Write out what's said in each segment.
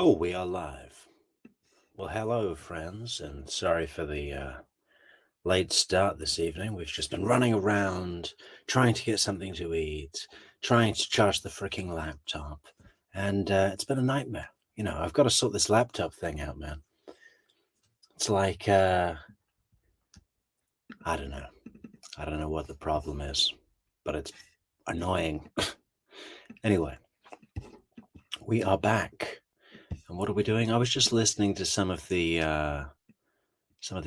Oh, we are live. Well, hello, friends, and sorry for the late start this evening. We've just been running around, trying to get something to eat, trying to charge the freaking laptop, and it's been a nightmare. I've got to sort this laptop thing out, man. It's like, I don't know. I don't know what the problem is, but it's annoying. Anyway, we are back. And what are we doing? I was just listening to some of the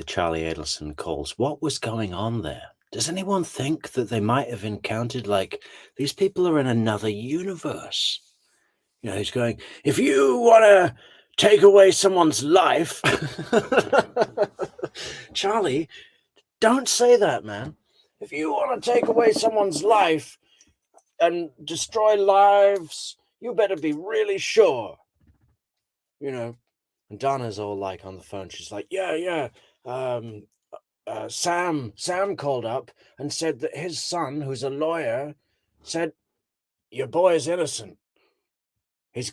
Charlie Adelson calls. What was going on there? Does anyone think that they might have encountered, like, these people are in another universe? He's going, if you want to take away someone's life, Charlie, don't say that, man. If you want to take away someone's life and destroy lives, you better be really sure. And Donna's all like on the phone. She's like, yeah. Sam called up and said that his son, who's a lawyer, said your boy is innocent. He's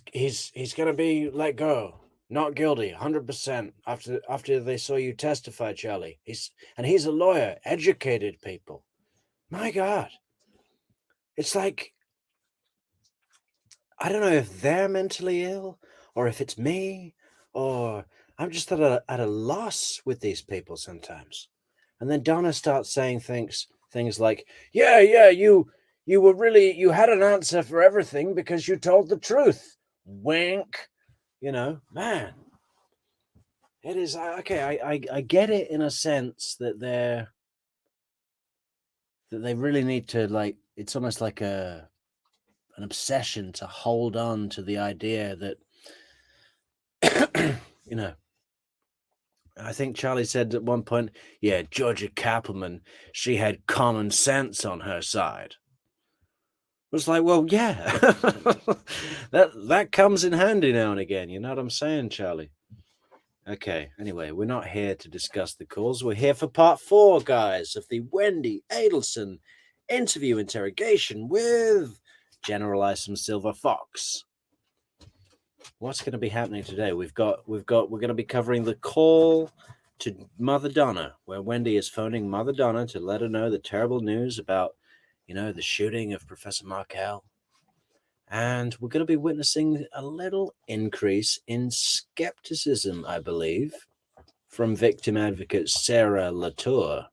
going to be let go, not guilty, 100%. After they saw you testify, Charlie. He's a lawyer, educated people. My God, it's like, I don't know if they're mentally ill or if it's me, or I'm just at a loss with these people sometimes. And then Donna starts saying things like, yeah, you had an answer for everything because you told the truth. Wink. Man, it is okay. I get it in a sense that they really need to, like, it's almost like an obsession to hold on to the idea that I think Charlie said at one point, yeah, Georgia Kappelman, she had common sense on her side. It was like, well, yeah, that comes in handy now and again. You know what I'm saying, Charlie? Okay, anyway, we're not here to discuss the calls. We're here for part 4, guys, of the Wendi Adelson interrogation with General Isom Silver Fox. What's going to be happening today? We're going to be covering the call to Mother Donna, where Wendi is phoning Mother Donna to let her know the terrible news about, the shooting of Professor Markel. And we're going to be witnessing a little increase in skepticism, I believe, from victim advocate Sarah Latour.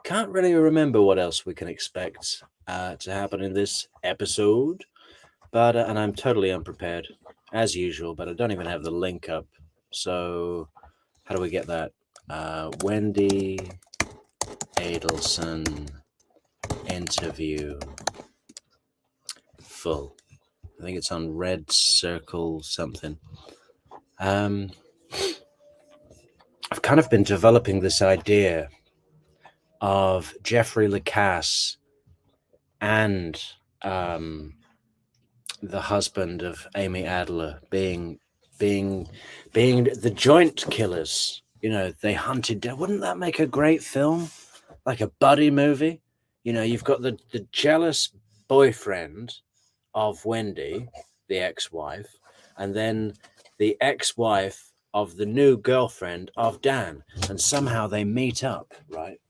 Can't really remember what else we can expect to happen in this episode. But and I'm totally unprepared, as usual, but I don't even have the link up. So how do we get that? Wendi Adelson interview full. I think it's on red circle something. I've kind of been developing this idea of Jeffrey Lacasse and the husband of Amy Adler being the joint killers. They hunted down. Wouldn't that make a great film? Like a buddy movie? You've got the jealous boyfriend of Wendi, the ex-wife, and then the ex-wife of the new girlfriend of Dan, and somehow they meet up, right?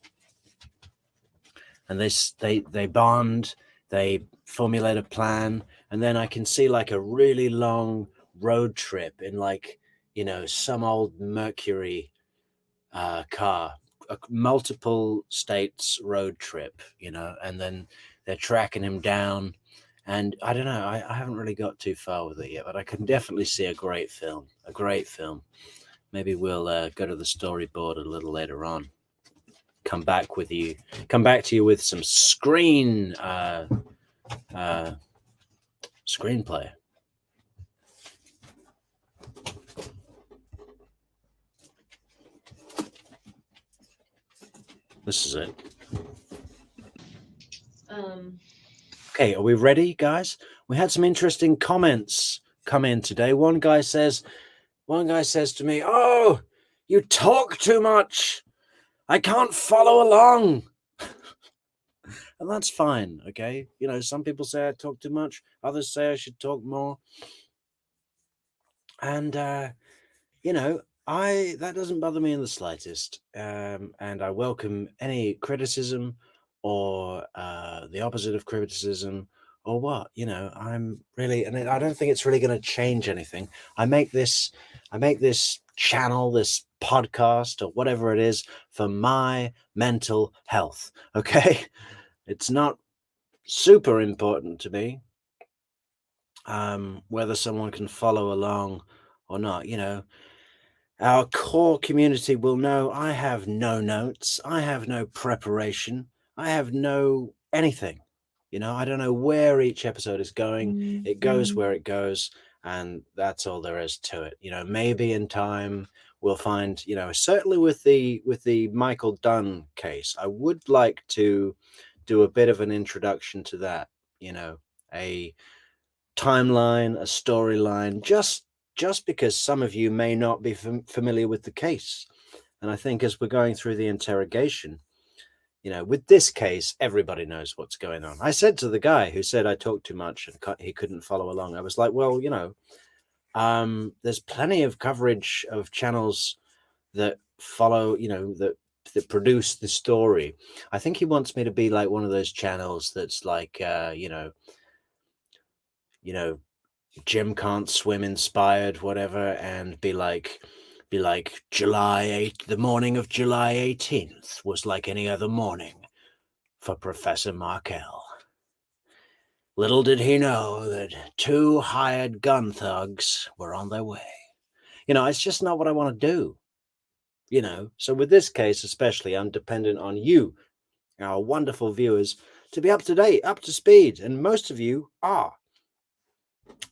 And they bond, they formulate a plan, and then I can see like a really long road trip in, like, some old Mercury car, a multiple states road trip, and then they're tracking him down. And I don't know, I haven't really got too far with it yet, but I can definitely see a great film. Maybe we'll go to the storyboard a little later on. Come back to you with some screenplay. This is it. Okay, are we ready, guys? We had some interesting comments come in today. One guy says to me, "Oh, you talk too much. I can't follow along." And that's fine, okay? Some people say I talk too much. Others say I should talk more. And that doesn't bother me in the slightest. And I welcome any criticism or the opposite of criticism or what. I'm really, and I don't think it's really going to change anything. I make this channel, this podcast or whatever it is, for my mental health. Okay. It's not super important to me whether someone can follow along or not. Our core community will know I have no notes, I have no preparation, I have no anything. I don't know where each episode is going. It goes where it goes, and that's all there is to it. Maybe in time we'll find, certainly with the Michael Dunn case, I would like to do a bit of an introduction to that, a timeline, a storyline, just because some of you may not be familiar with the case. And I think as we're going through the interrogation, with this case, everybody knows what's going on. I said to the guy who said I talked too much and he couldn't follow along, I was like, well, there's plenty of coverage of channels that follow, that produce the story. I think he wants me to be like one of those channels that's like, Jim Can't Swim inspired, whatever, and be like the morning of July 18th was like any other morning for Professor Markel. Little did he know that 2 hired gun thugs were on their way. It's just not what I want to do. So with this case especially, I'm dependent on you, our wonderful viewers, to be up to date, up to speed, and most of you are.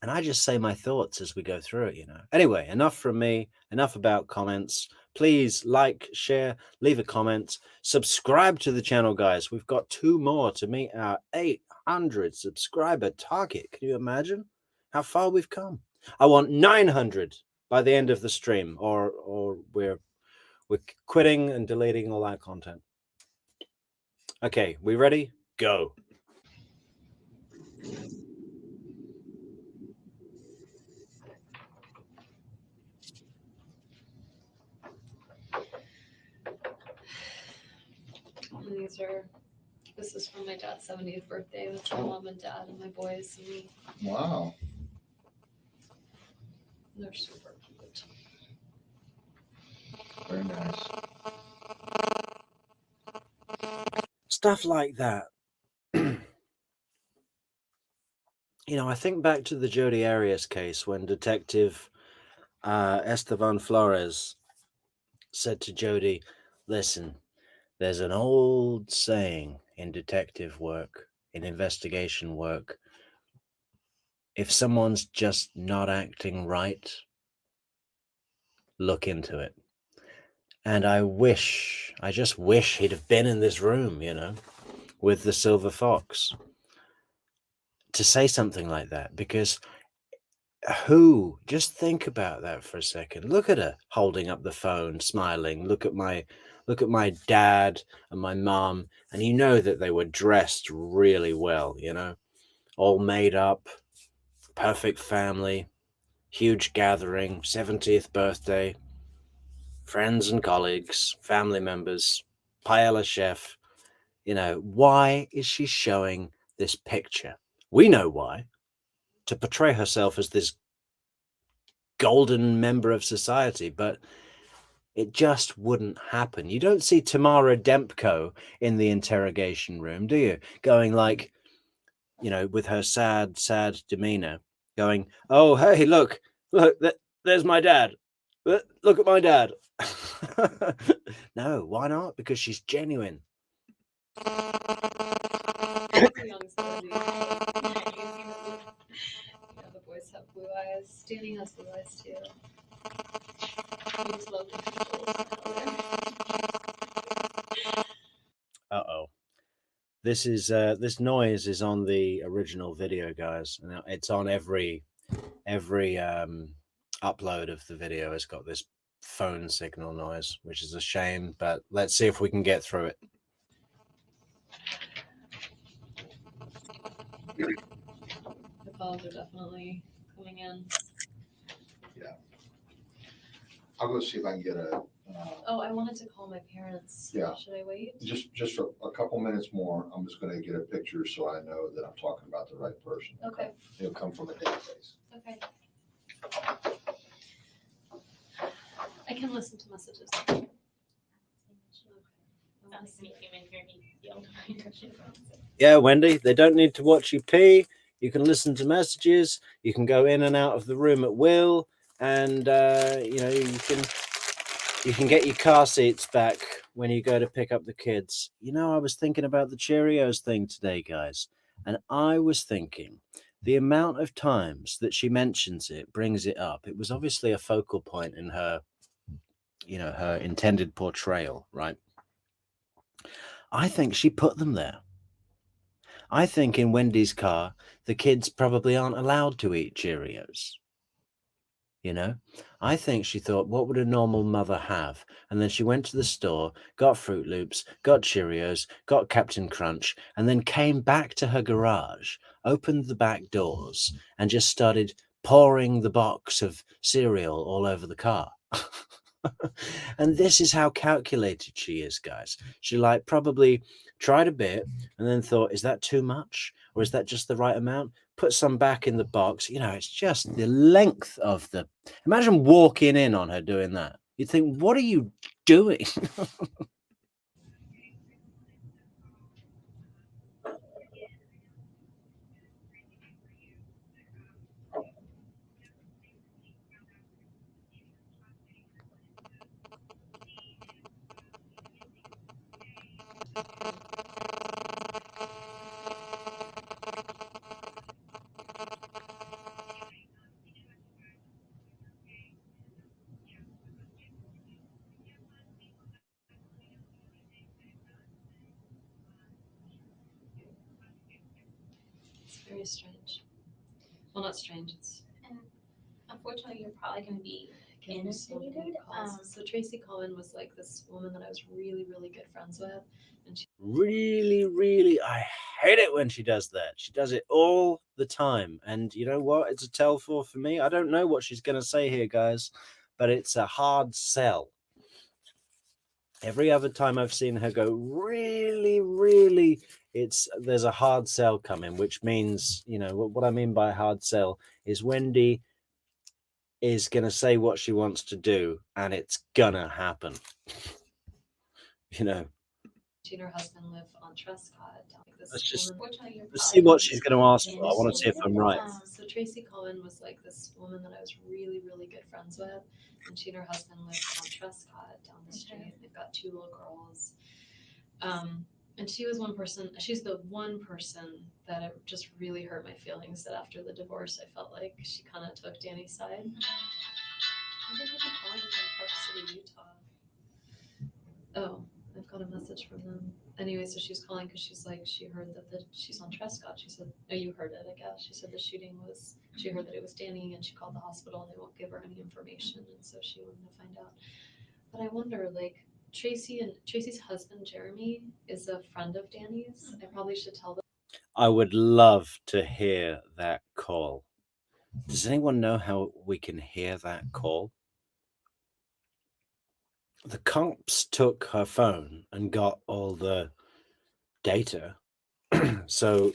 And I just say my thoughts as we go through it, Anyway, enough from me, enough about comments. Please like, share, leave a comment, subscribe to the channel, guys. We've got 2 more to meet our 800 subscriber target. Can you imagine how far we've come? I want 900 by the end of the stream, or we're quitting and deleting all that content. Okay, we ready? Go. This is from my dad's 70th birthday with my mom and dad and my boys and me. Wow. They're super cute. Very nice. Stuff like that. I think back to the Jodi Arias case when Detective Esteban Flores said to Jodi, listen, there's an old saying in detective work, in investigation work, if someone's just not acting right, look into it. And I just wish he'd have been in this room, with the Silver Fox to say something like that, because just think about that for a second. Look at her holding up the phone, smiling. Look at my dad and my mom, and that they were dressed really well, all made up, perfect family, huge gathering, 70th birthday, friends and colleagues, family members, paella chef. Why is she showing this picture? We know why. To portray herself as this golden member of society, but it just wouldn't happen. You don't see Tamara Dempko in the interrogation room, do you? Going like, with her sad demeanor, going, oh, hey, look, there's my dad. Look at my dad. No, why not? Because she's genuine. The boys have blue eyes. Danny has blue eyes too. He's lovely. Uh-oh. This noise is on the original video, guys, and it's on every upload of the video. It's got this phone signal noise, which is a shame, but let's see if we can get through it. The calls are definitely coming in. Yeah. I'll go see if I can get a. Oh, I wanted to call my parents. Yeah. Should I wait? Just for a couple minutes more. I'm just going to get a picture so I know that I'm talking about the right person. Okay. It'll come from a database. Okay. I can listen to messages. Yeah, Wendy, they don't need to watch you pee. You can listen to messages. You can go in and out of the room at will, and you can get your car seats back when you go to pick up the kids. I was thinking about the Cheerios thing today, guys, and I was thinking the amount of times that she mentions it, brings it up. It was obviously a focal point in her, her intended portrayal, right? I think she put them there. I think in Wendy's car, the kids probably aren't allowed to eat Cheerios. I think she thought, what would a normal mother have? And then she went to the store, got Fruit Loops, got Cheerios, got Captain Crunch, and then came back to her garage, opened the back doors, and just started pouring the box of cereal all over the car. And this is how calculated she is, guys. She probably tried a bit and then thought, is that too much? Or is that just the right amount? Put some back in the box. It's just the length of the... Imagine walking in on her doing that. You'd think, what are you doing? It's very strange. Well, not strange. It's Unfortunately, you're probably going to be getting so many inundated. calls. So Tracy Cohen was like this woman that I was really, really good friends with, and she Really, really, I hate it when she does that. She does it all the time. And you know what? It's a tell for me. I don't know what she's going to say here, guys, but it's a hard sell. Every other time I've seen her go really, really, there's a hard sell coming, which means, what I mean by hard sell is Wendy is going to say what she wants to do, and it's gonna happen. she and her husband live on Trescott. Like this Let's see what she's going to ask for. I want to see if I'm right. So Tracy Cohen was like this woman that I was really, really good friends with, and she and her husband live on Trescott down the street. They've got 2 little girls. And she was she's the one person that it just really hurt my feelings that after the divorce, I felt like she kind of took Danny's side. I think I'd be calling from Park City, Utah. Oh, I've got a message from them. Anyway, so she's calling because she's like, she heard that she's on Trescott. She said, oh, you heard it, I guess. She said the shooting was, she heard that it was Danny, and she called the hospital and they won't give her any information. And so she wanted to find out. But I wonder, like, Tracy's husband, Jeremy, is a friend of Danny's. I probably should tell them. I would love to hear that call. Does anyone know how we can hear that call? The cops took her phone and got all the data. So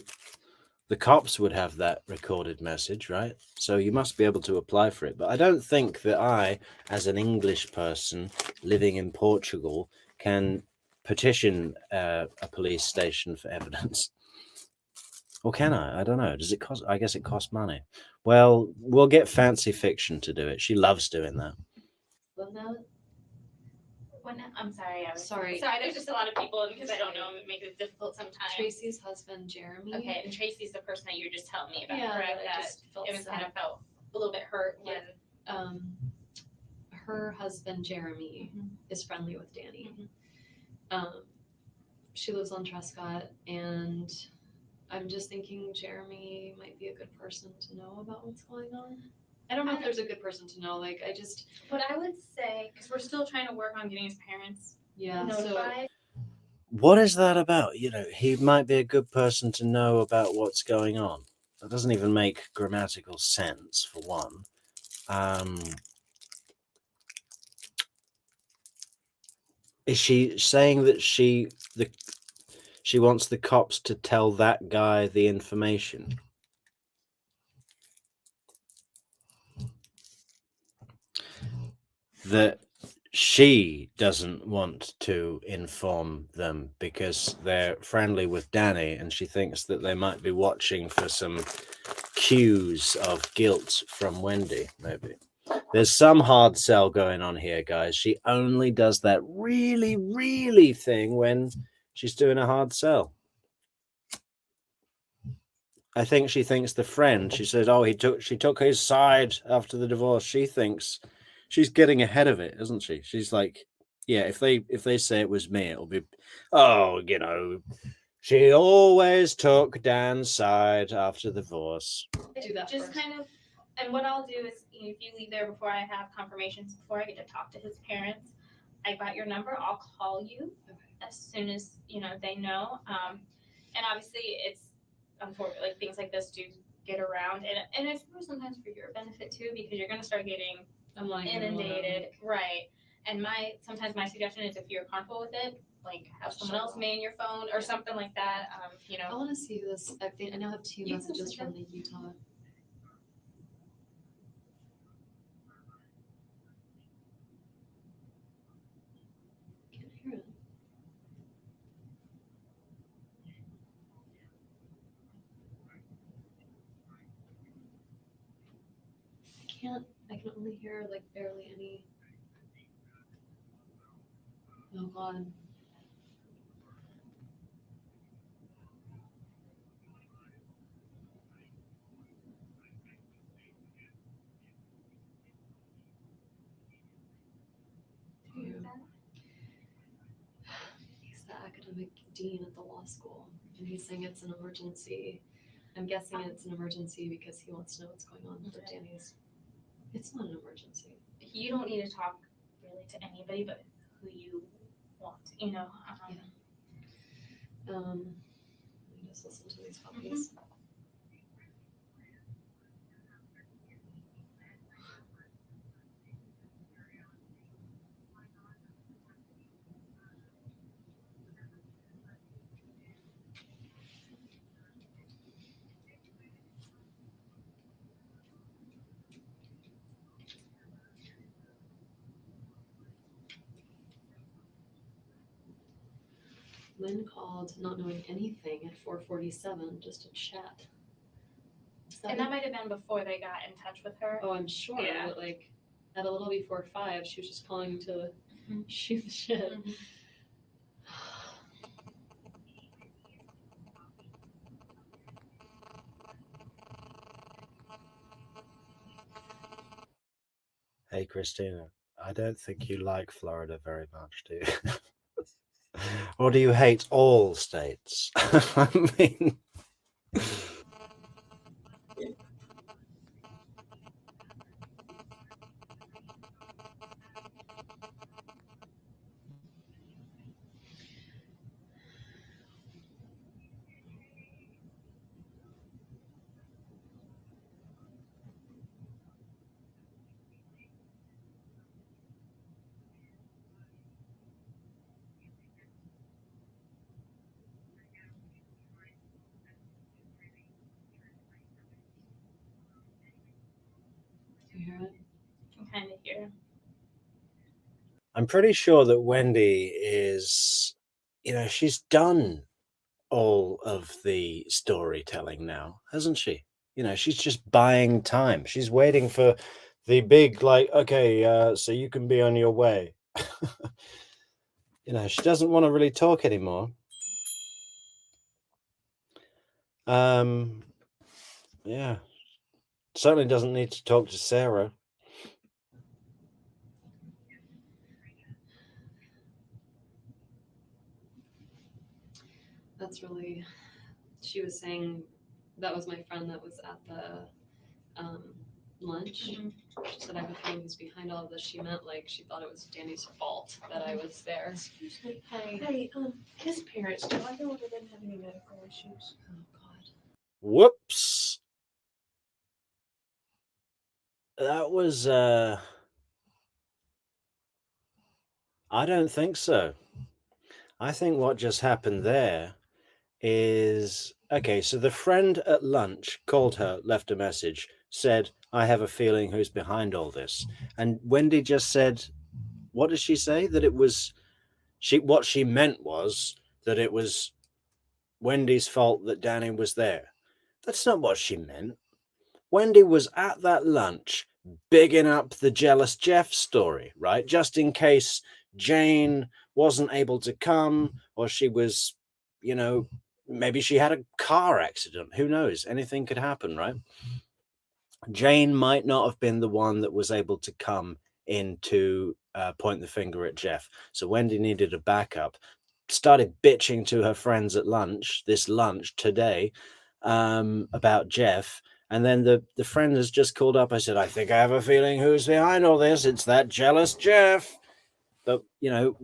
the cops would have that recorded message, right? So you must be able to apply for it. But I don't think that I, as an English person living in Portugal, can petition a police station for evidence. Or can I? I don't know. Does it cost? I guess it costs money. Well, we'll get Fancy Fiction to do it. She loves doing that. I'm sorry. Sorry. There's just a lot of people, because I don't know, it makes it difficult sometimes. Tracy's husband, Jeremy. Okay, and Tracy's the person that you were just telling me about, Yeah, correct? that I That just felt it was sad. kind of felt a little bit hurt when. Her husband, Jeremy, is friendly with Danny. She lives on Trescott, and I'm just thinking Jeremy might be a good person to know about what's going on. I don't know if there's a good person to know. Like, But I would say, because we're still trying to work on getting his parents So notified. What is that about? He might be a good person to know about what's going on. That doesn't even make grammatical sense, for one. Is she saying that she wants the cops to tell that guy the information? That she doesn't want to inform them because they're friendly with Danny, and she thinks that they might be watching for some cues of guilt from Wendi, maybe. There's some hard sell going on here, guys. She only does that really, really thing when she's doing a hard sell. I think she thinks the friend, she said, oh, she took his side after the divorce. She thinks she's getting ahead of it, isn't she? She's like, yeah, if they say it was me, it'll be, oh, you know, she always took Dan's side after the divorce. Do that Just first. kind of, and what I'll do is, if you leave there before I have confirmations, before I get to talk to his parents, I got your number, I'll call you as soon as, they know. And obviously it's unfortunate, like things like this do get around, and it's sometimes for your benefit too, because you're gonna start getting I'm like inundated, right? And sometimes my suggestion is, if you're comfortable with it, like have someone else man your phone or something like that. I want to see this. I now have 2 You can messages sit from the Utah. Can't hear it. I can only hear like barely any. Oh God. He's the academic dean at the law school, and he's saying it's an emergency. I'm guessing it's an emergency because he wants to know what's going on with Danny's. It's not an emergency. You don't need to talk really to anybody but who you want, Let me just listen to these puppies. Lynn called not knowing anything at 4:47 just to chat. And that might have been before they got in touch with her. Oh, I'm sure. Yeah. But like at a little before 5, she was just calling to shoot the shit. Mhm. Hey, Christina, I don't think you like Florida very much, do you? Or do you hate all states? I mean, Do you hear it? I can kind of hear. I'm pretty sure that Wendi is, she's done all of the storytelling now, hasn't she? She's just buying time. She's waiting for the big, like, okay, so you can be on your way. She doesn't want to really talk anymore. Yeah. Certainly doesn't need to talk to Sarah. That's really. She was saying that was my friend that was at the lunch. Mhm. She said I have a feeling who's behind all of this. She meant like she thought it was Danny's fault that I was there. Excuse me. Hey. Hey, his parents, do I know whether they have any medical issues? Oh God. Whoops. That was I don't think so. I think what just happened there is okay, so the friend at lunch called her, left a message, said, I have a feeling who's behind all this. And Wendy just said, what did she say? That it was what she meant was that it was Wendy's fault that Danny was there. That's not what she meant. Wendy was at that lunch bigging up the jealous Jeff story, right? Just in case Jane wasn't able to come, or she was, you know, maybe she had a car accident. Who knows? Anything could happen, right? Jane might not have been the one that was able to come in to point the finger at Jeff. So Wendy needed a backup. Started bitching to her friends at this lunch today, about Jeff. And then the friend has just called up. I said, I think I have a feeling who's behind all this. It's that jealous Jeff. But, you know,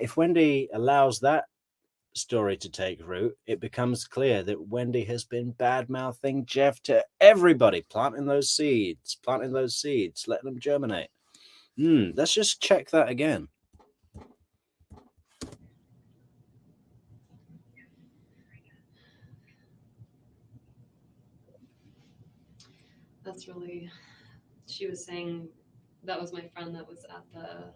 if Wendy allows that story to take root, it becomes clear that Wendy has been bad-mouthing Jeff to everybody, planting those seeds, letting them germinate. Let's just check that again. That's really, she was saying, that was my friend that was at the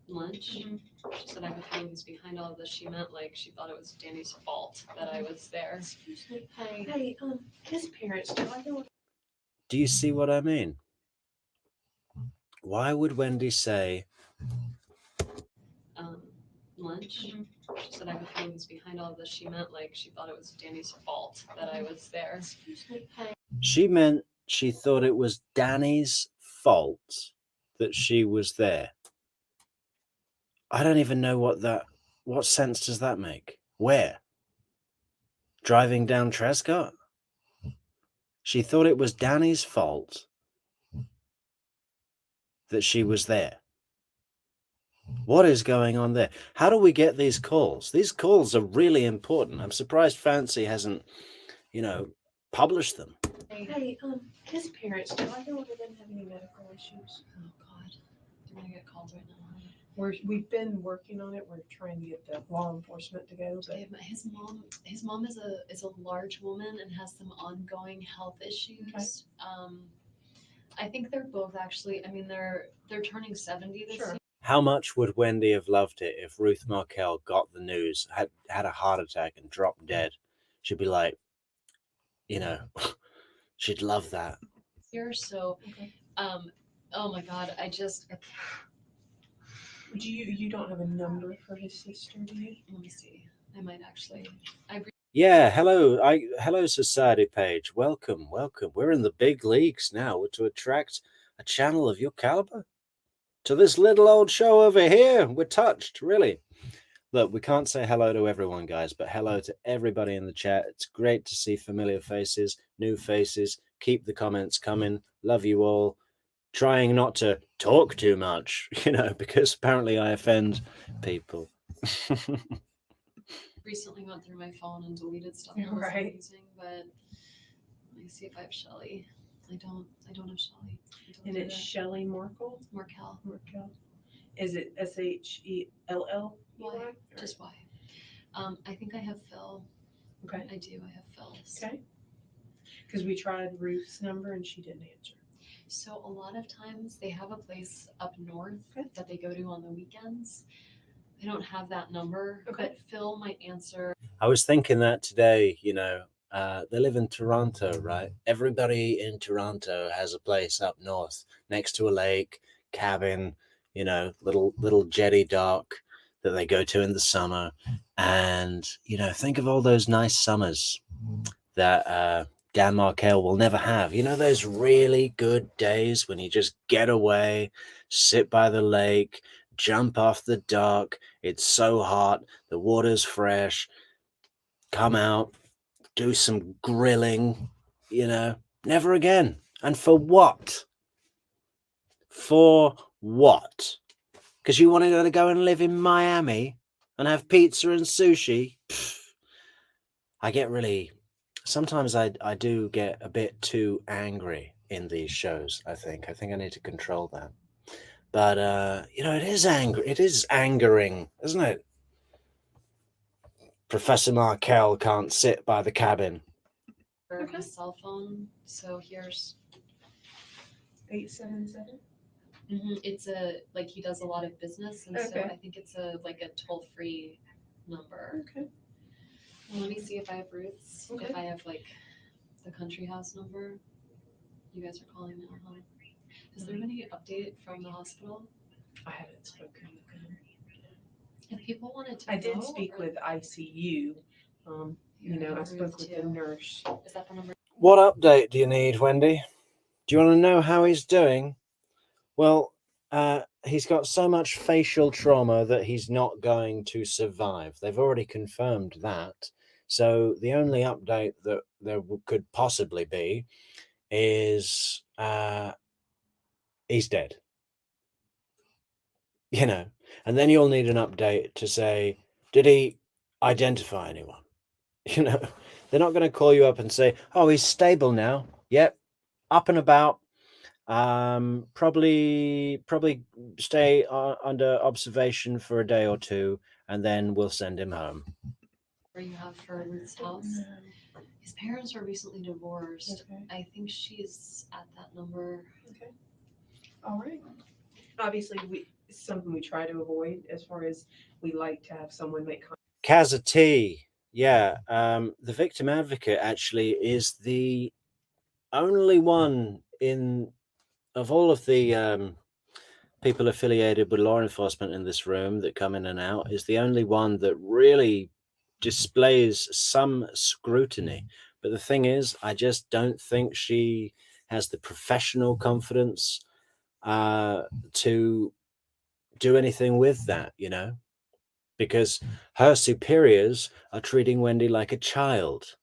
lunch. Mhm. She said, I have a feeling who's behind all of this. She meant like she thought it was Danny's fault that I was there. Excuse me. Hi. Hey, his parents, do I know? Do you see what I mean? Why would Wendy say, Lunch? Mhm. She said, I have a feeling who's behind all of this. She meant like she thought it was Danny's fault that I was there. Excuse me. Hey. she meant she thought it was Danny's fault that she was there? I don't even know what sense does that make? Where? Driving down Trescott? She thought it was Danny's fault that she was there. What is going on there? How do we get these calls? These calls are really important. I'm surprised Fancy hasn't, published them. Hey, his parents, do I know whether they have any medical issues? Oh God, I'm gonna get called right now. We've been working on it. We're trying to get the law enforcement to go, but His mom is a large woman and has some ongoing health issues. I think they're both actually. I mean, they're turning 70 this Sure. year. How much would Wendy have loved it if Ruth Markel got the news, had a heart attack and dropped dead? She'd be like, she'd love that. Here, so, Okay. oh my God, You don't have a number for his sister, do you? let me see. I might actually. Yeah, hello Society Page. Welcome. We're in the big leagues now to attract a channel of your caliber to this little old show over here. We're touched, really. Look, we can't say hello to everyone, guys, but hello to everybody in the chat. It's great to see familiar faces, new faces. Keep the comments coming. Love you all. Trying not to talk too much, because apparently I offend people. recently went through my phone and deleted stuff I Right. wasn't using, but let me see if I have Shelly. I don't have Shelly. And it's Shelley Markel. Markel. Markel. Is it SHELL? Why? Just why? I think I have Phil. Okay. I do. I have Phil's. Okay. Because we tried Ruth's number and she didn't answer. So a lot of times they have a place up north that they go to on the weekends. I don't have that number, but Phil might answer. I was thinking that today, they live in Toronto, right? Everybody in Toronto has a place up north next to a lake, cabin, little jetty dock that they go to in the summer. And, think of all those nice summers that Dan Markel will never have. Those really good days when you just get away, sit by the lake, jump off the dock. It's so hot. The water's fresh. Come out, do some grilling, never again. And for what? For what? Because you wanted to go and live in Miami and have pizza and sushi? Pfft. Sometimes I do get a bit too angry in these shows. I think I need to control that. But it is angering, isn't it? Professor Markel can't sit by the cabin. For his cell phone. So here's 877. It's he does a lot of business, and so I think it's a toll-free number. Okay. Well, let me see if I have roots. Okay. If I have the country house number. You guys are calling now, huh? Has there been any update from the hospital? I haven't spoken with them. If people wanted to I did know, speak or- with ICU. I spoke with the nurse. Is that the number? What update do you need, Wendy? Do you want to know how he's doing? Well, he's got so much facial trauma that he's not going to survive. They've already confirmed that. So the only update that there could possibly be is he's dead. And then you'll need an update to say, did he identify anyone? They're not going to call you up and say, oh, he's stable now. Yep, up and about. Probably stay under observation for a day or two, and then we'll send him home. Where you have for Ruth's house? His parents are recently divorced. Okay. I think she's at that number. Okay. All right. Obviously, something we try to avoid as far as we like to have someone make contact. Kazza T. Yeah, the victim advocate actually is the only one of all of the people affiliated with law enforcement in this room that come in and out, is the only one that really displays some scrutiny. But the thing is, I just don't think she has the professional confidence to do anything with that, because her superiors are treating Wendy like a child.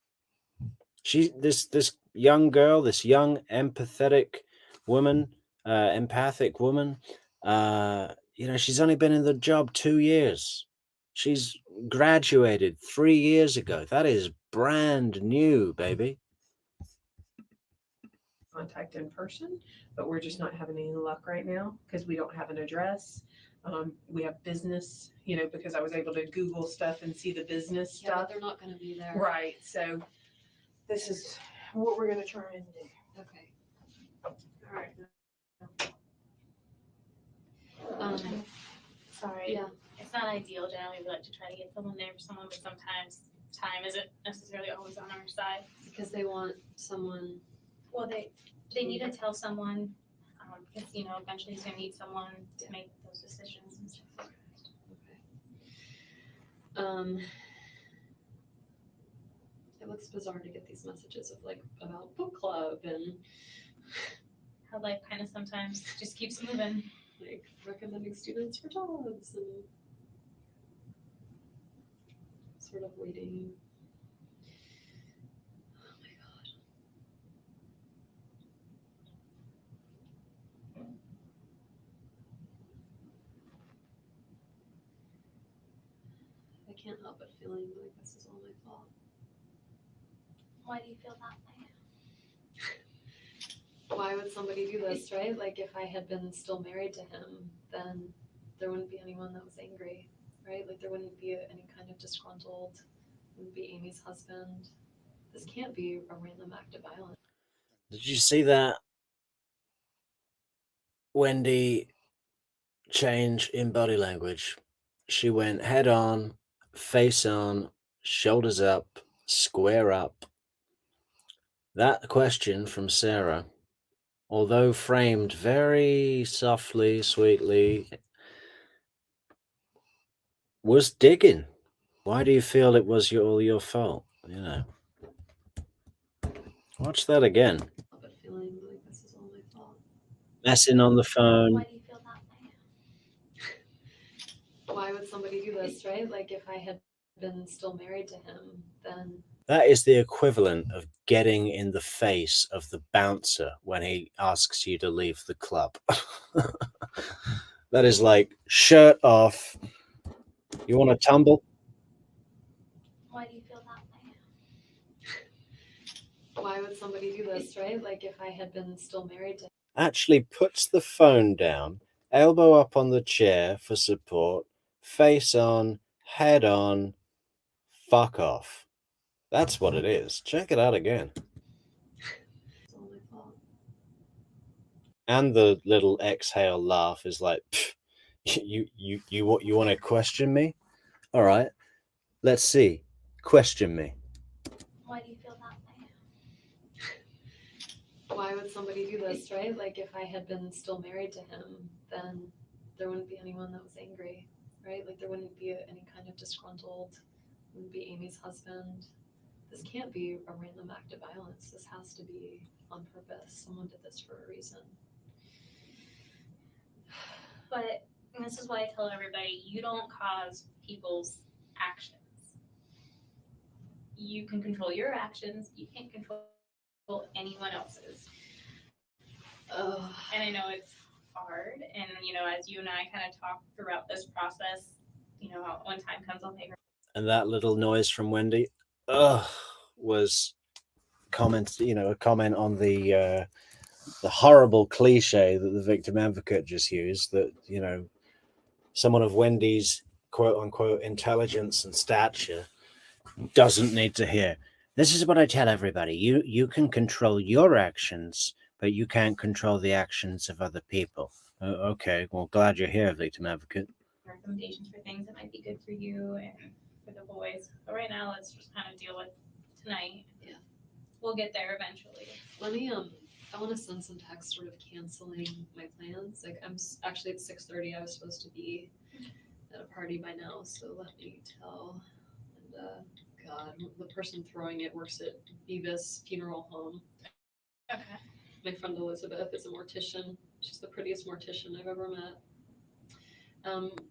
This young girl, this young empathetic woman, empathic woman, she's only been in the job 2 years. She's graduated 3 years ago. That is brand new, baby. Contact in person, but we're just not having any luck right now because we don't have an address. We have business, because I was able to Google stuff and see the business Yeah, but stuff. they're not going to be there. Right. So this is what we're going to try and do. Okay. All right. Sorry. Yeah. It's not ideal. Generally, we like to try to get someone there for someone, but sometimes time isn't necessarily always on our side. Because they want someone. Well, they need to tell someone, because eventually he's gonna need someone to make those decisions and stuff. Okay. It looks bizarre to get these messages of about book club and How life kind of sometimes just keeps moving. recommending students for jobs and sort of waiting. Oh my god. I can't help but feeling like this is all my fault. Why do you feel that way? Why would somebody do this, right? If I had been still married to him, then there wouldn't be anyone that was angry, right? There wouldn't be any kind of disgruntled, wouldn't be Amy's husband. This can't be a random act of violence. Did you see that Wendy change in body language? She went head on, face on, shoulders up, square up. That question from Sarah, although framed very softly, sweetly, was digging. Why do you feel it was all your fault? Watch that again. But feeling like this is all my fault. Messing on the phone. Why do you feel that way? Why would somebody do this, right? If I had been still married to him, then That is the equivalent of getting in the face of the bouncer when he asks you to leave the club. That is shirt off. You want to tumble? Why do you feel that way? why would would somebody do this, right? Like if I had been still married to Actually puts the phone down, elbow up on the chair for support, face on, head on, fuck off. That's what it is. Check it out again. it's all my fault. And the little exhale laugh is like, you want to question me? All right, let's see. Question me. Why do you feel that way? Why would somebody do this, right? Like if I had been still married to him, then there wouldn't be anyone that was angry, right? Like there wouldn't be any kind of disgruntled, wouldn't be Amy's husband. This can't be a random act of violence. This has to be on purpose. Someone did this for a reason. But this is why I tell everybody, you don't cause people's actions. You can control your actions, you can't control anyone else's. Ugh. And I know it's hard, and as you and I kind of talk throughout this process, when time comes, I'll make her. And that little noise from Wendy, was a comment on the horrible cliche that the victim advocate just used, that someone of Wendy's quote unquote intelligence and stature doesn't need to hear. This is what I tell everybody. You can control your actions, but you can't control the actions of other people. Okay, well, glad you're here, victim advocate. Recommendations for things that might be good for you and for the boys. But right now, let's just kind of deal with tonight. Yeah. We'll get there eventually. Let me I want to send some text sort of canceling my plans. Like actually at 6:30 I was supposed to be at a party by now, so let me tell. And God, the person throwing it works at Beavis Funeral Home. Okay. My friend Elizabeth is a mortician. She's the prettiest mortician I've ever met.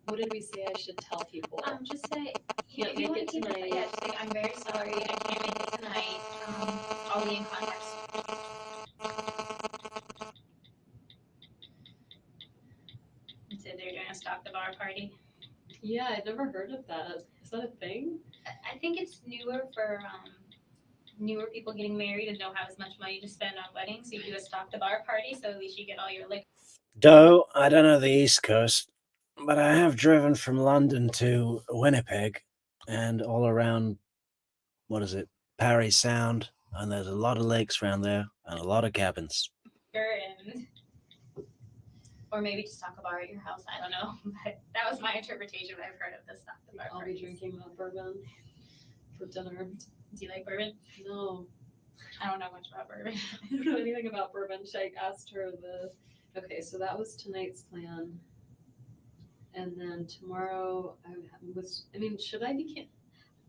What did we say I should tell people? Just say, Can't if you make want it to keep tonight. yeah, just say, I'm very sorry, I can't make it tonight. I'll be in contact soon. You said they're doing a stock the bar party. Yeah, I'd never heard of that. Is that a thing? I think it's newer for newer people getting married and don't have as much money to spend on weddings. So you do a stock the bar party, so at least you get all your liquor. Though I don't know the East Coast, but I have driven from London to Winnipeg and all around, what is it, Parry Sound, and there's a lot of lakes around there and a lot of cabins. And or maybe just stock a bar at your house. I don't know, but that was my interpretation. I've heard of the stock the bar I'll parties. be drinking that bourbon for dinner. Do you like bourbon? No, I don't know much about bourbon. I don't know anything about bourbon. I asked her okay, so that was tonight's plan. And then tomorrow, should I be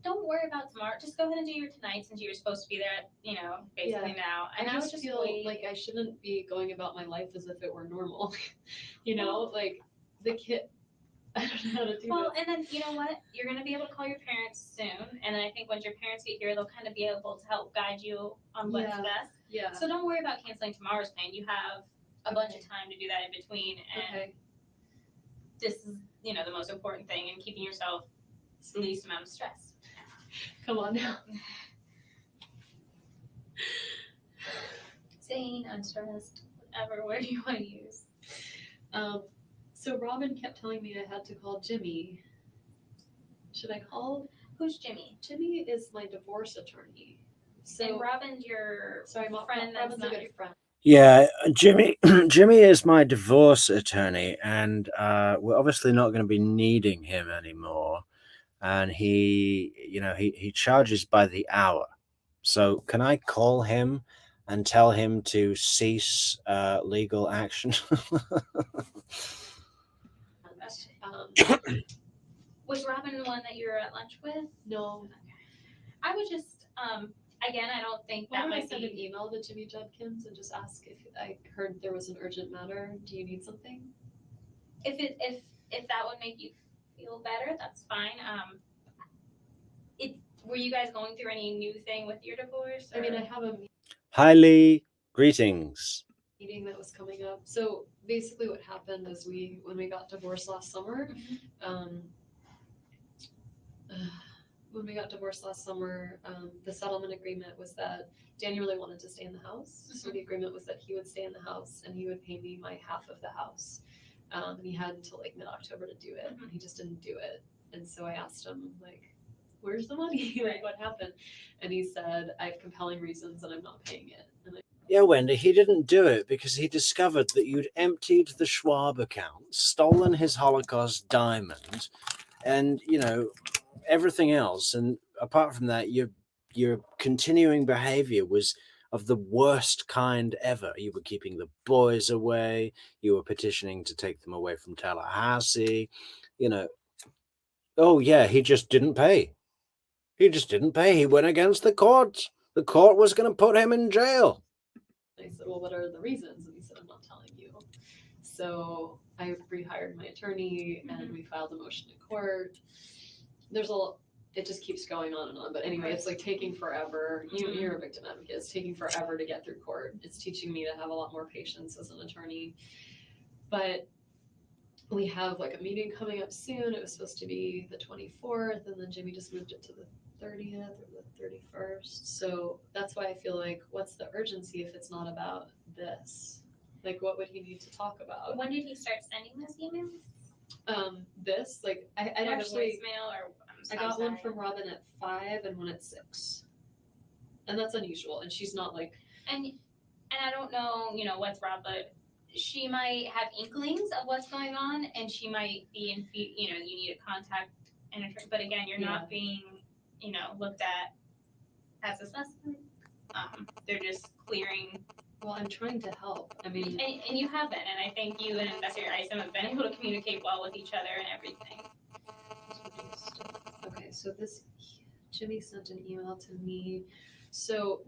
Don't worry about tomorrow. Just go ahead and do your tonight since you're supposed to be there at, basically now. And I just feel wait. like I shouldn't be going about my life as if it were normal. Like the kid, I don't know how to do Well, this. and then you know what? You're gonna be able to call your parents soon, and then I think once your parents get here, they'll kind of be able to help guide you on what's Yeah. best. Yeah. So don't worry about canceling tomorrow's plan. You have a bunch of time to do that in between, and Okay. this is the most important thing in keeping yourself the least amount of stress. Come on now. Sane, unstressed, whatever word you want to use. So Robin kept telling me I had to call Jimmy. Should I call? Who's Jimmy? Jimmy is my divorce attorney. And Robin's your friend. That's Robin's not a good friend. Yeah, Jimmy is my divorce attorney, and we're obviously not going to be needing him anymore. And he charges by the hour. So can I call him and tell him to cease legal action? Was Robin the one that you were at lunch with? No. I would just, again, I don't think Why that don't I might send an be. email to Jimmy Judkins and just ask if I heard there was an urgent matter? Do you need something? If that would make you feel better, that's fine. Were you guys going through any new thing with your divorce? I have a Highly greetings. meeting that was coming up. So basically what happened is when we got divorced last summer, when we got divorced last summer, the settlement agreement was that Danny really wanted to stay in the house. So the agreement was that he would stay in the house and he would pay me my half of the house. And he had until like mid-October to do it, and he just didn't do it. And so I asked him, like, where's the money? Like, what happened? And he said, I have compelling reasons and I'm not paying it. And Yeah, Wendy, he didn't do it because he discovered that you'd emptied the Schwab account, stolen his Holocaust diamond, and, you know, everything else. And apart from that, your continuing behavior was of the worst kind ever. You were keeping the boys away. You were petitioning to take them away from Tallahassee. You know, oh, yeah, he just didn't pay. He just didn't pay. He went against the court. The court was going to put him in jail. I said, well, what are the reasons? And he said, I'm not telling you. So I rehired my attorney and we filed a motion in court. It just keeps going on and on. But anyway, it's like taking forever. You're a victim advocate. It's taking forever to get through court. It's teaching me to have a lot more patience as an attorney. But we have like a meeting coming up soon. It was supposed to be the 24th, and then Jimmy just moved it to the 30th or the 31st. So that's why I feel like, what's the urgency if it's not about this? Like, what would he need to talk about? When did he start sending those emails? This, like, I Or the actually, voicemail, or I got one from Robin at 5 and one at 6. And that's unusual. And she's not like, and I don't know, you know, what's Rob, but she might have inklings of what's going on, and she might be in, you know, you need to contact an attorney. But again, you're not being, you know, looked at as a suspect. They're just clearing. well, I'm trying to help. I mean, and you have been, and I think you and Investigator Isom have been able to communicate well with each other and everything. Okay, so Jimmy sent an email to me. So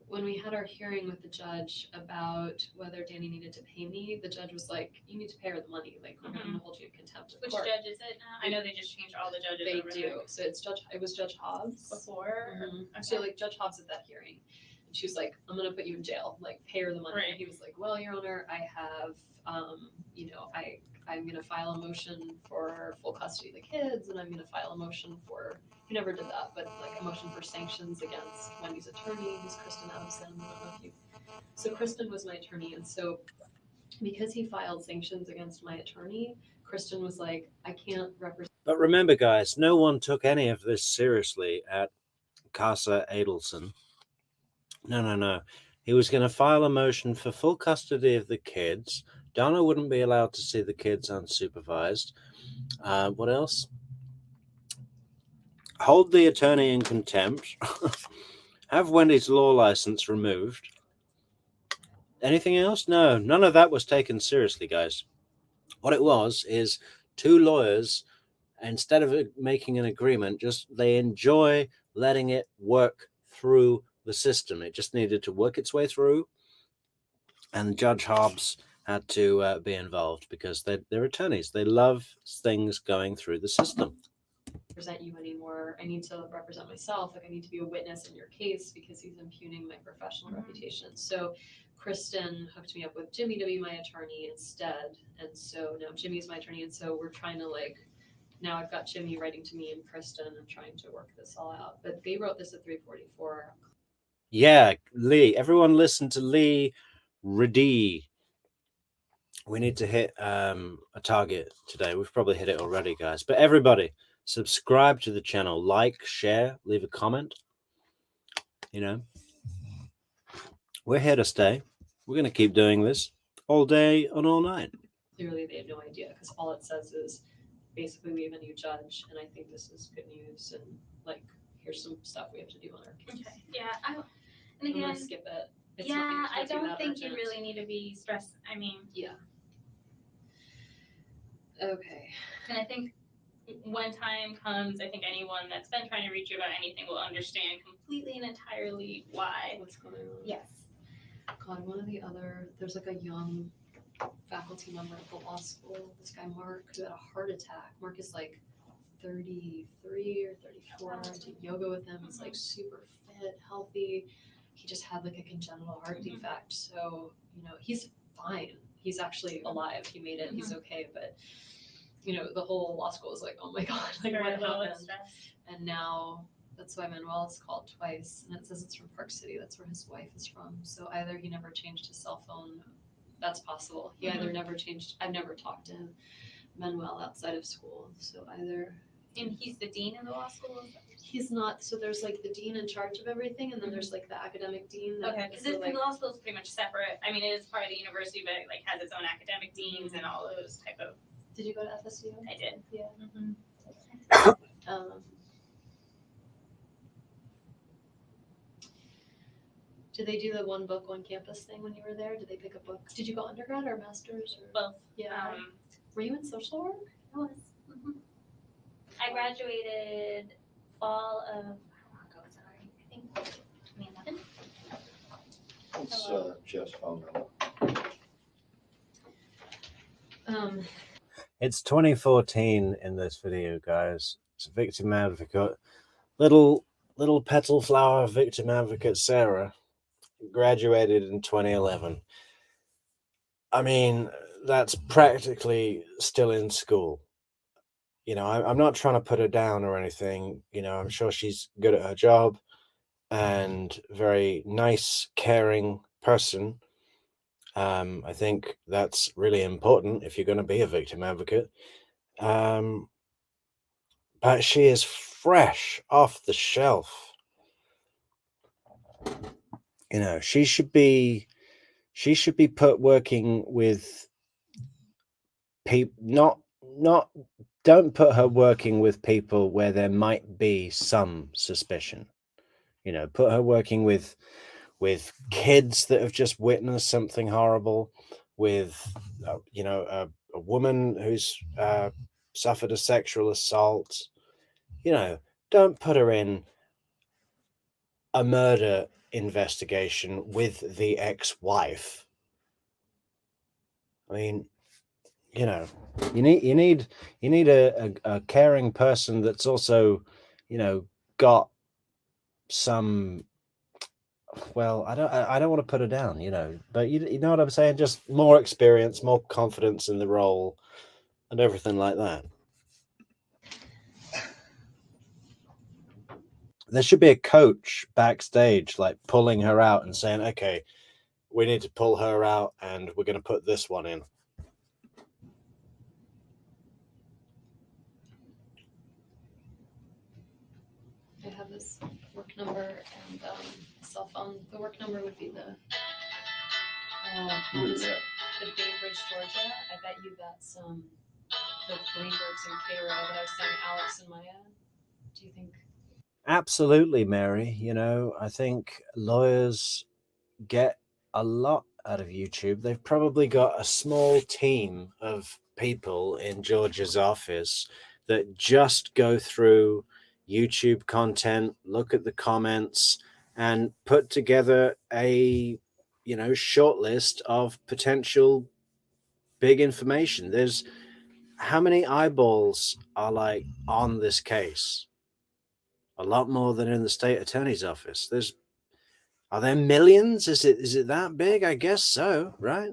when we had our hearing with the judge about whether Danny needed to pay me, the judge was like, you need to pay her the money. Like, we're going to hold you in contempt of Which court. judge is it now? I know they just changed all the judges. They over do. there. So it was Judge Hobbs. Before? Okay. So like Judge Hobbs at that hearing. And she was like, I'm going to put you in jail. Like, pay her the money. Right. And he was like, well, Your Honor, I have, you know, I'm going to file a motion for full custody of the kids, and I'm going to file a motion for, he never did that, but like a motion for sanctions against Wendy's attorney, who's Kristen Adelson. I don't know if you. So Kristen was my attorney, and so because he filed sanctions against my attorney, Kristen was like, I can't represent. But remember, guys, no one took any of this seriously at Casa Adelson. No. He was going to file a motion for full custody of the kids. Donna wouldn't be allowed to see the kids unsupervised. What else? Hold the attorney in contempt. Have Wendy's law license removed. Anything else? No, none of that was taken seriously, guys. What it was is two lawyers, instead of making an agreement, just they enjoy letting it work through the system. It just needed to work its way through, and Judge Hobbs had to be involved because they're attorneys. They love things going through the system. Represent you anymore. I need to represent myself. Like, I need to be a witness in your case because he's impugning my professional reputation. So Kristen hooked me up with Jimmy to be my attorney instead. And so now Jimmy's my attorney. And so we're trying to now I've got Jimmy writing to me and Kristen and trying to work this all out. But they wrote this at 3:44. Yeah, Lee. Everyone listen to Lee Reddy. We need to hit a target today. We've probably hit it already, guys. But everybody, subscribe to the channel, like, share, leave a comment. You know, we're here to stay. We're going to keep doing this all day and all night. Clearly, they had no idea because all it says is basically we have a new judge, and I think this is good news. And here's some stuff we have to do on our case. Okay. Yeah. And I'm again, gonna skip it. It's I nothing don't that think urgent. you really need to be stressed. I mean, Yeah. Okay. and I think when time comes, I think anyone that's been trying to reach you about anything will understand completely and entirely why. What's going on? Yes. God, there's like a young faculty member at the law school, this guy Mark, who had a heart attack. Mark is like 33 or 34. I did yoga with him. He's like super fit, healthy. He just had like a congenital heart defect. So, he's fine. He's actually alive. He made it. He's okay. But the whole law school was like, oh my God, like Very what low in happened? stress. And now that's why Manuel is called twice, and it says it's from Park City. That's where his wife is from. So either he never changed his cell phone. That's possible. He either never changed. I've never talked to Manuel outside of school. So either And he's the dean of the law school? he's not. So there's like the dean in charge of everything, and then there's like the academic dean. That, Okay, because so, the like, law school is pretty much separate. I mean, it is part of the university, but it like has its own academic deans and all those type of. did you go to FSU? I did. Yeah. Mm-hmm. Did they do the one book, one campus thing when you were there? Did they pick a book? Did you go undergrad or master's? Or? Both. Yeah. Were you in social work? I was. Mm-hmm. I graduated fall of, how long ago was it already? I think 2011. It's Jeff's phone number. It's 2014 in this video, guys. It's a victim advocate. Little petal flower victim advocate Sarah graduated in 2011. I mean, that's practically still in school. I'm not trying to put her down or anything. I'm sure she's good at her job and very nice, caring person. I think that's really important if you're going to be a victim advocate. But she is fresh off the shelf. She should be put working with people. Not don't put her working with people where there might be some suspicion. Put her working with kids that have just witnessed something horrible, with a woman who's suffered a sexual assault. Don't put her in a murder investigation with the ex-wife. I mean, you need a caring person that's also, got some. Well, I don't want to put her down, but you know what I'm saying? Just more experience, more confidence in the role, and everything like that. There should be a coach backstage, like pulling her out and saying, "Okay, we need to pull her out, and we're going to put this one in." I have this work number and cell phone. The work number would be the Who is that? the Bainbridge, Georgia. I bet you that's the Greenbergs and Cairo that I was saying, Alex and Maya. Do you think? Absolutely, Mary. I think lawyers get a lot out of YouTube. They've probably got a small team of people in Georgia's office that just go through YouTube content, look at the comments, and put together a short list of potential big information. There's how many eyeballs are like on this case? A lot more than in the state attorney's office. Are there millions? Is it that big? I guess so, right?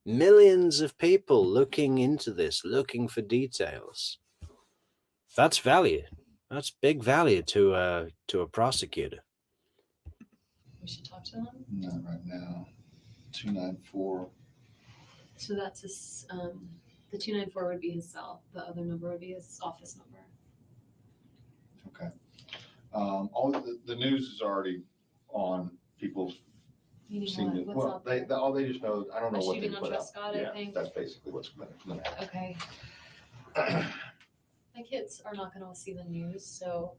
Millions of people looking into this, looking for details. That's value. That's big value to a prosecutor. We should talk to them. Not right now. 294. So that's his. The 294 would be his cell. The other number would be his office number. Okay. All the news is already on. People Meaning seem to. what? What's Well, out there? they just know. I don't know A what they shooting on put out. Trescott, I Yeah, think. that's basically what's going to happen. Okay. My kids are not going to see the news, so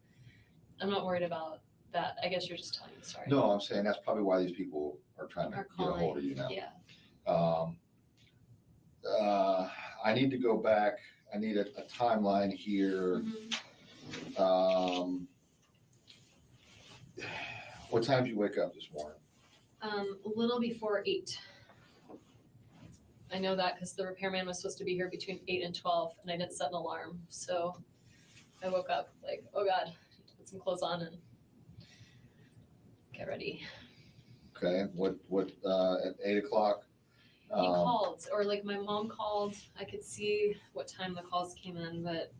I'm not worried about that. I guess you're just telling me. Sorry. No, I'm saying that's probably why these people are trying to Are get a hold of you now. Yeah. I need to go back. I need a timeline here. Mm-hmm. What time did you wake up this morning? A little before 8. I know that because the repairman was supposed to be here between 8 and 12, and I didn't set an alarm. So I woke up like, oh God, put some clothes on and get ready. Okay. What at 8 o'clock? He Um, called, or like my mom called. I could see what time the calls came in, but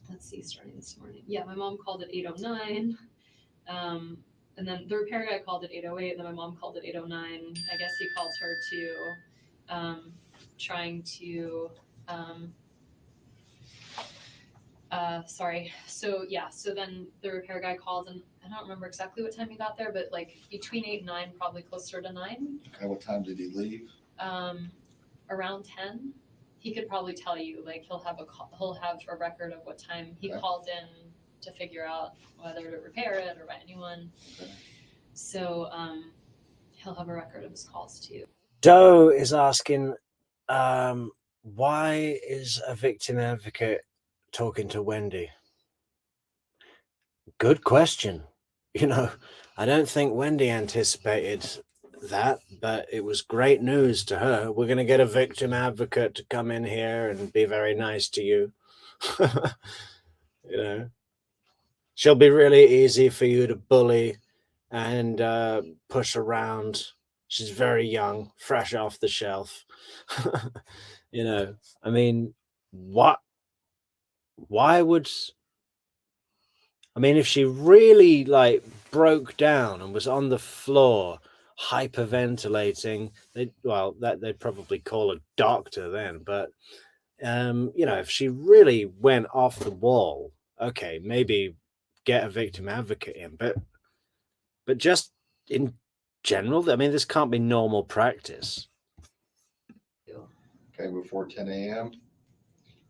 let's see, starting this morning. Yeah, my mom called at 8:09. And then the repair guy called at 8:08, and then my mom called at 8:09. I guess he called her to trying to sorry. So yeah, so then the repair guy called, and I don't remember exactly what time he got there, but like between 8 and 9, probably closer to 9. okay, what time did he leave? Around 10. He could probably tell you, like he'll have a record of what time he Okay. called in to figure out whether to repair it or by anyone. Okay. So he'll have a record of his calls too. Doe is asking, why is a victim advocate talking to Wendi? Good question. You know, I don't think Wendi anticipated that, but it was great news to her. We're going to get a victim advocate to come in here and be very nice to you. You know, she'll be really easy for you to bully and push around. She's very young, fresh off the shelf. You know, I mean, why would, I mean, if she really like broke down and was on the floor hyperventilating, they'd probably call a doctor then. But you know, if she really went off the wall, okay, maybe get a victim advocate in. But just in general, I mean, this can't be normal practice. Okay, before 10 a.m.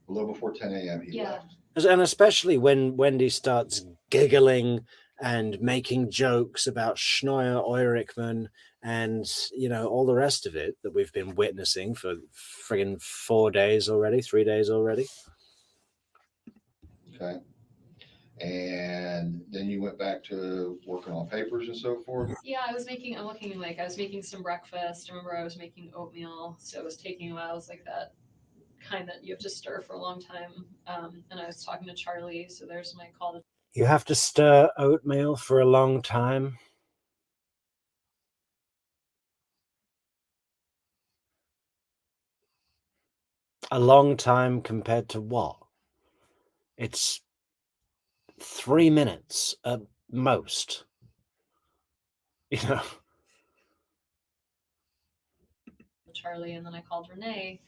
A little before 10 a.m. he Yeah. left. And especially when Wendi starts giggling and making jokes about Schneuer, Eurichman, and, you know, all the rest of it that we've been witnessing for friggin' 4 days already, 3 days already. Okay. And then you went back to working on papers and so forth. Yeah, I was making some breakfast. I remember I was making oatmeal, so it was taking a while. It was like that kind that you have to stir for a long time. And I was talking to Charlie, so there's my call to. You have to stir oatmeal for a long time. A long time compared to what? It's 3 minutes at most. You know. Charlie, and then I called Renee,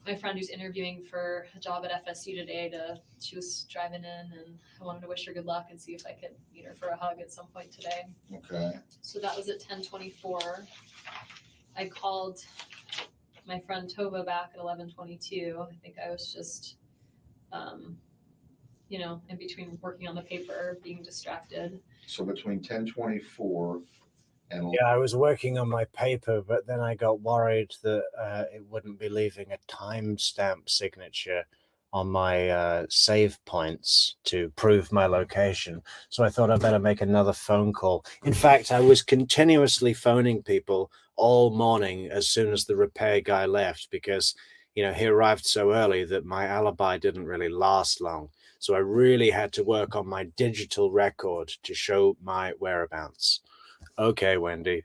my friend who's interviewing for a job at FSU today. She was driving in, and I wanted to wish her good luck and see if I could meet her for a hug at some point today. Okay. So that was at 10:24. I called my friend Tova back at 11:22. I think I was just, you know, in between working on the paper, being distracted. So between 10:24 and Yeah, I was working on my paper, but then I got worried that it wouldn't be leaving a timestamp signature on my save points to prove my location. So I thought I'd better make another phone call. In fact, I was continuously phoning people all morning as soon as the repair guy left because, you know, he arrived so early that my alibi didn't really last long. So I really had to work on my digital record to show my whereabouts. Okay, Wendi.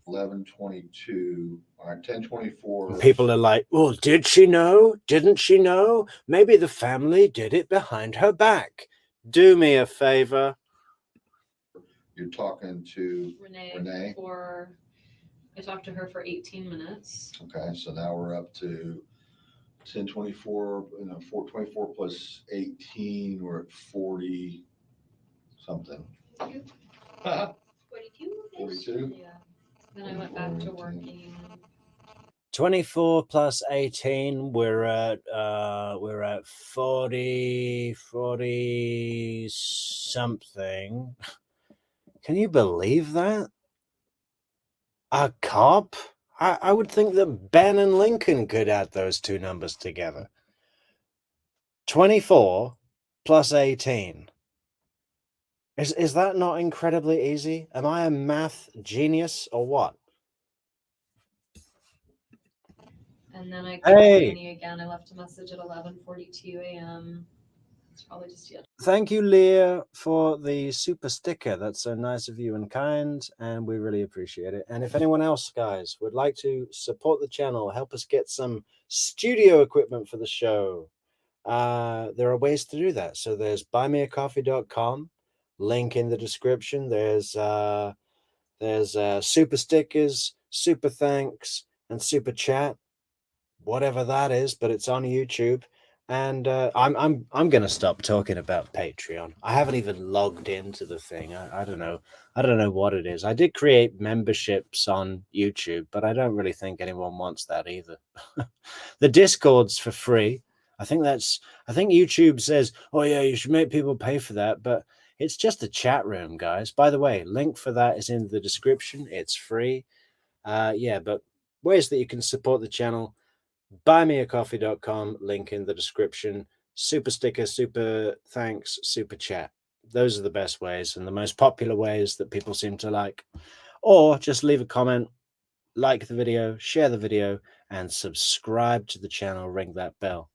11:22. All right, 10:24. People are like, well, did she know? Didn't she know? Maybe the family did it behind her back. Do me a favor. You're talking to Renee. I talked to her for 18 minutes. Okay, so now we're up to 10:24, 4:24 plus 18, we're at 40 something. 42? 42? Yeah. Then I went back to working. 24 plus 18, we're at 40 something. Can you believe that? A cop? I would think that Ben and Lincoln could add those two numbers together. 24 plus 18. Is that not incredibly easy? Am I a math genius or what? And then I called Annie again. I left a message at 11:42 a.m. It's probably just yet. Thank you, Leah, for the super sticker. That's so nice of you and kind, and we really appreciate it. And if anyone else, guys, would like to support the channel, help us get some studio equipment for the show, there are ways to do that. So there's buymeacoffee.com, link in the description. There's super stickers, super thanks, and super chat, whatever that is, but it's on YouTube. And I'm gonna stop talking about Patreon. I haven't even logged into the thing. I don't know. I don't know what it is. I did create memberships on YouTube, but I don't really think anyone wants that either. The Discord's for free. I think YouTube says, oh yeah, you should make people pay for that, but it's just a chat room, guys. By the way, link for that is in the description. It's free. Yeah, but ways that you can support the channel: buymeacoffee.com, link in the description. Super sticker, super thanks, super chat. Those are the best ways and the most popular ways that people seem to like. Or just leave a comment, like the video, share the video, and subscribe to the channel. Ring that bell.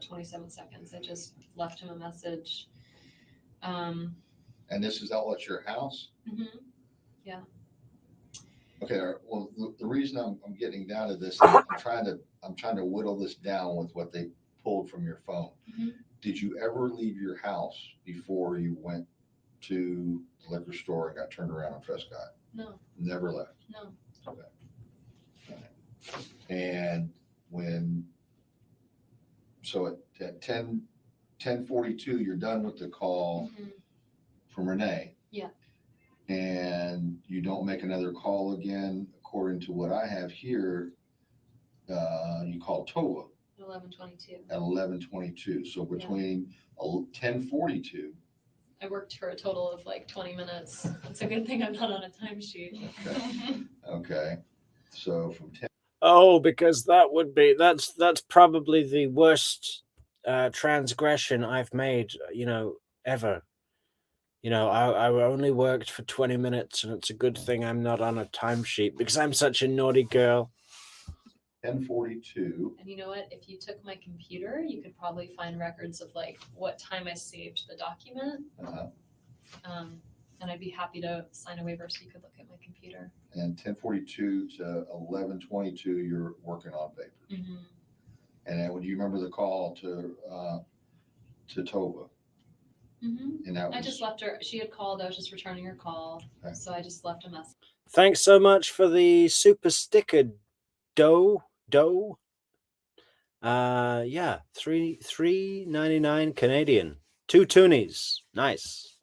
27 seconds. I just left him a message. And this is all at your house? Mhm. Okay, well, the reason I'm getting down to this, I'm trying to whittle this down with what they pulled from your phone. Mhm. Did you ever leave your house before you went to the liquor store and got turned around on Prescott? No, Never left. no. And so at 10:42, you're done with the call Mhm. from Renee. Yeah. And you don't make another call again, according to what I have here. You called Tova 11:22. at 11:22. So between 10:42. I worked for a total of like 20 minutes. It's a good thing I'm not on a timesheet. Okay. So from 10. Oh, because that's probably the worst transgression I've made, ever. I only worked for 20 minutes, and it's a good thing I'm not on a timesheet because I'm such a naughty girl. 10:42. And you know what? If you took my computer, you could probably find records of like what time I saved the document. And I'd be happy to sign a waiver so you could look at my computer. And 10:42 to 11:22, you're working on paper. Mm-hmm. And then, do you remember the call to Tova? Mm-hmm. And that was, I just left her. She had called. I was just returning her call, okay. So I just left a message. Thanks so much for the super sticker, Doe. Yeah, $3.99 Canadian, 2 toonies, nice.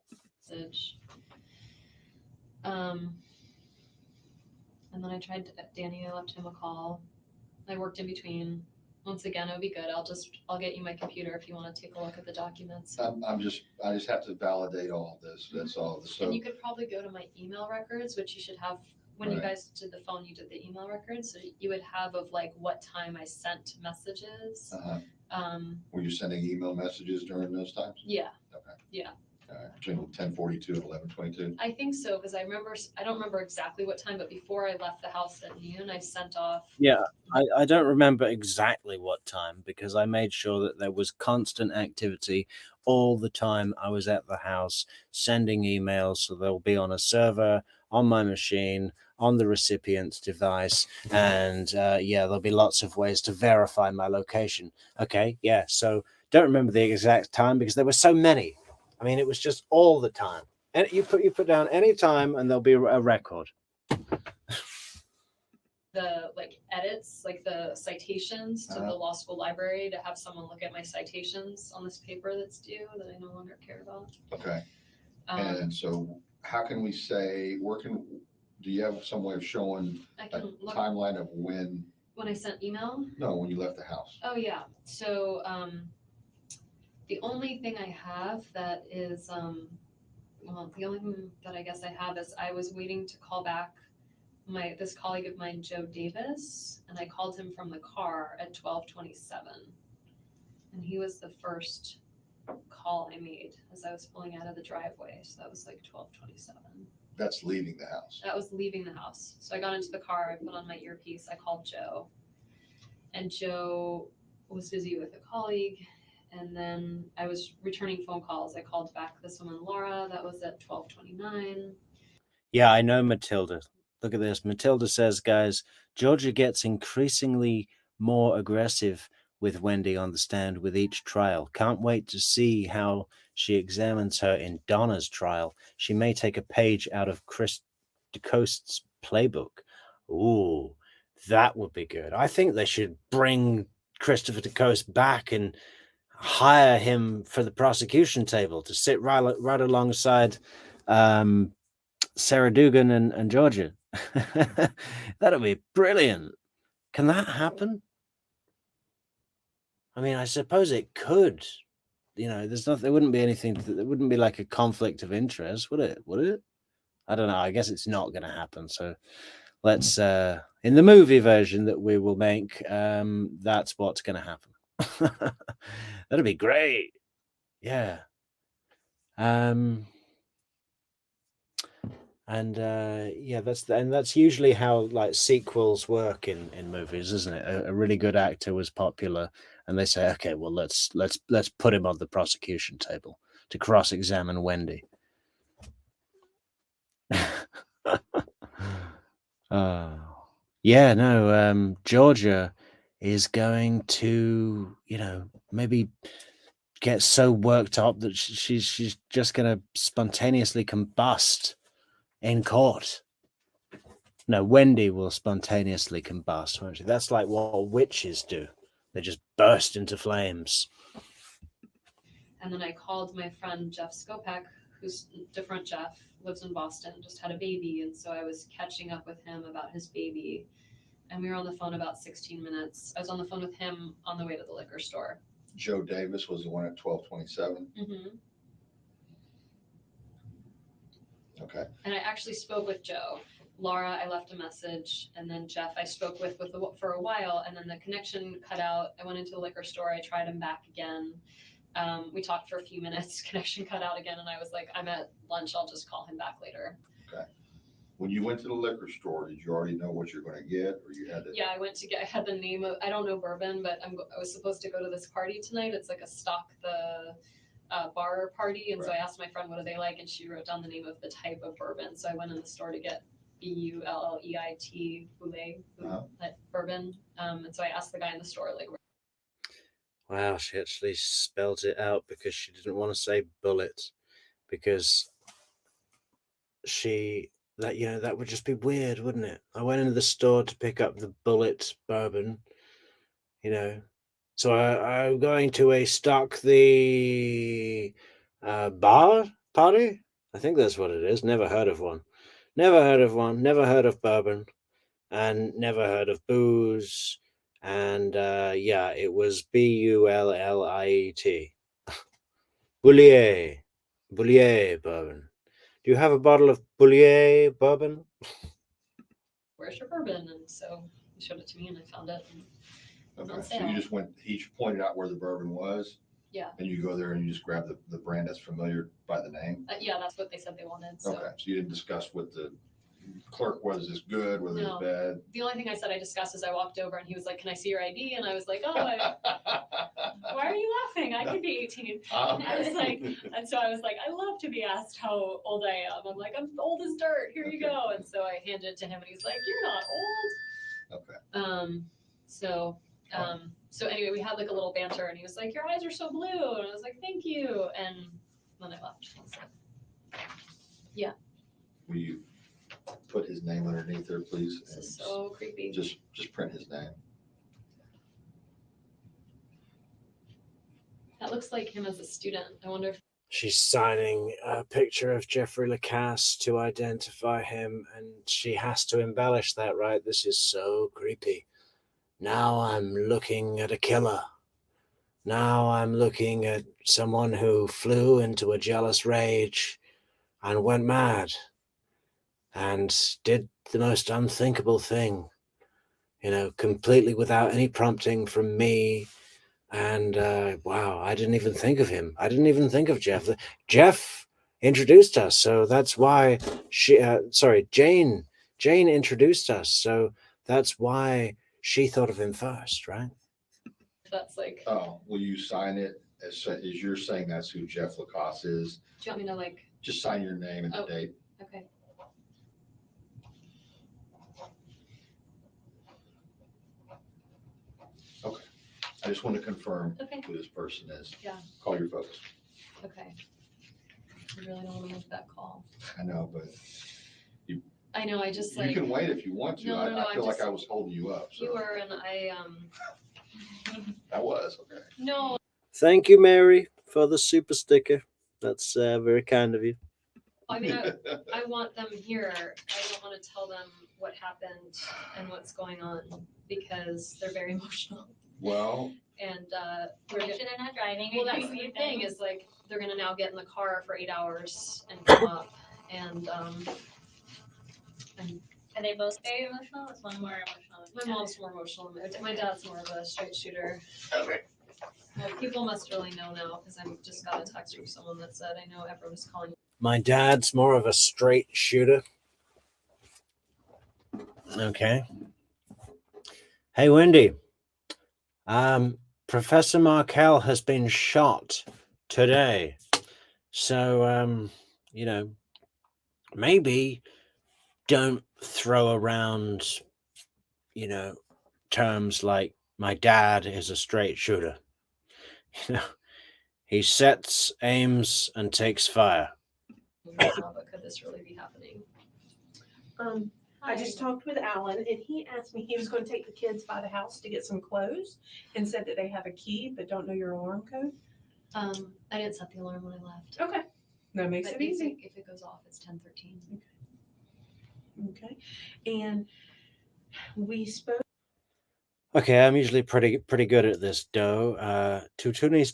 And then I tried Danny. I left him a call. I worked in between. Once again, it would be good. I'll get you my computer if you want to take a look at the documents. I just have to validate all this. That's all. So, and you could probably go to my email records, which you should have when right. You guys did the phone. You did the email records, so you would have of like what time I sent messages. Were you sending email messages during those times? Yeah. Okay. Yeah. Between 10:42 and 11:22. I think so because I don't remember exactly what time, but before I left the house at noon, I sent off. Yeah, I don't remember exactly what time because I made sure that there was constant activity all the time. I was at the house sending emails, so they'll be on a server, on my machine, on the recipient's device, and yeah, there'll be lots of ways to verify my location. Okay, yeah, so don't remember the exact time because there were so many. I mean, it was just all the time. And you put down any time, and there'll be a record. The edits, like the citations to the law school library to have someone look at my citations on this paper that's due that I no longer care about. Okay. And so how can we say, do you have some way of showing a timeline of when I sent email? No, when you left the house. Oh yeah. So the only thing I have that is the only thing that I guess I have is I was waiting to call back this colleague of mine, Joe Davis, and I called him from the car at 12:27, and he was the first call I made as I was pulling out of the driveway. So that was like 12:27. That's leaving the house. That was leaving the house. So I got into the car, I put on my earpiece, I called Joe, and Joe was busy with a colleague, And then I was returning phone calls. I called back this woman, Laura. That was at 12:29. Yeah, I know Matilda. Look at this. Matilda says, guys, Georgia gets increasingly more aggressive with Wendi on the stand with each trial. Can't wait to see how she examines her in Donna's trial. She may take a page out of Chris DeCoste's playbook. Ooh, that would be good. I think they should bring Christopher DeCoste back and hire him for the prosecution table to sit right alongside Sarah Dugan and Georgia. That'll be brilliant. Can that happen? I mean, I suppose it could. You know, there wouldn't be anything. There wouldn't be like a conflict of interest, would it? Would it? I don't know. I guess it's not going to happen. So let's, in the movie version that we will make, that's what's going to happen. That'd be great. Yeah. And yeah, that's usually how like sequels work in movies, isn't it? A really good actor was popular, and they say, okay, well let's put him on the prosecution table to cross-examine Wendi. Yeah, no, Georgia is going to, maybe get so worked up that she's just going to spontaneously combust in court. No, Wendi will spontaneously combust, won't she? That's like what witches do. They just burst into flames. And then I called my friend Jeff Skopek, who's different Jeff, lives in Boston, just had a baby. And so I was catching up with him about his baby. And we were on the phone about 16 minutes. I was on the phone with him on the way to the liquor store. Joe Davis was the one at 12:27. Mm-hmm. Okay. And I actually spoke with Joe. Laura, I left a message, and then Jeff, I spoke with for a while, and then the connection cut out. I went into the liquor store. I tried him back again. We talked for a few minutes. Connection cut out again, and I was like, I'm at lunch. I'll just call him back later. Okay. When you went to the liquor store, did you already know what you're going to get, or you had to? Yeah, I had the name of, I don't know bourbon, but I was supposed to go to this party tonight. It's like a stock the bar party, and so I asked my friend what do they like, and she wrote down the name of the type of bourbon. So I went in the store to get BULLEIT bourbon, and so I asked the guy in the store like. Wow, she actually spelled it out because she didn't want to say bullet, because that would just be weird, wouldn't it? I went into the store to pick up the bullet bourbon, so I'm going to a stock the bar party. I think that's what it is. Never heard of one. Never heard of bourbon, and never heard of booze. And yeah, it was BULLIET. Boulier bourbon. Do you have a bottle of Boulier bourbon? Where's your bourbon? And so he showed it to me, and I found it. Okay, so you just went. He pointed out where the bourbon was. Yeah. And you go there and you just grab the brand that's familiar by the name. Yeah, that's what they said they wanted. So. Okay, so you didn't discuss with the clerk whether this good, whether it's bad. The only thing I said I discussed is I walked over and he was like, "Can I see your ID?" And I was like, "Oh, why are you laughing? I could be 18." Okay. I was like, and so I was like, I love to be asked how old I am. I'm like, I'm old as dirt. Here you go. And so I handed it to him, and he's like, "You're not old." Okay. So anyway, we had like a little banter, and he was like, "Your eyes are so blue," and I was like, "Thank you." And then I left. So, yeah. Will you put his name underneath there, please? This is so creepy. Just print his name. That looks like him as a student. I wonder if she's signing a picture of Jeffrey Lacasse to identify him, and she has to embellish that, right? This is so creepy. Now I'm looking at a killer. Now I'm looking at someone who flew into a jealous rage and went mad and did the most unthinkable thing, completely without any prompting from me. And wow, I didn't even think of him. I didn't even think of Jeff. Jeff introduced us, so that's why Jane introduced us, so that's why she thought of him first, right? that's like. Oh, will you sign it as you're saying that's who Jeff Lacoste is, Do you want me to like, just sign your name and the Oh. date. okay, I just want to confirm okay, who this person is. Yeah. Call your folks. okay. I really don't want to make that call. I know, but I know, I just you like, can wait if you want to. No, no, no, I feel I'm like just- I was holding you up. So. you were, and I was, okay. no, Thank you, Mary, for the super sticker. That's very kind of you. I mean, I want them here. I don't want to tell them what happened and what's going on because they're very emotional. Well, And we're Conviction and not driving. well, that's the thing is like they're gonna now get in the car for 8 hours and come up, and Are they both very emotional? Is one more emotional than my the other? mom's more emotional. My dad's more of a straight shooter. okay. Well, people must really know now because I just got a text from someone that said, I know everyone's calling. My dad's more of a straight shooter. Okay. Hey, Wendy. Professor Markel has been shot today. So, maybe don't throw around, terms like my dad is a straight shooter. He sets, aims, and takes fire. But could this really be happening? I just talked with Alan and he asked me, he was going to take the kids by the house to get some clothes and said that they have a key but don't know your alarm code. I didn't set the alarm when I left. Okay. That makes But it easy. if it goes off, it's 10:13. Okay. And we spoke. Okay, I'm usually pretty good at this, Doe. Tutunis.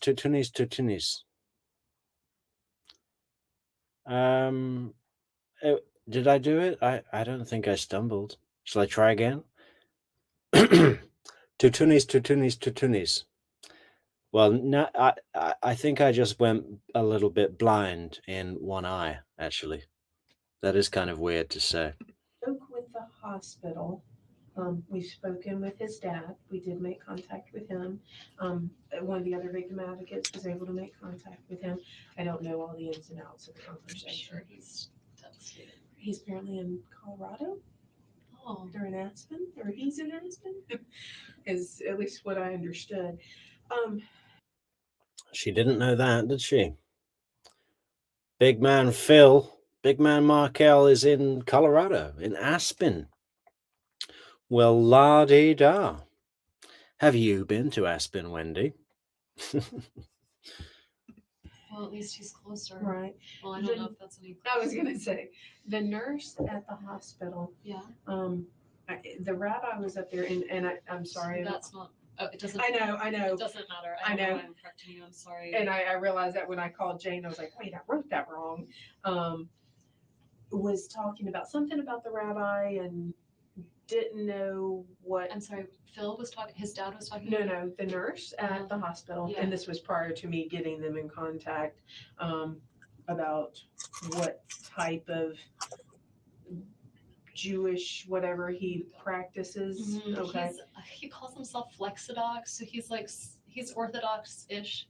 Did I do it? I don't think I stumbled. Shall I try again? Tutunis. Well, no, I think I just went a little bit blind in one eye, actually. That is kind of weird to say. Spoke with the hospital. We've spoken with his dad. We did make contact with him. One of the other victim advocates was able to make contact with him. I don't know all the ins and outs of the conversation. Sure, he's devastated. He's apparently in Colorado Oh, or in Aspen, or he's in Aspen, is at least what I understood. She didn't know that, did she? Big man Markel is in Colorado, in Aspen. Well, la-dee-da. Have you been to Aspen, Wendy? well, at least he's closer. Right. Well, I don't know if that's any. I was gonna say, the nurse at the hospital, Yeah. the rabbi was up there and I'm sorry. That's not. Oh, it doesn't. I know. It doesn't matter. I don't know. why I'm correcting you. I'm sorry. And I realized that when I called Jane, I was like, wait, I wrote that wrong. Was talking about something about the rabbi and didn't know what. I'm sorry. Phil was talking. His dad was talking. No, the nurse at the hospital, Yeah. and this was prior to me getting them in contact about what type of Jewish whatever he practices. Mhm. Okay. He calls himself Flexodox, so he's Orthodox-ish.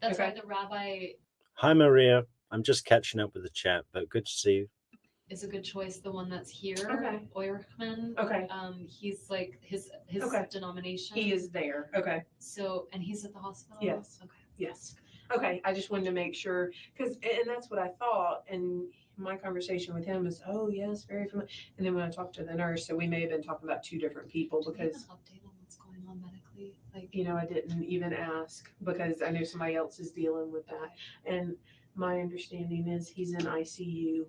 That's why Okay. the rabbi Hi, Maria. I'm just catching up with the chat, but good to see you. is a good choice. The one that's here, Okay. Oerkman. Okay. He's like his Okay. denomination. He is there. Okay. So, and he's at the hospital. Yes. Okay. Yes. Okay. I just wanted to make sure and that's what I thought. And my conversation with him is, oh yes, very familiar. And then when I talked to the nurse, so we may have been talking about two different people Do we have because, an update on what's going on medically? Like, I didn't even ask because I knew somebody else is dealing with that. And my understanding is he's in ICU.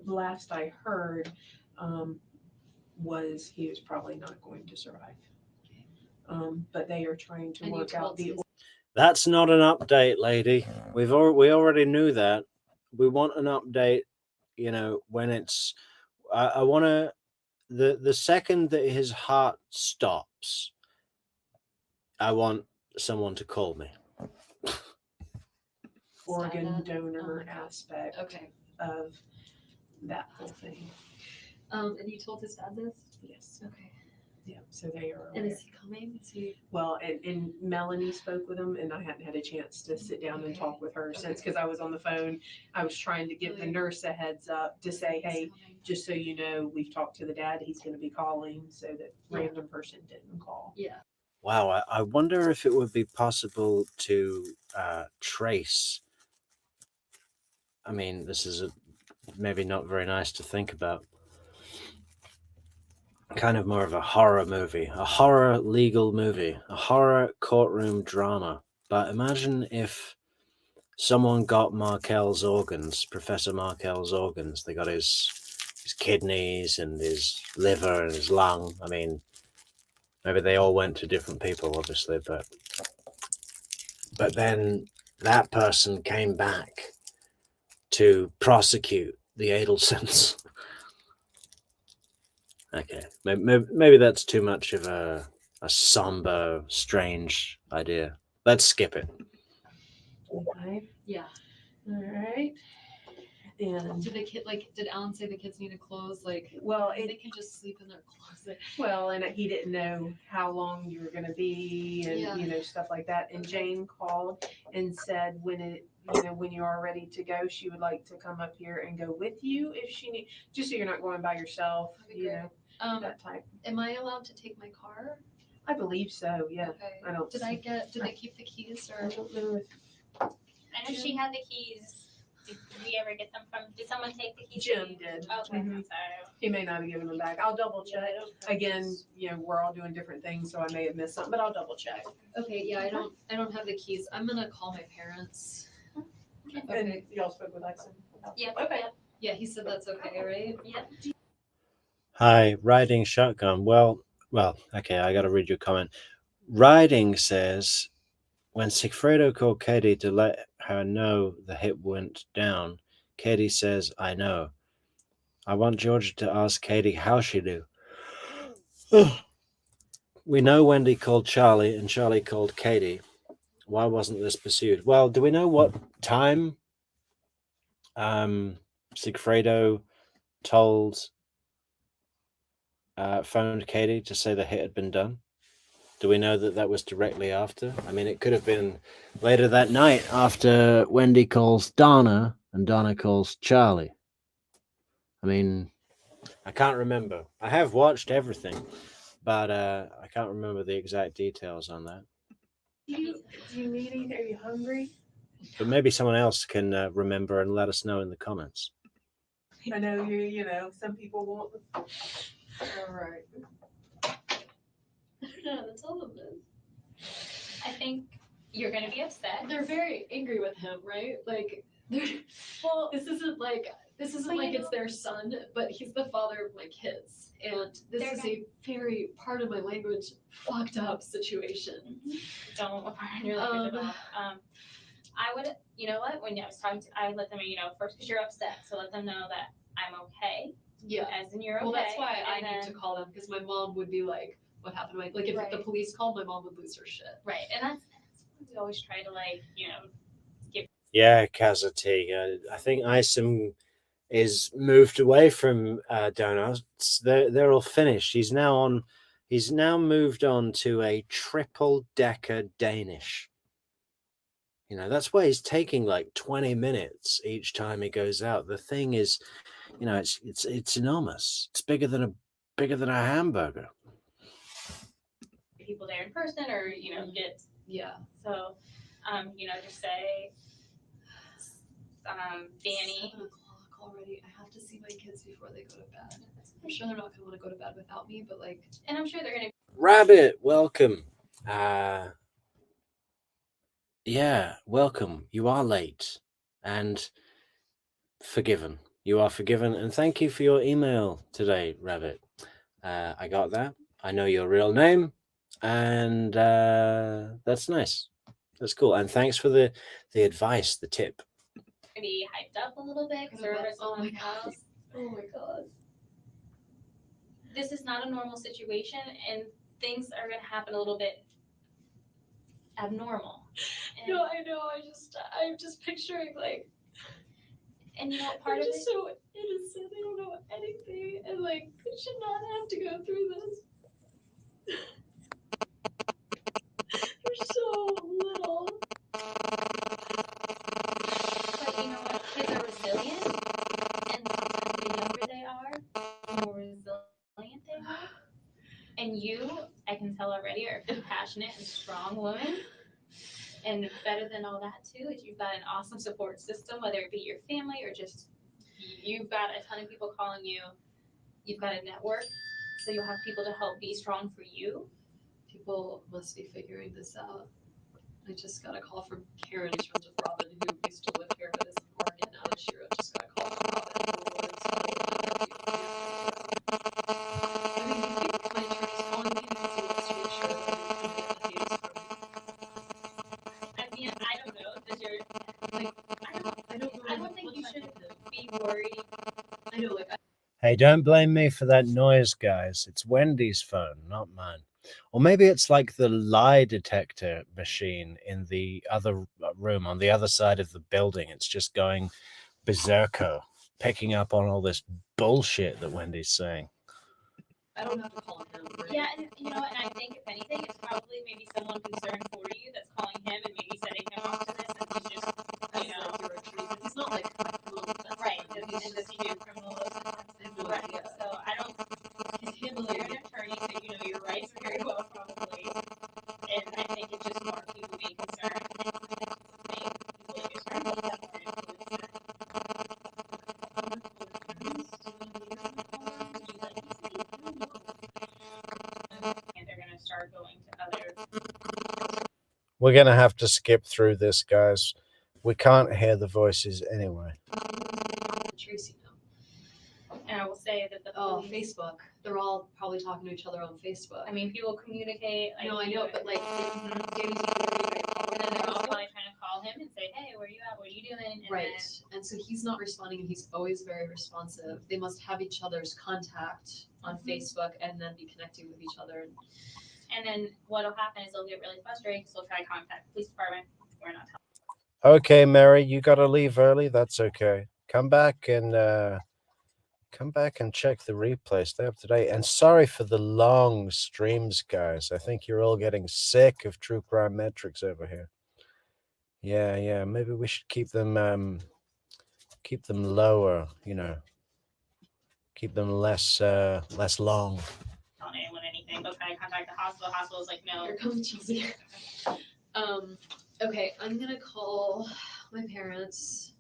Last I heard, was he was probably not going to survive. But they are trying to and you work out told the. his That's not an update, lady. We already knew that. We want an update, when it's. I want to. The second that his heart stops, I want someone to call me. Organ Stat that? donor Oh my God. aspect Okay. of that whole thing. And you told his dad this? Yes. Okay. Yeah, so they are And aware. is he coming? Is he? Well, and Melanie spoke with him, and I hadn't had a chance to sit down and talk with her since, because I was on the phone. I was trying to give the nurse a heads up to say, hey, just so you know, we've talked to the dad. He's going to be calling, so that random person didn't call. Yeah. Wow, I wonder if it would be possible to trace. I mean, this is maybe not very nice to think about. Kind of more of a horror movie, a horror legal movie, a horror courtroom drama. But imagine if someone got Markel's organs, Professor Markel's organs. They got his kidneys and his liver and his lung. I mean, maybe they all went to different people, obviously, but then that person came back to prosecute the Adelsons. Okay, maybe that's too much of a somber, strange idea. Let's skip it. 25. Yeah. All right. And Did Alan say the kids needed clothes? Like, well, they can just sleep in their closet. well, and he didn't know how long you were going to be, and Yeah. stuff like that. And Okay. Jane called and said when when you are ready to go, she would like to come up here and go with you if she need, just so you're not going by yourself. That'd be great. That type. Am I allowed to take my car? I believe so. Yeah. Okay. I don't. Did they keep the keys I or? don't know if I know she had the keys. Did we ever get them from, did someone take the keys? Jim did. Okay, Mhm. so. He may not have given them back. I'll double check. Again, we're all doing different things, so I may have missed something, but I'll double check. Okay, yeah, I don't have the keys. I'm gonna call my parents. Okay. And y'all spoke with Isom? Yeah. Okay. Yeah, he said that's okay, right? Yep. Hi, riding shotgun. Well, okay, I got to read your comment. Riding says, when Sigfredo called Katie to let her know the hit went down, Katie says, I know. I want Georgia to ask Katie how she knew. We know Wendy called Charlie and Charlie called Katie. Why wasn't this pursued? Well, do we know what time Sigfredo phoned Katie to say the hit had been done? Do we know that was directly after? I mean, it could have been later that night after Wendy calls Donna and Donna calls Charlie. I mean, I can't remember. I have watched everything, but I can't remember the exact details on that. Do you need anything? Are you hungry? But maybe someone else can remember and let us know in the comments. I know some people won't. All right. Yeah, that's all of it. I think you're gonna be upset. They're very angry with him, right? Like, Well, this isn't like it's their son, but he's the father of my kids, and this They're is a very, part of my language, fucked up situation. don't pardon your language at all. I would, you know what, when I was talking to, I let them, first, because you're upset, so let them know that I'm okay, Yeah. as in you're okay. Well, that's why I and need then- to call them, because my mom would be like, "What happened?" Like if the Right. police called, my mom would lose her shit. Right, and that's we always try to Yeah, Kazati. I think Isom is moved away from Donna. They're all finished. He's now moved on to a triple decker Danish. That's why he's taking like 20 minutes each time he goes out. The thing is, it's enormous. It's bigger than a hamburger. people there in person or, get, Yeah. so, just say, Danny. 7 o'clock already. I have to see my kids before they go to bed. I'm sure they're not gonna want to go to bed without me, but like. And I'm sure they're gonna. Rabbit, welcome. Yeah, welcome. You are late and forgiven. You are forgiven, and thank you for your email today, Rabbit. I got that. I know your real name, and that's nice. That's cool. And thanks for the advice, the tip. Be hyped up a little bit because they're over at Oh my someone's house. Oh my god. This is not a normal situation, and things are gonna happen a little bit abnormal. And, No, I know. I'm just picturing like. and part They're of just it. so innocent. They don't know anything, and like they should not have to go through this. tell already, are a compassionate and strong woman. And better than all that too is you've got an awesome support system, whether it be your family or just you've got a ton of people calling you. You've got a network, so you'll have people to help be strong for you. People must be figuring this out. I just got a call from Karen. She's friends with Robin, who used to live here but is in Oregon now. And she just got a call from Robin. I mean, you think my attorney's calling me because he wants to make sure that I'm going to get the dates from I mean, I don't know. Does your like I don't know. I don't think you should be worried. I know, like Hey, don't blame me for that noise, guys. It's Wendy's phone, not mine. Or maybe it's like the lie detector machine in the other room on the other side of the building. It's just going berserker, picking up on all this bullshit that Wendy's saying. I don't have to call him. Right? Yeah, and you know, and I think if anything, it's probably maybe someone concerned for you that's calling him and maybe setting him off to this, and he's just, As you know, like your attorney, but he's not like a criminal defense right, attorney. because He's does just he do criminal defense? I have no Right. idea. So I don't. You're an attorney, so you know your rights very well, probably. And I think it's just more people being concerned. Being concerned about that more influence. And they're gonna start going to other. We're going to have to skip through this, guys. We can't hear the voices anyway. Tracy know. And I will say that the Oh, police, Facebook. They're all probably talking to each other on Facebook. I mean, people communicate. Like, No, I know, but like, Jamie's and then they're all probably trying to call him and say, "Hey, where you at? What are you doing?" And right. then, And so he's not responding, and he's always very responsive. They must have each other's contact on Facebook and then be connecting with each other. and then what'll happen is they'll get really frustrated because they'll try to contact the police department. We're not telling. Okay, Mary, you got to leave early. That's okay. Come back and check the replay. Stay up to date. And sorry for the long streams, guys. I think you're all getting sick of True Crime Metrix over here. Yeah. Maybe we should keep them lower. You know, keep them less long. Telling anyone anything. They'll try to contact the hospital. The hospital's like, no. Here comes Cheesy. Okay, I'm gonna call my parents.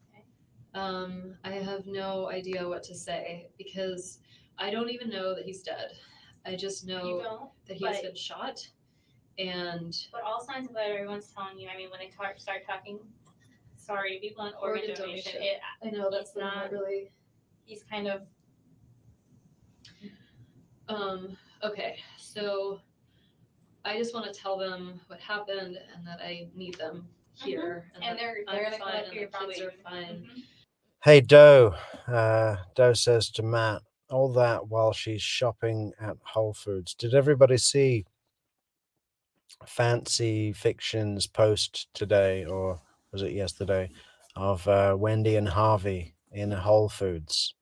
I have no idea what to say because I don't even know that he's dead. I just You know don't. that he has but- been shot. And But all signs of what everyone's telling you. I mean, when they start talking, sorry to be blunt, organ donation. I know that's He's not not- really. He's kind of. Okay, so I just want to tell them what happened and that I need them here. And that they're I'm gonna come fine up and here the kids probably. are fine. Mhm. Hey, Doe. Doe says to Matt, all that while she's shopping at Whole Foods. Did everybody see Fancy Fiction's post today, or was it yesterday, of Wendy and Harvey in Whole Foods?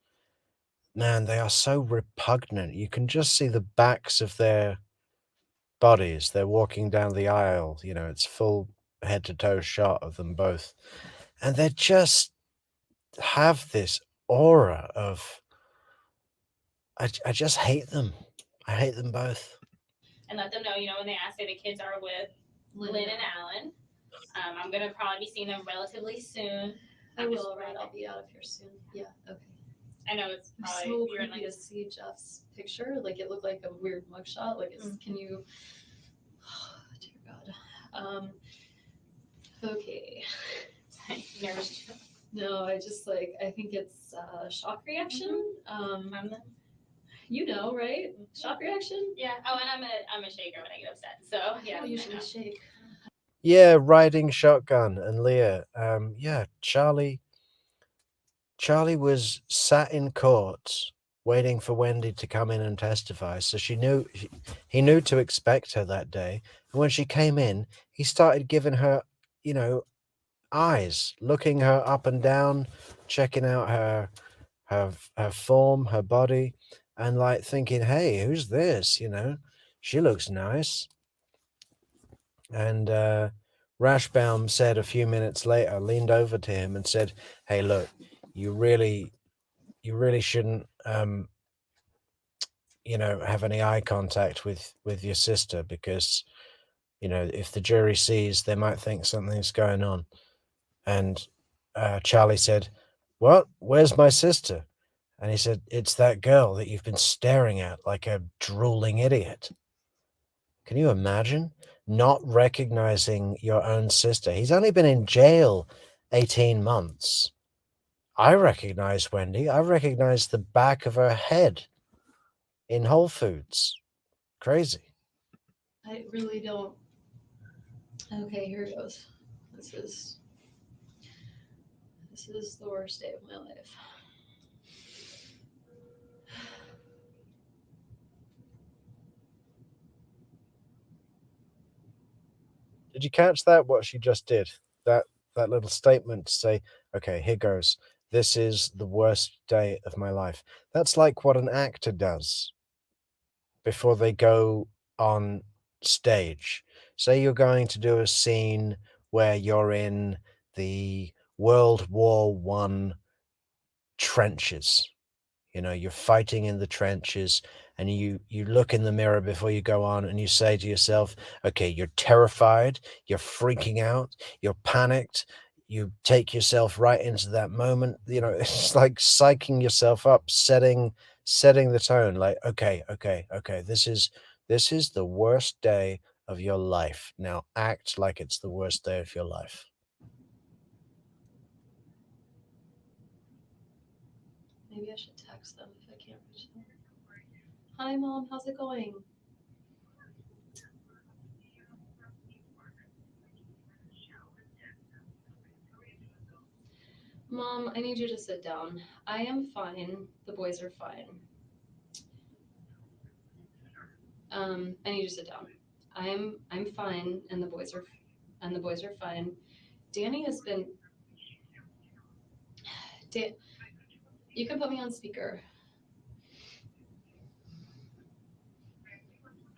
Man, they are so repugnant. You can just see the backs of their bodies. They're walking down the aisle. You know, it's full head to toe shot of them both. And they just have this aura of, I just hate them. I hate them both. And let them know, you know, when they ask, say the kids are with Lynn and Alan. I'm gonna probably be seeing them relatively soon. I will, feel right? around I'll be out of here soon. Yeah, okay. I know it's I'm probably so you're in creepy like to see Jeff's picture. Like it looked like a weird mugshot. Like, can you? Dear God. Okay. nervous. No, I just I think it's a shock reaction. You know, right? Shock reaction. Yeah. Oh, and I'm a shaker when I get upset. So yeah. I usually shake. Yeah, riding shotgun and Leah. Yeah, Charlie was sat in court waiting for Wendy to come in and testify. So he knew to expect her that day. And when she came in, he started giving her, you know, eyes, looking her up and down, checking out her form, her body, and like thinking, hey, who's this? You know, she looks nice. And Rashbaum said a few minutes later, leaned over to him and said, hey, look, you really shouldn't, have any eye contact with your sister because, if the jury sees, they might think something's going on. And Charlie said, "What? Where's my sister?" And he said, "It's that girl that you've been staring at like a drooling idiot." Can you imagine not recognizing your own sister? He's only been in jail 18 months. I recognize Wendi. I recognize the back of her head in Whole Foods. Crazy. I really don't. Okay, here it goes. This is the worst day of my life. Did you catch that? What she just did? That little statement to say, okay, here goes. This is the worst day of my life. That's like what an actor does before they go on stage. Say you're going to do a scene where you're in the World War One trenches. You're fighting in the trenches, and you look in the mirror before you go on, and you say to yourself, okay, you're terrified, you're freaking out, you're panicked, you take yourself right into that moment. It's like psyching yourself up, setting the tone, like, okay, this is the worst day of your life. Now act like it's the worst day of your life. Maybe I should text them if I can't reach them. Hi, Mom. How's it going? Mom, I need you to sit down. I am fine. The boys are fine. I need you to sit down. I'm fine, and the boys are fine. Danny has been. You can put me on speaker.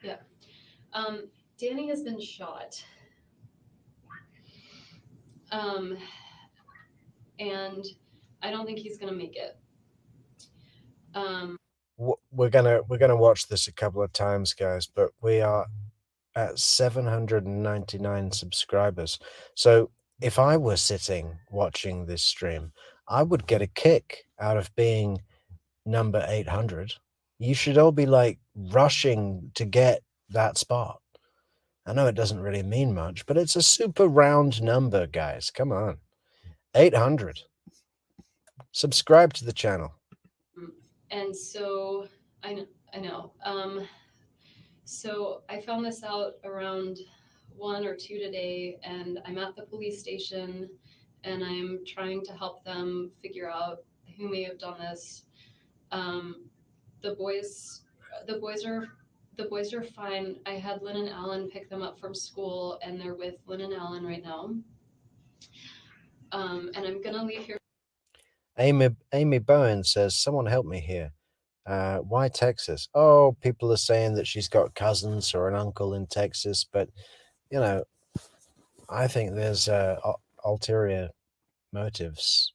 Yeah. Danny has been shot. And I don't think he's gonna make it. We're gonna watch this a couple of times, guys, but we are at 799 subscribers. So if I were sitting watching this stream, I would get a kick out of being number 800. You should all be like rushing to get that spot. I know it doesn't really mean much, but it's a super round number, guys. Come on. 800. Subscribe to the channel. And so I know. So I found this out around 1 or 2 today, and I'm at the police station, and I'm trying to help them figure out who may have done this. The boys are fine. I had Lynn and Alan pick them up from school, and they're with Lynn and Alan right now. And I'm gonna leave here. Amy Bowen says, "Someone help me here. Why Texas? Oh, people are saying that she's got cousins or an uncle in Texas, but I think there's ulterior motives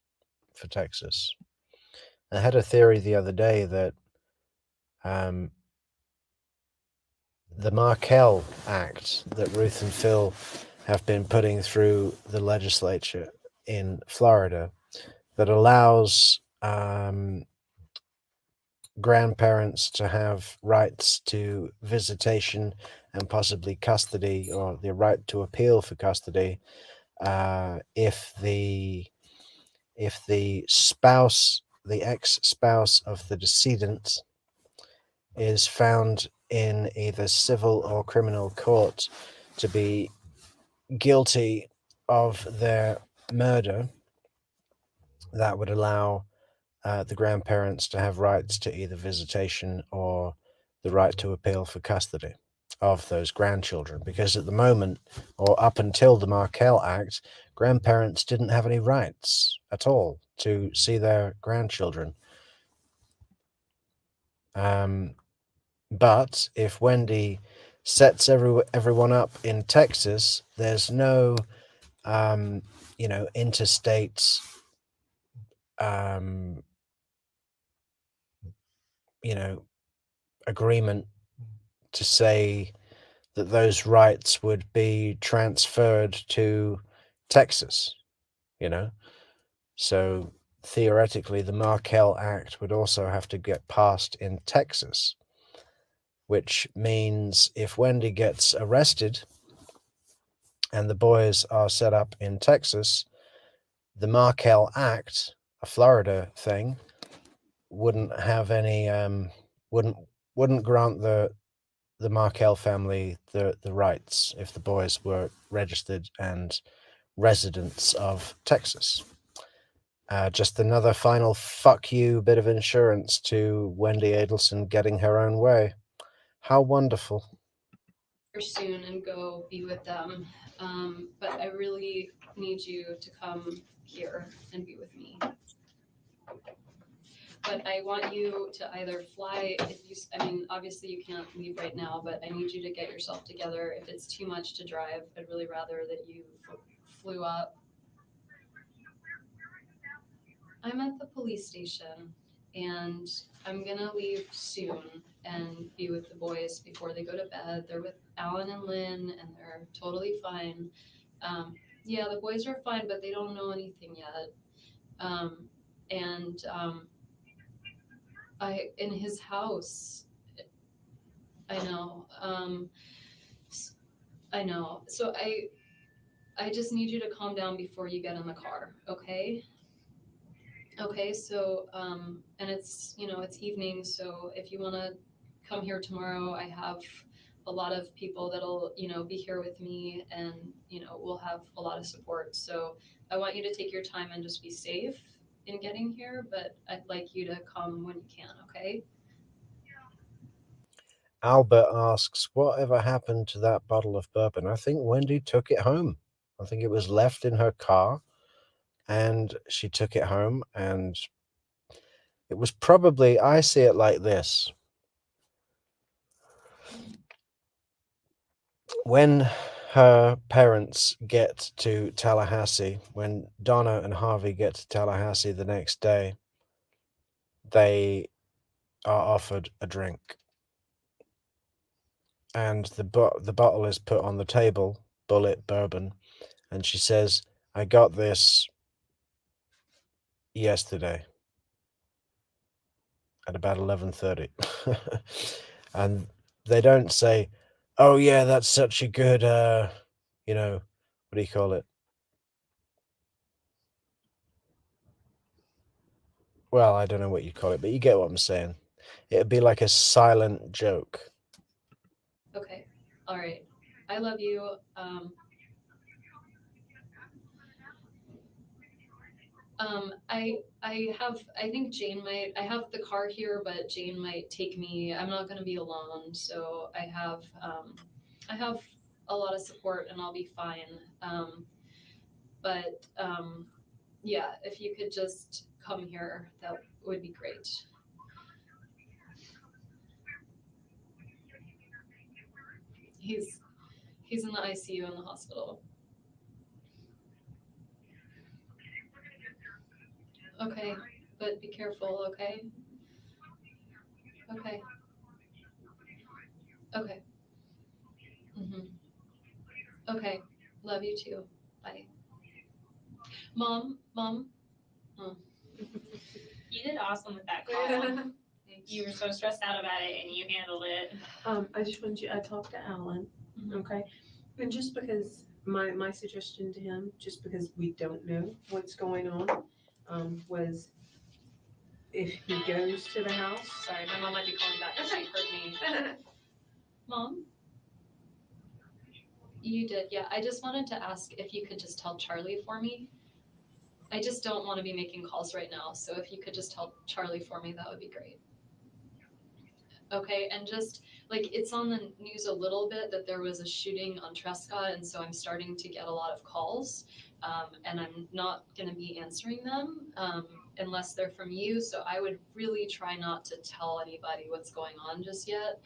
for Texas. I had a theory the other day that the Markel Act that Ruth and Phil have been putting through the legislature in Florida that allows grandparents to have rights to visitation and possibly custody, or the right to appeal for custody, if the spouse, the ex-spouse of the decedent, is found in either civil or criminal court to be guilty of their murder. That would allow the grandparents to have rights to either visitation or the right to appeal for custody of those grandchildren. Because at the moment, or up until the Markel Act, grandparents didn't have any rights at all to see their grandchildren. But if Wendi sets everyone up in Texas, there's no, interstate, agreement to say that those rights would be transferred to Texas, you know? So theoretically, the Markel Act would also have to get passed in Texas, which means if Wendi gets arrested and the boys are set up in Texas, the Markel Act, a Florida thing, wouldn't have any wouldn't grant the Markel family the rights if the boys were registered and residents of Texas. Just another final fuck you bit of insurance to Wendi Adelson getting her own way. How wonderful. Soon and go be with them. But I really need you to come here and be with me. But I want you to either fly, I mean, obviously you can't leave right now, but I need you to get yourself together. If it's too much to drive, I'd really rather that you flew up. I'm at the police station and I'm gonna leave soon and be with the boys before they go to bed. They're with Alan and Lynn and they're totally fine. Yeah, the boys are fine, but they don't know anything yet. In his house, I know. I know. So I just need you to calm down before you get in the car, okay? Okay, so and it's it's evening, so if you want to come here tomorrow, I have a lot of people that'll be here with me, and we'll have a lot of support. So I want you to take your time and just be safe in getting here, but I'd like you to come when you can, okay? Albert asks, whatever happened to that bottle of bourbon? I think Wendi took it home. I think it was left in her car and she took it home, and it was probably, I see it like this. When her parents get to Tallahassee, when Donna and Harvey get to Tallahassee the next day, they are offered a drink. And the bottle is put on the table, Bullet Bourbon, and she says, I got this yesterday at about 11:30. And they don't say, oh yeah, that's such a good what do you call it? Well, I don't know what you call it, but you get what I'm saying. It'd be like a silent joke. Okay, all right. I love you. I think Jane might. I have the car here, but Jane might take me. I'm not going to be alone, so I have a lot of support, and I'll be fine. But yeah, if you could just come here, that would be great. He's in the ICU in the hospital. Okay, but be careful, okay? Okay. Okay. Okay. Love you too. Bye. Mom. Oh. You did awesome with that call. You were so stressed out about it, and you handled it. I just wanted you, I talked to Alan, okay? And just because my suggestion to him, just because we don't know what's going on, was if he goes to the house. Sorry, my mom might be calling back because she heard me. Mom? You did, yeah. I just wanted to ask if you could just tell Charlie for me. I just don't want to be making calls right now, so if you could just tell Charlie for me, that would be great. Okay, and just like it's on the news a little bit that there was a shooting on Trescott, and so I'm starting to get a lot of calls, and I'm not going to be answering them unless they're from you. So I would really try not to tell anybody what's going on just yet,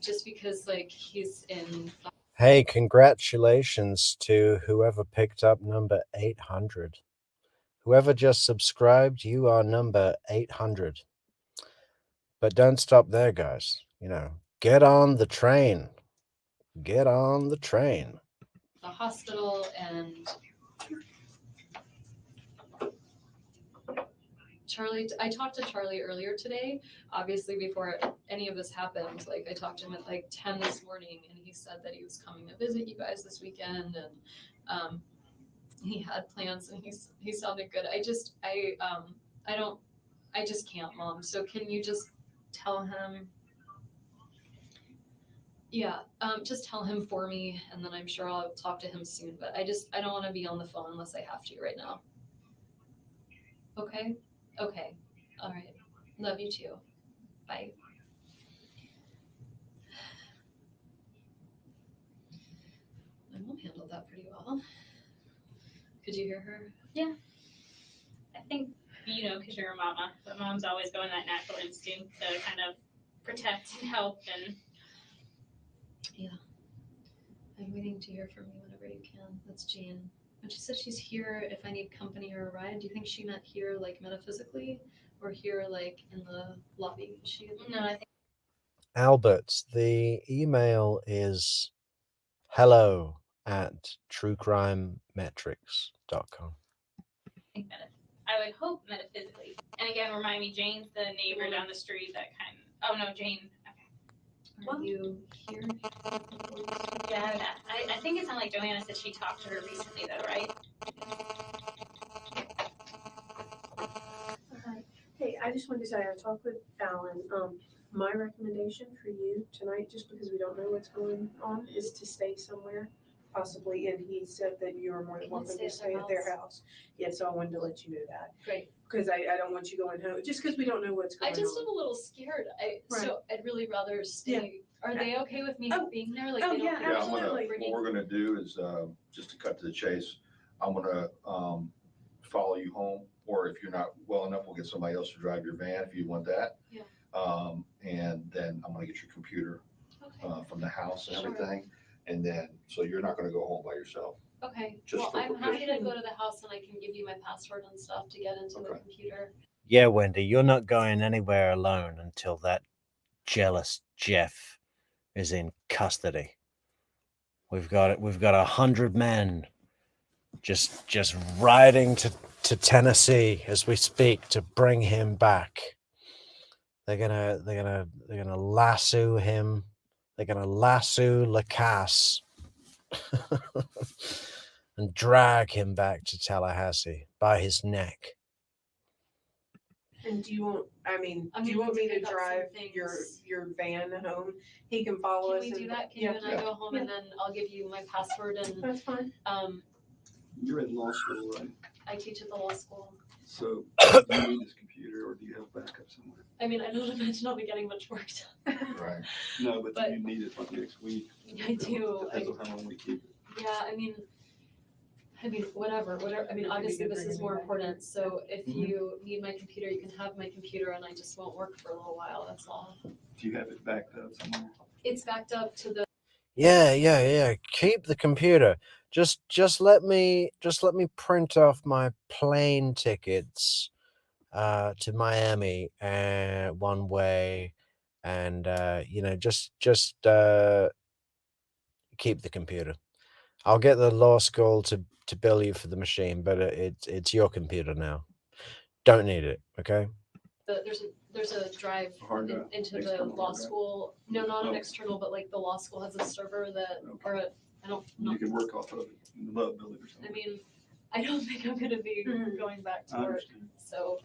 just because like he's in. Hey, congratulations to whoever picked up number 800. Whoever just subscribed, you are number 800. But don't stop there, guys. Get on the train. Get on the train. The hospital, and Charlie, I talked to Charlie earlier today, obviously before any of this happened. Like, I talked to him at like 10 this morning, and he said that he was coming to visit you guys this weekend, and he had plans, and he sounded good. I just can't, Mom. So can you just tell him? Yeah, just tell him for me, and then I'm sure I'll talk to him soon. But I don't want to be on the phone unless I have to right now. Okay? Okay. All right. Love you too. Bye. My mom handled that pretty well. Could you hear her? I think, because you're a mama, but moms always go in that natural instinct to kind of protect and help. And I'm waiting to hear from you whenever you can. That's Jane. And she said she's here if I need company or a ride. Do you think she meant here, like, metaphysically, or here, like, in the lobby? no, I think Albert, the email is hello@truecrimemetrics.com. I would hope metaphysically. And again, remind me, Jane's the neighbor down the street that oh no, Jane. Okay. Are you here? Yeah, I think it sounded like Joanna said she talked to her recently though, right? Hey, I just wanted to say, I talked with Alan. My recommendation for you tonight, just because we don't know what's going on, is to stay somewhere, possibly, and he said that you are more than welcome to stay at their house. Yeah, so I wanted to let you know that. Great. Because I don't want you going home, just because we don't know what's going I on. just am a little scared. So I'd really rather stay. Yeah. Are they okay with me being there? Like, oh, they don't yeah, think Yeah, absolutely. what we're gonna do is, just to cut to the chase, I'm gonna, follow you home, or if you're not well enough, we'll get somebody else to drive your van if you want that. Yeah. And then I'm gonna get your computer, Okay. from the house and Sure. everything. And then, so you're not gonna go home by yourself. Okay. Just Well, for I'm happy to protection. go to the house, and I can give you my password and stuff to get into the Okay. computer. Yeah, Wendy, you're not going anywhere alone until that jealous Jeff is in custody. We've got 100 men just riding to Tennessee as we speak to bring him back. They're gonna lasso him. They're gonna lasso Lacasse and drag him back to Tallahassee by his neck. And do you want, I'm do you gonna want me to pick up some drive things. your van home? He can follow Can us. we do and- that? Can yeah. you and I go home, and then I'll give you my password, and That's fine. You're in law school, right? I teach at the law school. So do you need this computer or do you have backup somewhere? I mean, I don't imagine I'll be getting much work done. Right. No, but But- do you need it like next week? I do. Depends on how long we keep it. Yeah, I mean, whatever. I mean, obviously this is more important. So if you need my computer, you can have my computer, and I just won't work for a little while. That's all. Do you have it backed up somewhere? It's backed up to the. Yeah. Keep the computer. Just let me print off my plane tickets to Miami one way, and just keep the computer. I'll get the law school to bill you for the machine, but it's your computer now. Don't need it, okay? There's a drive Hard drive? into the External law hard drive? school. No, not an Oh. external, but like the law school has a server that, Okay. or I don't. You can work off of it in the love building or I something. mean, I don't think I'm gonna be going back to I work. understand. So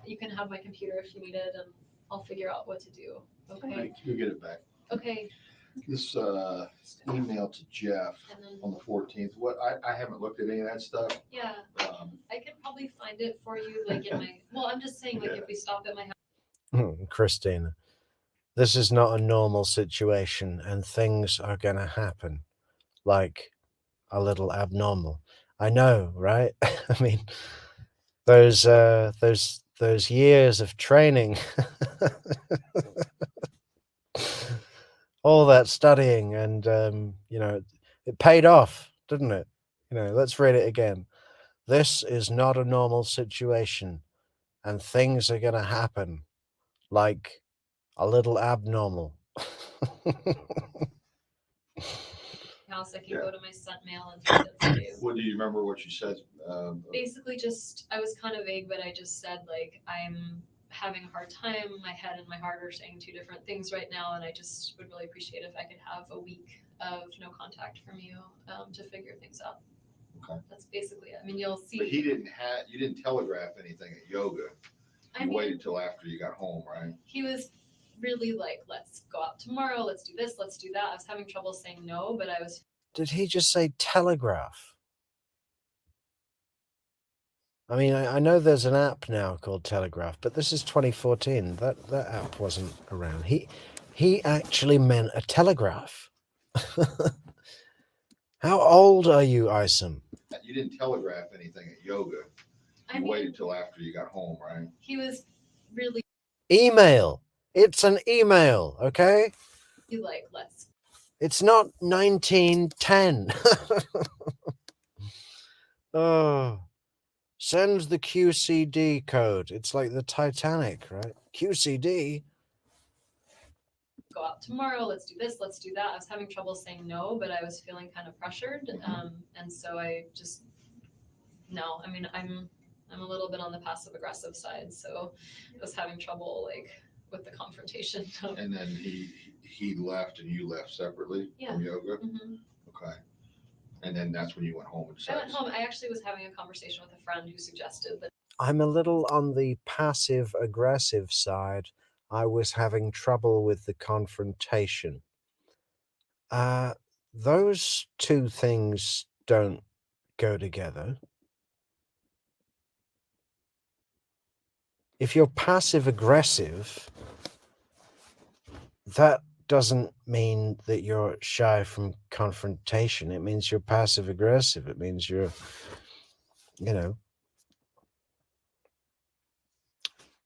you can have my computer if you need it, and I'll figure out what to do. Okay. Thank you. You'll get it back. Okay. This, email to Jeff And then on the 14th, I haven't looked at any of that stuff. yeah, I could probably find it for you, like in my. Well, I'm just saying, like, if we stop at my house. Christina, this is not a normal situation, and things are gonna happen like a little abnormal. I know, right? I mean, those years of training, all that studying, and it paid off, didn't it? Let's read it again. This is not a normal situation, and things are gonna happen like a little abnormal. House, I can Yeah. go to my sent mail and find it for you. Well, do you remember what you said? Basically, just I was kind of vague, but I just said like I'm having a hard time. My head and my heart are saying two different things right now, and I just would really appreciate if I could have a week of no contact from you to figure things out. Okay. That's basically it. I mean, you'll see. But you didn't telegraph anything at yoga. I You mean, waited till after you got home, right? he was really like, let's go out tomorrow, let's do this, let's do that. I was having trouble saying no, but I was. Did he just say telegraph? I mean, I know there's an app now called Telegraph, but this is 2014. That app wasn't around. He actually meant a telegraph. How old are you, Isom? You didn't telegraph anything at yoga. I You mean, waited till after you got home, right? he was really Email. It's an email, okay? like, let's. It's not 1910. Oh, sends the QCD code. It's like the Titanic, right? QCD. Go out tomorrow, let's do this, let's do that. I was having trouble saying no, but I was feeling kind of pressured. And so I just, no, I mean, I'm a little bit on the passive aggressive side. So I was having trouble like with the confrontation. And then he left and you left separately from yoga? Mm-hmm. Okay. And then that's when you went home and I decided. went home. I actually was having a conversation with a friend who suggested that. I'm a little on the passive aggressive side. I was having trouble with the confrontation. Those two things don't go together. If you're passive aggressive, that doesn't mean that you're shy from confrontation. It means you're passive aggressive. It means you're,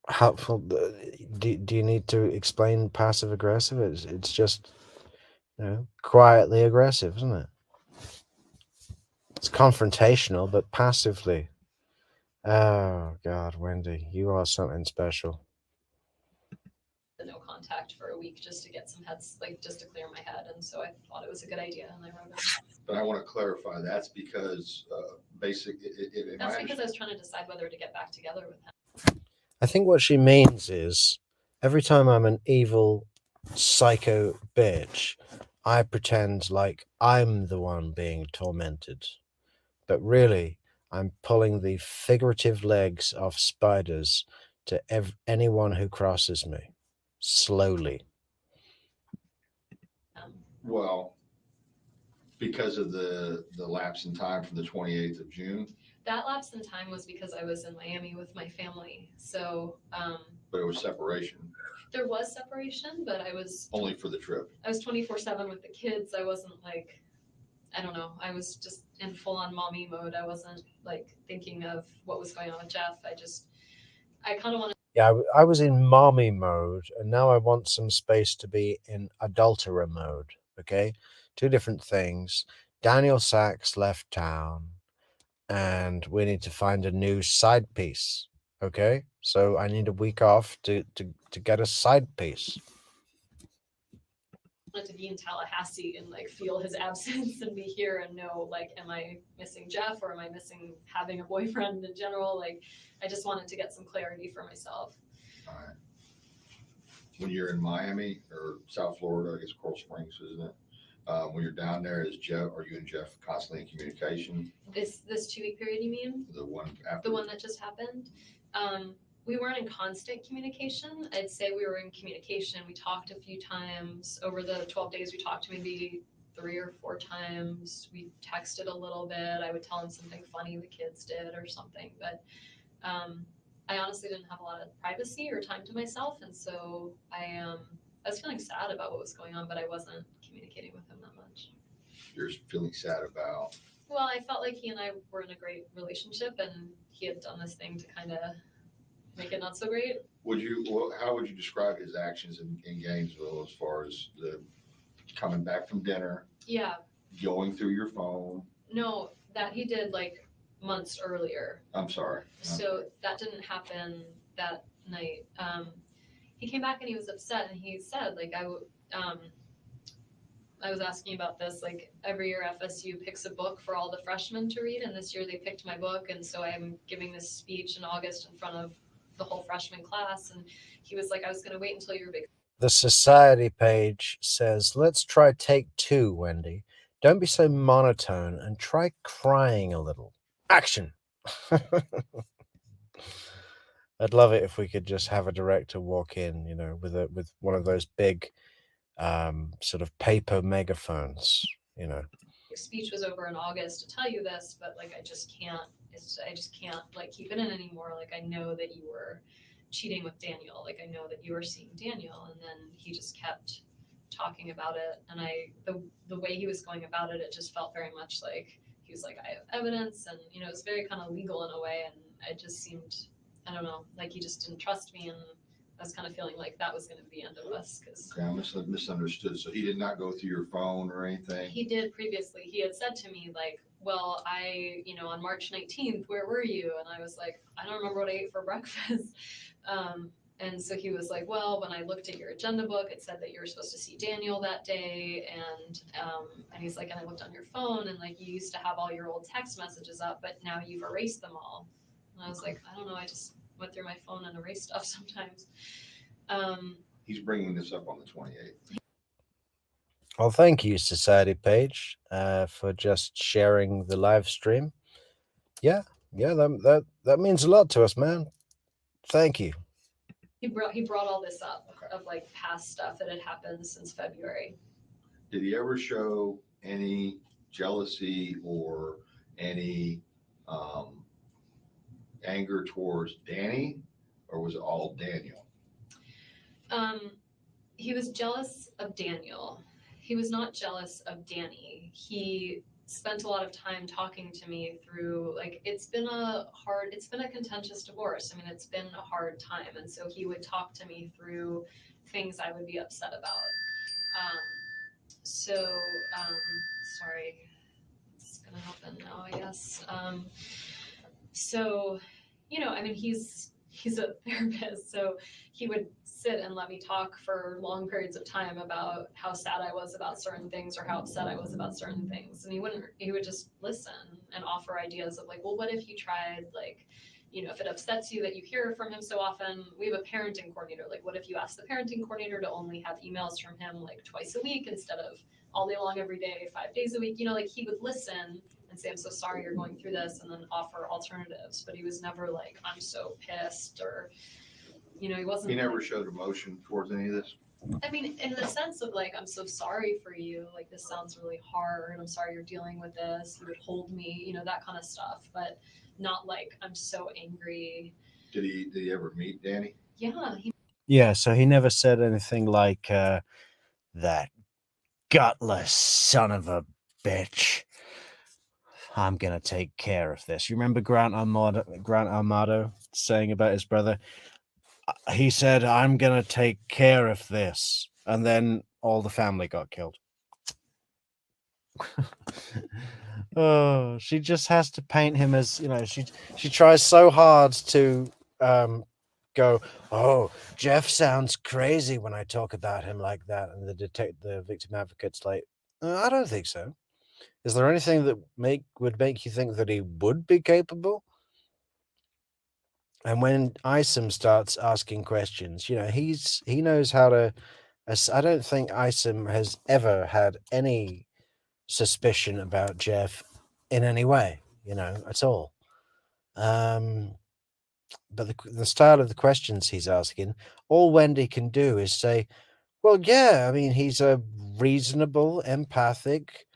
helpful. Do you need to explain passive aggressive? It's just, quietly aggressive, isn't it? It's confrontational, but passively. Oh God, Wendy, you are something special. No contact for a week just to get some heads, like just to clear my head. And so I thought it was a good idea, and I wrote it. But I want to clarify, that's because that's because I was trying to decide whether to get back together with him. I think what she means is every time I'm an evil psycho bitch, I pretend like I'm the one being tormented. But really, I'm pulling the figurative legs off spiders to anyone who crosses me. Slowly. Well, because of the lapse in time from the 28th of June. That lapse in time was because I was in Miami with my family. So, but it was separation. There was separation, but I was only for the trip. I was 24/7 with the kids. I wasn't like, I don't know. I was just in full on mommy mode. I wasn't like thinking of what was going on with Jeff. I kind of wanted. Yeah, I was in mommy mode, and now I want some space to be in adulterer mode. Okay, two different things. Daniel Sachs left town, and we need to find a new side piece. Okay, so I need a week off to get a side piece. To be in Tallahassee and like feel his absence and be here and know like, am I missing Jeff or am I missing having a boyfriend in general? Like, I just wanted to get some clarity for myself. All right. When you're in Miami or South Florida, I guess Coral Springs, isn't it? When you're down there, are you and Jeff constantly in communication? This 2-week period, you mean? The one after? The one that just happened? We weren't in constant communication. I'd say we were in communication. We talked a few times. Over the 12 days, we talked maybe 3 or 4 times. We texted a little bit. I would tell him something funny the kids did or something. But I honestly didn't have a lot of privacy or time to myself. And so I was feeling sad about what was going on, but I wasn't communicating with him that much. You're feeling sad about? Well, I felt like he and I were in a great relationship, and he had done this thing to kind of make it not so great. How would you describe his actions in Gainesville as far as the coming back from dinner? Yeah. Going through your phone? No, that he did like months earlier. I'm sorry. So that didn't happen that night. he came back and he was upset, and he said, like, I was asking about this, like every year FSU picks a book for all the freshmen to read, and this year they picked my book, and so I'm giving this speech in August in front of the whole freshman class, and he was like, I was going to wait until you were big. The society page says, let's try take 2, Wendi. Don't be so monotone and try crying a little. Action! I'd love it if we could just have a director walk in, you know, with one of those big sort of paper megaphones, you know. Speech was over in August to tell you this, but like I just can't like keep it in anymore. Like, I know that you were cheating with Daniel. Like, I know that you were seeing Daniel. And then he just kept talking about it, and the way he was going about it, it just felt very much like he was like, I have evidence, and you know, it was very kind of legal in a way, and it just seemed, I don't know, like he just didn't trust me, and I was kind of feeling like that was going to be the end of us. Because Okay, I misunderstood. So he did not go through your phone or anything? he did previously. He had said to me, like, well, on March 19th, where were you? And I was like, I don't remember what I ate for breakfast. And so he was like, well, when I looked at your agenda book, it said that you were supposed to see Daniel that day. And he's like, and I looked on your phone, and like, you used to have all your old text messages up, but now you've erased them all. And I was like, I don't know, I just went through my phone and erased stuff sometimes. He's bringing this up on the 28th. Well, thank you, Society Page, for just sharing the live stream. Yeah, that means a lot to us, man. Thank you. He brought all this up of like past stuff that had happened since February. Did he ever show any jealousy or any anger towards Danny, or was it all Daniel? He was jealous of Daniel. He was not jealous of Danny. He spent a lot of time talking to me through, like, it's been a contentious divorce. I mean, it's been a hard time. And so he would talk to me through things I would be upset about. Sorry, it's gonna happen now, I guess. So, you know, I mean, he's a therapist, so he would sit and let me talk for long periods of time about how sad I was about certain things or how upset I was about certain things. And he would just listen and offer ideas of like, well, what if you tried, like, you know, if it upsets you that you hear from him so often, we have a parenting coordinator. Like, what if you ask the parenting coordinator to only have emails from him like twice a week instead of all day long every day, 5 days a week? You know, like, he would listen and say, I'm so sorry you're going through this, and then offer alternatives. But he was never like, I'm so pissed, or, you know, he wasn't. He never showed emotion towards any of this? I mean, in the sense of like, I'm so sorry for you, like, this sounds really hard, I'm sorry you're dealing with this. He would hold me, you know, that kind of stuff, but not like, I'm so angry. Did he ever meet Danny? Yeah, so he never said anything like, that gutless son of a bitch, I'm gonna take care of this. You remember Grant Armado saying about his brother? He said, I'm gonna take care of this. And then all the family got killed. Oh, she just has to paint him as, you know, she tries so hard to go, oh, Jeff sounds crazy when I talk about him like that. And the victim advocate's like, I don't think so. Is there anything that would make you think that he would be capable? And when Isom starts asking questions, you know, he knows how to. I don't think Isom has ever had any suspicion about Jeff in any way, you know, at all. But the style of the questions he's asking, all Wendi can do is say, well, yeah, I mean, he's a reasonable, empathic,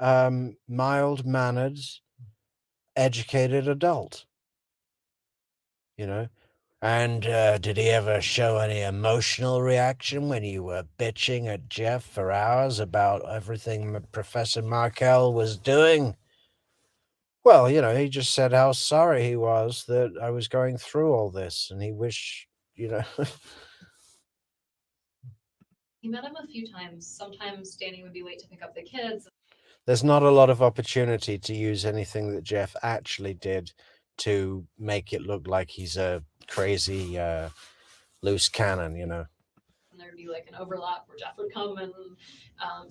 mild-mannered, educated adult, you know. And did he ever show any emotional reaction when you were bitching at Jeff for hours about everything Professor Markel was doing? Well, you know, he just said how sorry he was that I was going through all this, and he wished, you know. He met him a few times. Sometimes Danny would be late to pick up the kids. There's not a lot of opportunity to use anything that Jeff actually did to make it look like he's a crazy loose cannon, you know. And there'd be like an overlap where Jeff would come, and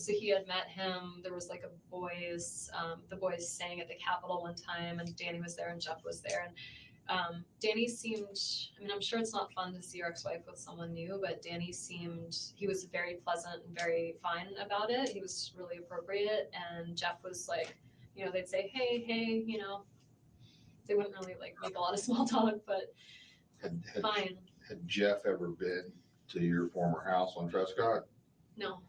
so he had met him. There was like the boys staying at the Capitol one time, and Danny was there and Jeff was there. And Danny seemed, I mean, I'm sure it's not fun to see your ex-wife with someone new, but Danny seemed, he was very pleasant and very fine about it. He was really appropriate. And Jeff was like, you know, they'd say, hey, you know, they wouldn't really like make a lot of small talk, but Had fine. Jeff ever been to your former house on Trescott? No.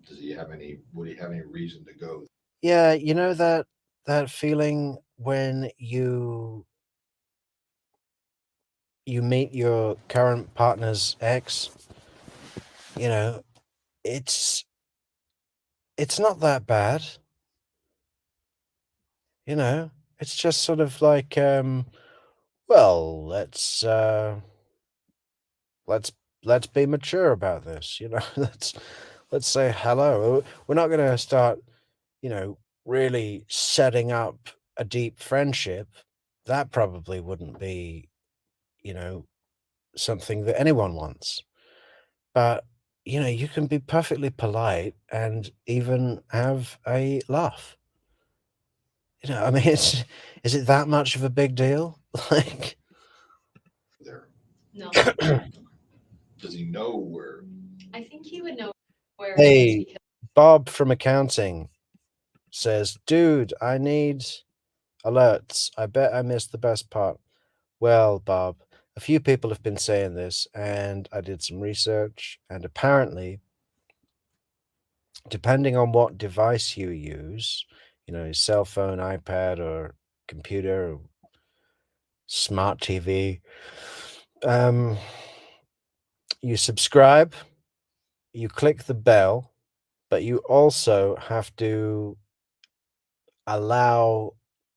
Would he have any reason to go? Yeah, you know that feeling when you meet your current partner's ex, you know, it's not that bad. You know, it's just sort of like, well, let's be mature about this, you know. let's say hello. We're not going to start, you know, really setting up a deep friendship. That probably wouldn't be, you know, something that anyone wants. But, you know, you can be perfectly polite and even have a laugh. You know, I mean, is it that much of a big deal? Like, There. No. Does he know where? I think he would know where it hey, is because Bob from accounting says, dude, I need alerts. I bet I missed the best part. Well, Bob, a few people have been saying this, and I did some research, and apparently, depending on what device you use, you know, cell phone, iPad, or computer, or smart TV, you subscribe, you click the bell, but you also have to allow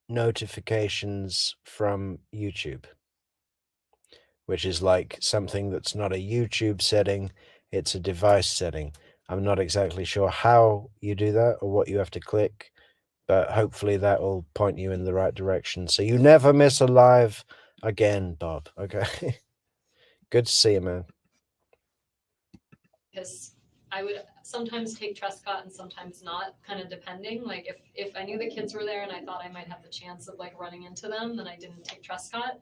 notifications from YouTube, which is like something that's not a YouTube setting, it's a device setting. I'm not exactly sure how you do that or what you have to click, but hopefully that will point you in the right direction so you never miss a live again, Bob. Okay. Good to see you, man. I would sometimes take Trescott and sometimes not, kind of depending. Like if I knew the kids were there and I thought I might have the chance of like running into them, then I didn't take Trescott.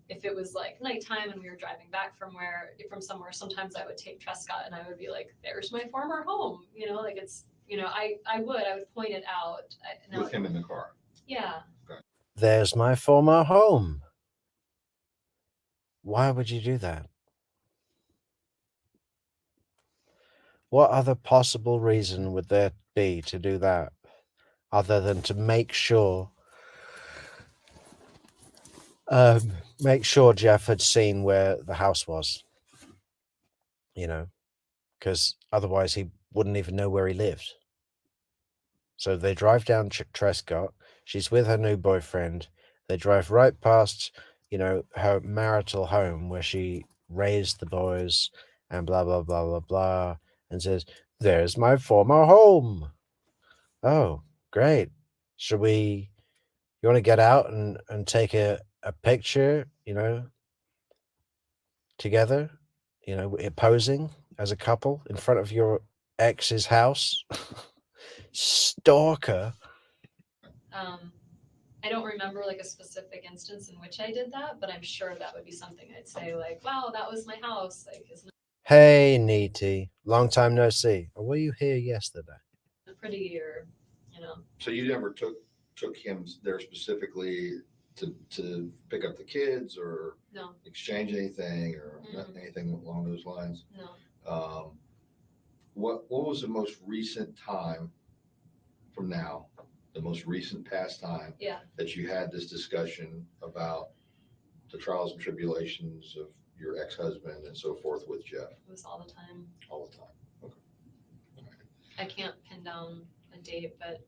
If it was like nighttime and we were driving back from somewhere, sometimes I would take Trescott and I would be like, "There's my former home," you know, like it's, you know, I would point it out. With him in the car. Yeah. There's my former home. Why would you do that? What other possible reason would there be to do that other than to make sure Jeff had seen where the house was, you know, because otherwise he wouldn't even know where he lived. So they drive down Trescott. She's with her new boyfriend. They drive right past, you know, her marital home where she raised the boys and blah, blah, blah, blah, blah, and says, "There's my former home." Oh, great. You want to get out and take a picture, you know, together, you know, posing as a couple in front of your ex's house? Stalker. I don't remember like a specific instance in which I did that, but I'm sure that would be something I'd say like, "Wow, that was my house." Like, isn't Hey, Neaty. Long time no see. Or were you here yesterday? it pretty, or, you know? So you never took him there specifically to pick up the kids or No, exchange anything or anything along those lines? no. What was the most recent time from now, the most recent past time Yeah. that you had this discussion about the trials and tribulations of your ex-husband and so forth with Jeff? It was all the time. All the time. Okay. I can't pin down a date, but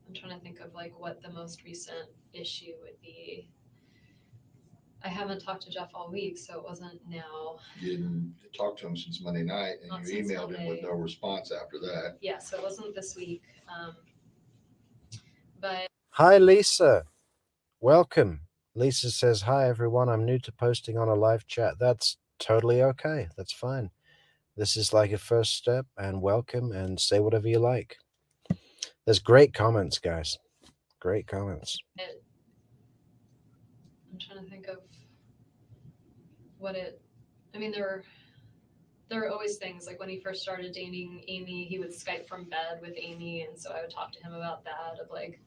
I'm trying to think of like what the most recent issue would be. I haven't talked to Jeff all week, so it wasn't now. You didn't talk to him since Monday night, and Not you since emailed him with Monday. no response after that. Yeah, so it wasn't this week. But Hi, Lisa. Welcome. Lisa says, "Hi everyone, I'm new to posting on a live chat." That's totally okay. That's fine. This is like a first step, and welcome, and say whatever you like. There's great comments, guys. Great comments. I'm trying to think of what it. I mean, there were always things like when he first started dating Amy, he would Skype from bed with Amy, and so I would talk to him about that. Of like,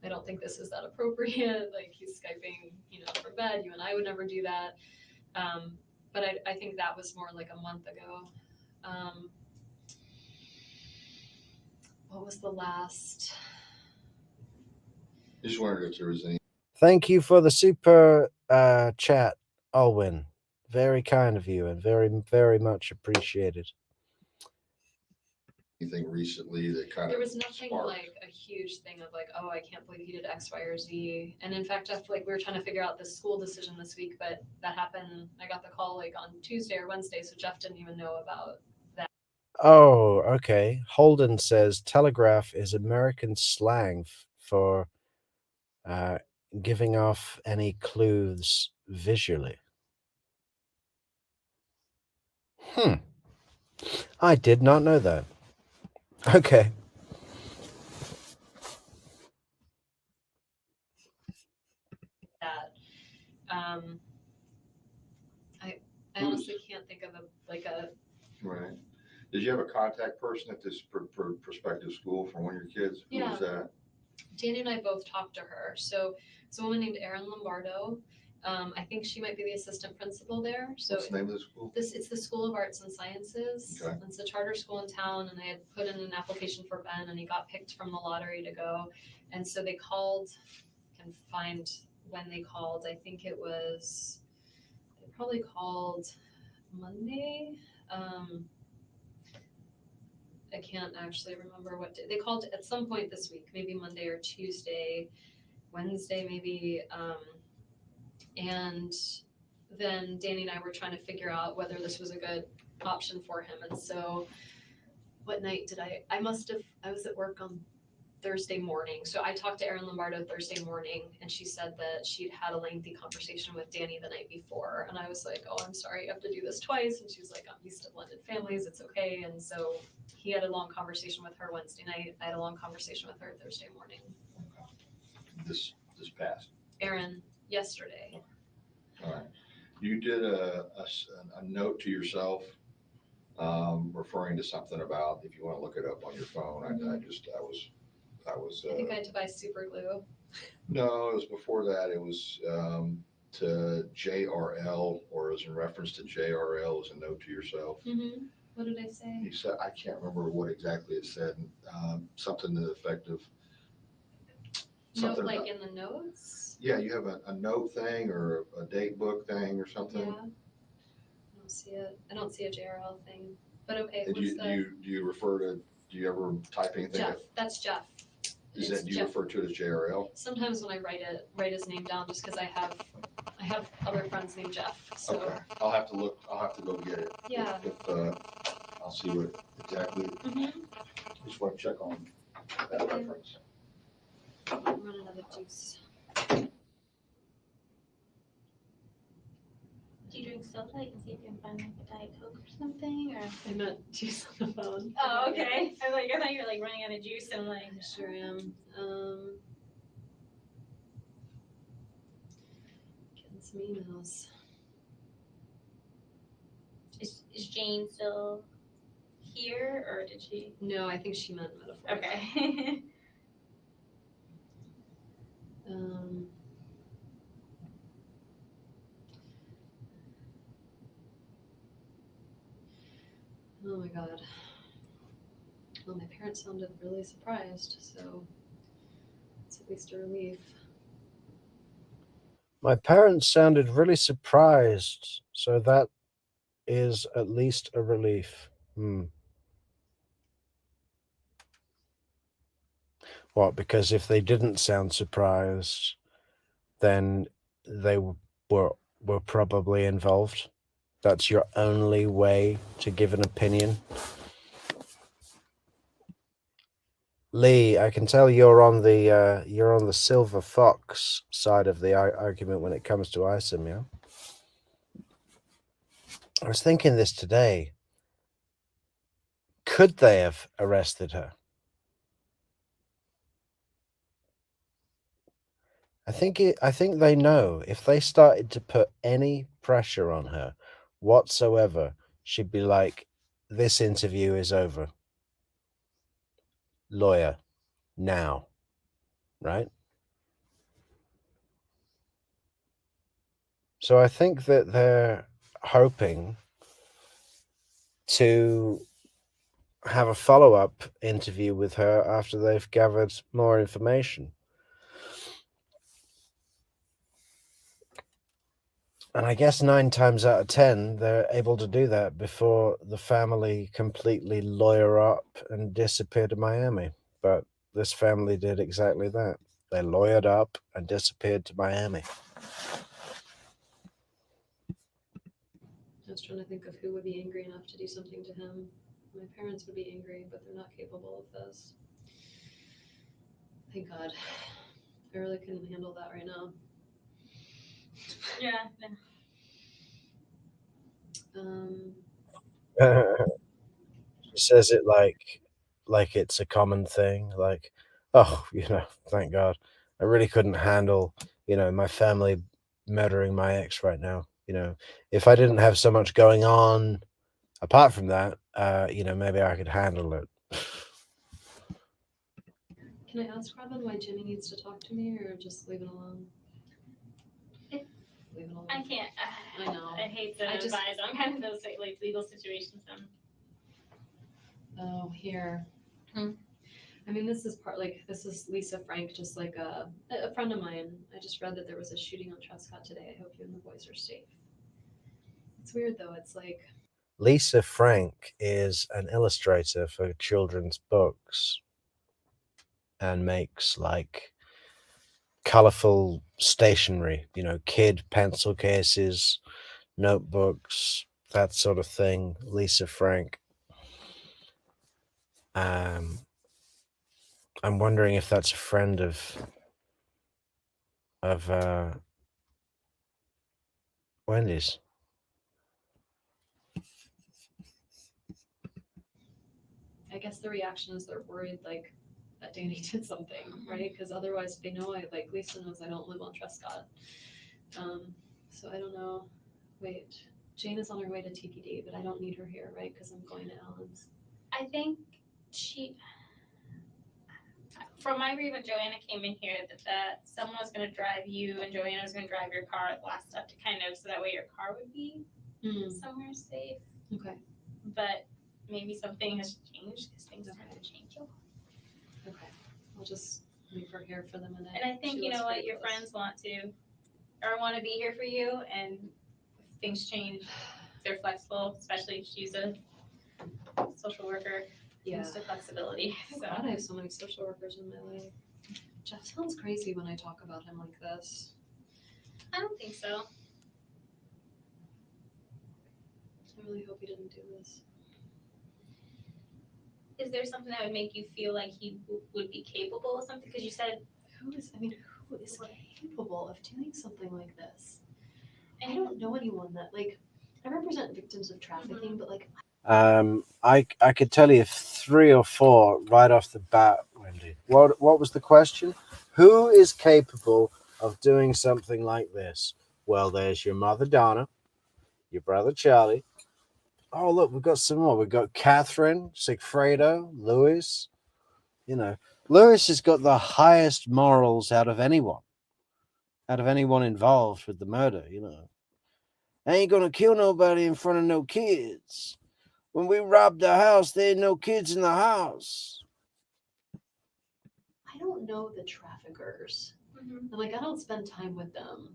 I don't think this is that appropriate. Like he's Skyping, from bed. You and I would never do that. But I think that was more like a month ago. What was the last? Just wondered if there was any. Thank you for the super chat, Alwyn. Very kind of you, and very, very much appreciated. Anything recently that kind There of was nothing sparked? like a huge thing of like, oh, I can't believe he did X, Y, or Z. And in fact, I feel like we were trying to figure out this school decision this week, but that happened. I got the call like on Tuesday or Wednesday, so Jeff didn't even know about that. Oh, okay. Holden says telegraph is American slang for giving off any clues visually. I did not know that. Okay. I honestly can't think of a. Right. Did you have a contact person at this prospective school for one of your kids? Who was that? Danny and I both talked to her. So it's a woman named Erin Lombardo. I think she might be the assistant principal there. So What's the name of the school? it's the School of Arts and Sciences. Okay. It's a charter school in town, and I had put in an application for Ben, and he got picked from the lottery to go. And so they called. I can find when they called. I think it was. They probably called Monday. I can't actually remember what day. They called at some point this week, maybe Monday or Tuesday, Wednesday maybe. And then Danny and I were trying to figure out whether this was a good option for him. And so what night did I was at work on Thursday morning. So I talked to Erin Lombardo Thursday morning, and she said that she'd had a lengthy conversation with Danny the night before. And I was like, oh, I'm sorry, you have to do this twice. And she was like, I'm used to blended families, it's okay. And so he had a long conversation with her Wednesday night. I had a long conversation with her Thursday morning. This past. Erin, yesterday. All right. You did a note to yourself referring to something about, if you want to look it up on your phone. I was. I think I had to buy super glue. No, it was before that. It was to JRL, or as in reference to JRL, as a note to yourself. Mm-hmm. What did I say? You said, I can't remember what exactly it said. Something to the effect of. Note like in the notes? Yeah, you have a note thing or a date book thing or something. Yeah. I don't see it. I don't see a JRL thing. But okay. Do you refer to? Do you ever type anything? Jeff. That's Jeff. Do you refer to it as JRL? Sometimes when I write his name down, just because I have other friends named Jeff. So. Okay. I'll have to look. I'll have to go get it. Yeah. I'll see what exactly. Mm-hmm. Just want to check on that reference. I'm running out of juice. Do you drink soda? I can see if you can find like a Diet Coke or something, or. I'm not juice on the phone. Oh, okay. I thought you were like running out of juice, and like. I sure am. Getting some emails. Is Jane still here, or did she? No, I think she meant metaphor. Okay. Oh my god. Well, my parents sounded really surprised, so it's at least a relief. My parents sounded really surprised, so that is at least a relief. What? Because if they didn't sound surprised, then they were probably involved. That's your only way to give an opinion. Lee, I can tell you're on the silver fox side of the argument when it comes to Isom, yeah? I was thinking this today. Could they have arrested her? I think they know if they started to put any pressure on her whatsoever, she'd be like, this interview is over. Lawyer, now, right? So I think that they're hoping to have a follow-up interview with her after they've gathered more information. And I guess 9 times out of 10, they're able to do that before the family completely lawyer up and disappear to Miami. But this family did exactly that. They lawyered up and disappeared to Miami. I was trying to think of who would be angry enough to do something to him. My parents would be angry, but they're not capable of this. Thank God. I really couldn't handle that right now. Yeah. She says it like it's a common thing. Like, oh, thank God. I really couldn't handle, my family murdering my ex right now. If I didn't have so much going on apart from that, maybe I could handle it. Can I ask Robin why Jimmy needs to talk to me, or just leave it alone? Leave it alone. I can't. I know. I hate to I just- advise on kind of those like legal situations. Oh, here. I mean, this is Lisa Frank, just like a friend of mine. I just read that there was a shooting on Trescott today. I hope you and the boys are safe. It's weird though. It's like Lisa Frank is an illustrator for children's books and makes like colorful stationery, kid pencil cases, notebooks, that sort of thing. Lisa Frank. I'm wondering if that's a friend of Wendy's. I guess the reaction is they're worried like that Danny did something, right? Because otherwise they know Lisa knows I don't live on Trescott. So I don't know. Wait, Jane is on her way to TPD, but I don't need her here, right? Because I'm going to Ellen's. I think from my read when Joanna came in here, that someone was going to drive you and Joanna was going to drive your car at the last step to kind of, so that way your car would be somewhere safe. Okay. But maybe something has changed because things tend to change a lot. Okay. I'll just leave her here for the minute. And I think, She you lives know what, pretty your close. friends want to be here for you, and if things change, they're flexible, especially if she's a social worker. Yeah. Used to flexibility. So God, I have so many social workers in my life. Jeff sounds crazy when I talk about him like this. I don't think so. I really hope he didn't do this. Is there something that would make you feel like he would be capable of something? Because you said Who is capable of doing something like this? I don't know anyone that I represent victims of trafficking, but I could tell you 3 or 4 right off the bat, Wendy. What was the question? Who is capable of doing something like this? Well, there's your mother Donna, your brother Charlie. Oh, look, we've got some more. We've got Catherine, Sigfredo, Louis. Louis has got the highest morals out of anyone involved with the murder. I ain't gonna kill nobody in front of no kids. When we robbed the house, there ain't no kids in the house. I don't know the traffickers. And I don't spend time with them.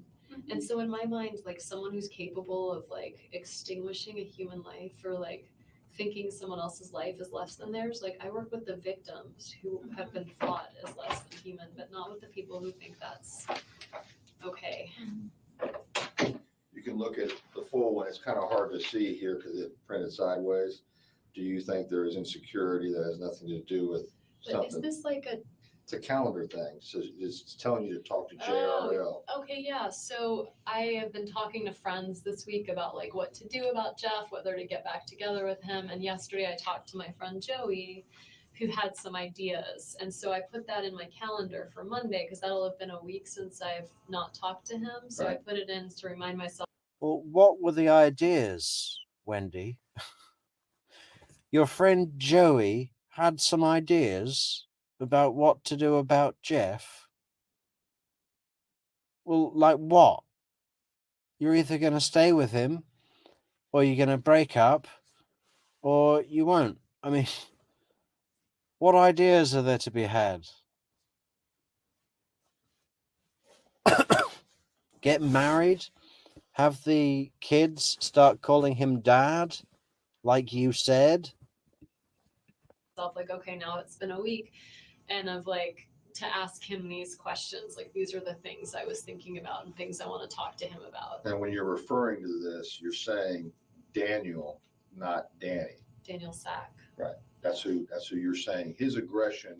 And so in my mind, someone who's capable of extinguishing a human life or thinking someone else's life is less than theirs. I work with the victims who have been thought as less than human, but not with the people who think that's okay. You can look at the full one. It's kind of hard to see here because it's printed sideways. Do you think there is insecurity that has nothing to do with But is something. this like a It's a calendar thing. So it's telling you to talk to Oh, JRL. okay, yeah. So I have been talking to friends this week about like what to do about Jeff, whether to get back together with him. And yesterday I talked to my friend Joey, who had some ideas. And so I put that in my calendar for Monday because that'll have been a week since I've not talked to him. So I Right. put it in to remind myself. Well, what were the ideas, Wendy? Your friend Joey had some ideas about what to do about Jeff. Well, like what? You're either going to stay with him, or you're going to break up, or you won't. I mean, what ideas are there to be had? Get married? Have the kids start calling him dad, like you said? Like, okay, now it's been a week, and of like to ask him these questions. Like, these are the things I was thinking about and things I want to talk to him about. And when you're referring to this, you're saying Daniel, not Danny. Daniel Sack. That's who you're saying. His aggression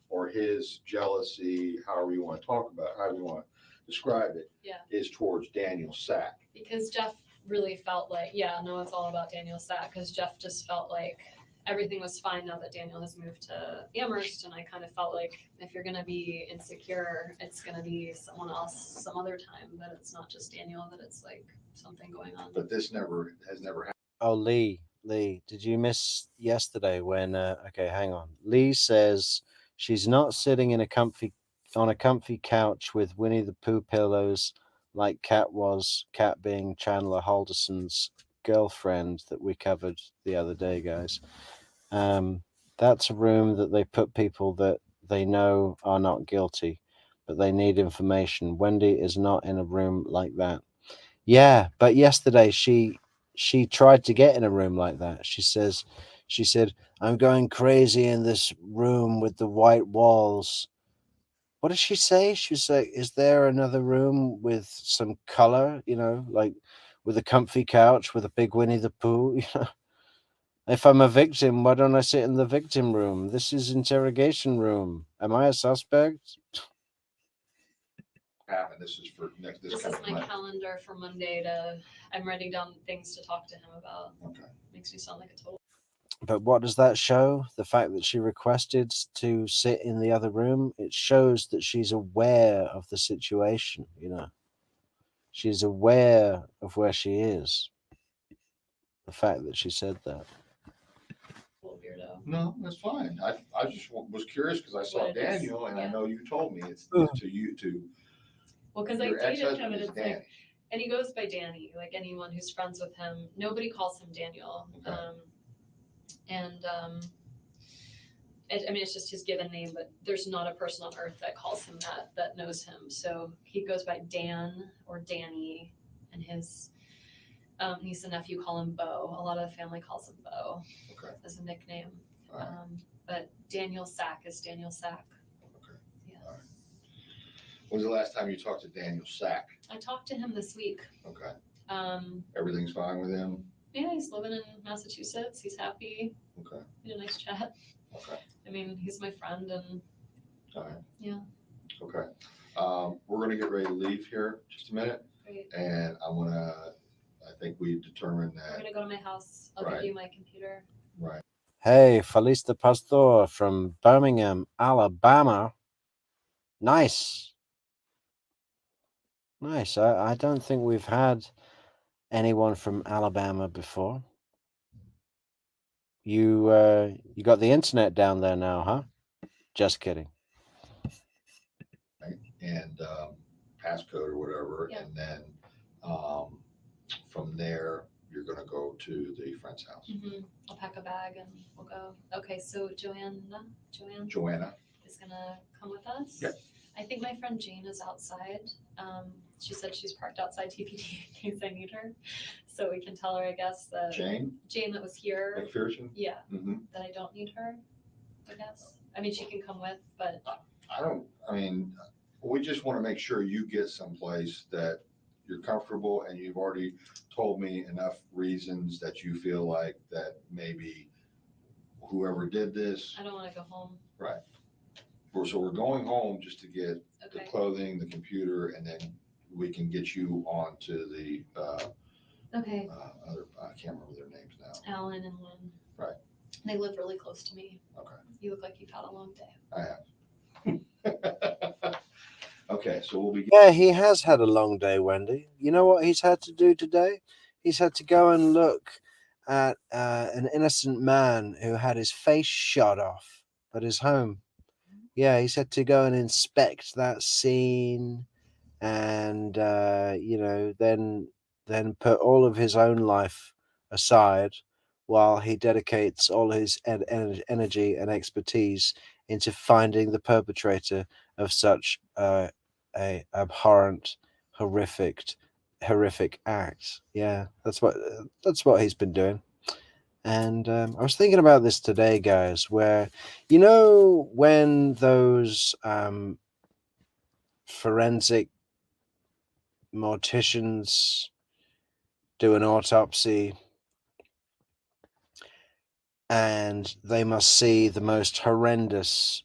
or his jealousy, however you want to talk about it, however you want to describe it, Yeah. is towards Daniel Sack. Because Jeff really felt like, yeah, no, it's all about Daniel Sack. Because Jeff just felt like everything was fine now that Daniel has moved to Amherst, and I kind of felt like if you're gonna be insecure, it's gonna be someone else some other time. That it's not just Daniel. That it's like something going on. But this has never happened. Oh, Lee, did you miss yesterday when? Okay, hang on. Lee says she's not sitting in on a comfy couch with Winnie the Pooh pillows like Kat was. Kat being Chandler Halderson's girlfriend that we covered the other day, guys. That's a room that they put people that they know are not guilty, but they need information. Wendy is not in a room like that. Yeah, but yesterday she tried to get in a room like that. She said, I'm going crazy in this room with the white walls. What did she say? She was like, is there another room with some color, like with a comfy couch with a big Winnie the Pooh? If I'm a victim, why don't I sit in the victim room? This is interrogation room. Am I a suspect? Happen. This is for next. This is coming my Monday. calendar for Monday I'm writing down things to talk to him about. Okay. Makes me sound like a total. But what does that show? The fact that she requested to sit in the other room, it shows that she's aware of the situation, She's aware of where she is. The fact that she said that. Weirdo. No, that's fine. I just was curious because I saw What it is, Daniel, and I yeah. know you told me it's to you to. Well, because I Your dated him, ex-husband and is it's Danny. like, and he goes by Danny. Like anyone who's friends with him, nobody calls him Daniel. Okay. I mean, it's just his given name, but there's not a person on earth that calls him that knows him. So he goes by Dan or Danny, and his niece and nephew call him Bo. A lot of the family calls him Bo Okay. as a nickname. All right. But Daniel Sack is Daniel Sack. Okay. Yeah. All right. When was the last time you talked to Daniel Sack? I talked to him this week. Okay. Um, Everything's fine with him? yeah, he's living in Massachusetts. He's happy. Okay. We had a nice chat. Okay. I mean, he's my friend, and All right. yeah. Okay. We're going to get ready to leave here just a minute. Great. And I think we determined We're that. gonna go to my house. I'll Right. give you my computer. Right. Hey, Feliz de Pastor from Birmingham, Alabama. Nice. Nice. I don't think we've had anyone from Alabama before. You got the internet down there now, huh? Just kidding. And passcode or whatever. Yeah. And then from there, you're going to go to the friend's house. Mm-hmm. I'll pack a bag and we'll go. Okay, so Joanne Joanna. is gonna come with us. Yep. I think my friend Jane is outside. She said she's parked outside TPD in case I need her. So we can tell her, I guess, that Jane that was here. McPherson. Yeah, Mm-hmm. that I don't need her, I guess. I mean, she can come with, but We just want to make sure you get someplace that you're comfortable, and you've already told me enough reasons that you feel like that maybe whoever did this, I don't want to go home. So we're going home just to get the Okay. clothing, the computer, and then we can get you onto the Okay. other, I can't remember their names now. Alan and Lynn. Right. They live really close to me. Okay. You look like you've had a long day. I have. Okay, so we'll be. Yeah, he has had a long day, Wendy. You know what he's had to do today? He's had to go and look at an innocent man who had his face shot off at his home. Yeah, he's had to go and inspect that scene, and then put all of his own life aside while he dedicates all his energy and expertise into finding the perpetrator of such a abhorrent, horrific act. Yeah, that's what he's been doing. And I was thinking about this today, guys, where when those forensic morticians do an autopsy and they must see the most horrendous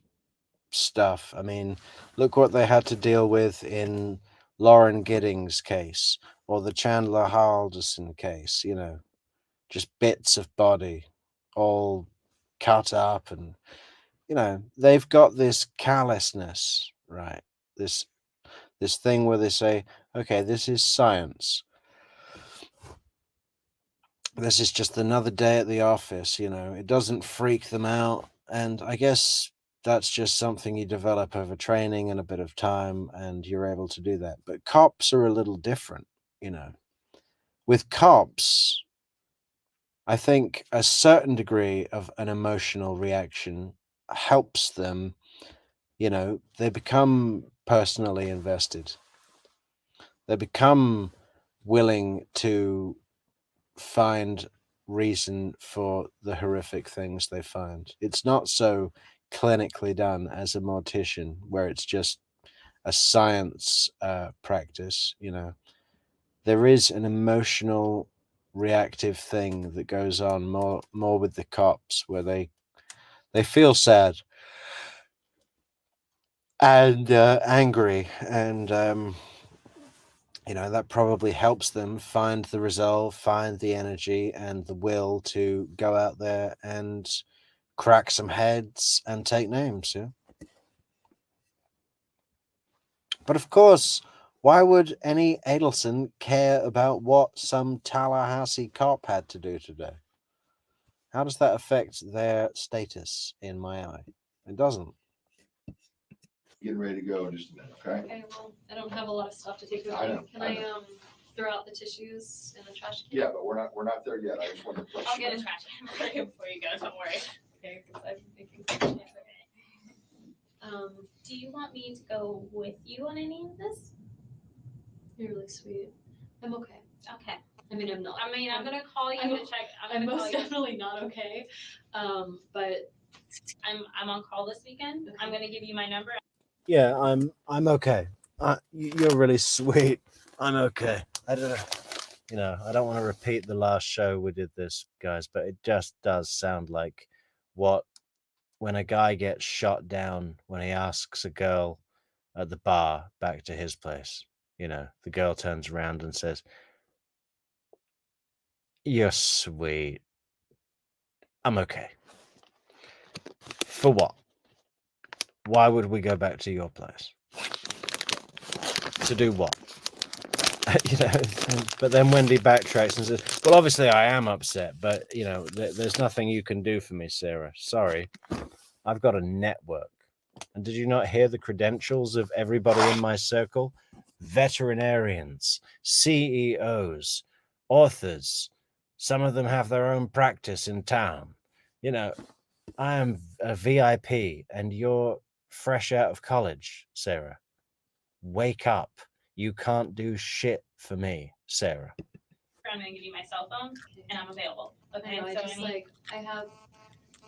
stuff. I mean, look what they had to deal with in Lauren Giddings' case or the Chandler Halderson case, just bits of body all cut up, and they've got this callousness, right? This thing where they say, okay, this is science. This is just another day at the office, it doesn't freak them out. And I guess that's just something you develop over training and a bit of time, and you're able to do that. But cops are a little different, With cops, I think a certain degree of an emotional reaction helps them, they become personally invested. They become willing to find reason for the horrific things they find. It's not so clinically done as a mortician, where it's just a science practice. There is an emotional, reactive thing that goes on more with the cops, where they feel sad and angry, and that probably helps them find the resolve, find the energy and the will to go out there and crack some heads and take names. Yeah. But of course, why would any Adelson care about what some Tallahassee cop had to do today? How does that affect their status in my eye? It doesn't. Getting ready to go in just a minute, okay? Okay, well, I don't have a lot of stuff to take with I me. know, Can I I throw out the tissues in the trash can? Yeah, but we're not there yet. I just wanted to. I'll get a trash can for you before you go, don't worry. Okay, because I've been thinking. It's okay. Um, Do you want me to go with you on any of this? you're really sweet. I'm okay. Okay. I mean, I'm not. I'm gonna call you I'm- to check. I'm gonna call most you. definitely not okay. But I'm on call this weekend. I'm gonna give you my number. Yeah, I'm okay. You're really sweet. I'm okay. I don't know. I don't want to repeat the last show we did this, guys, but it just does sound like when a guy gets shot down when he asks a girl at the bar back to his place. The girl turns around and says, "You're sweet. I'm okay." For what? Why would we go back to your place? To do what? But then Wendy backtracks and says, well, obviously I am upset, but there's nothing you can do for me, Sarah. Sorry. I've got a network. And did you not hear the credentials of everybody in my circle? Veterinarians, CEOs, authors. Some of them have their own practice in town. I am a VIP, and you're fresh out of college, Sarah. Wake up. You can't do shit for me, Sarah. I'm gonna give you my cell phone, and I'm available. Okay. I So just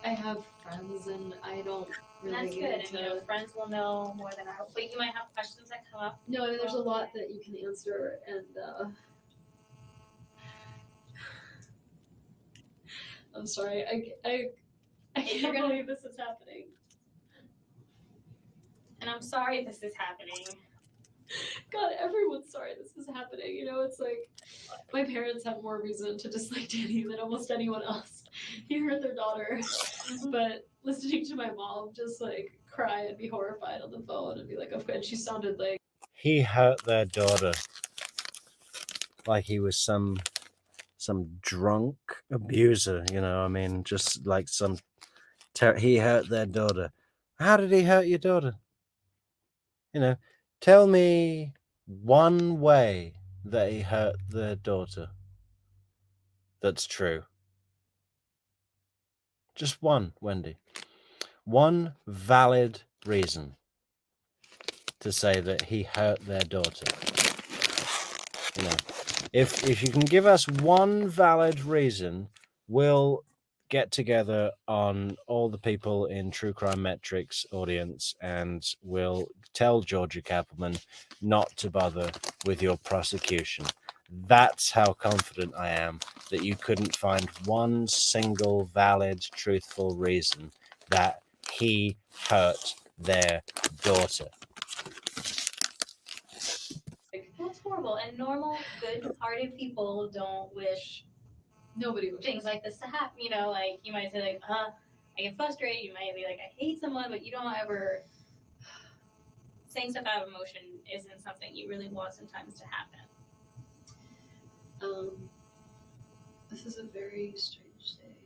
I have friends, and I don't really that's get good. into. And friends will know more than I will. But you might have questions that come up. No, I mean, there's a lot that you can answer, and I'm sorry. I can't believe this is happening. And I'm sorry this is happening. God, everyone's sorry this is happening. You know, it's like my parents have more reason to dislike Danny than almost anyone else. He hurt their daughter, but listening to my mom just like cry and be horrified on the phone and be like, "Okay," and she sounded like He hurt their daughter like he was some drunk abuser, you know. I mean, just like some. He hurt their daughter. How did he hurt your daughter? You know, tell me one way that he hurt their daughter. That's true. Just one, Wendy. One valid reason to say that he hurt their daughter. You know, if you can give us one valid reason, we'll get together on all the people in True Crime Metrix audience and we'll tell Georgia Kappelman not to bother with your prosecution. That's how confident I am that you couldn't find one single valid, truthful reason that he hurt their daughter. That's horrible. And normal, good-hearted people don't wish nobody was things like this to happen. You know, like you might say like, I get frustrated. You might be like, I hate someone, but you don't ever saying stuff out of emotion isn't something you really want sometimes to happen. This is a very strange day.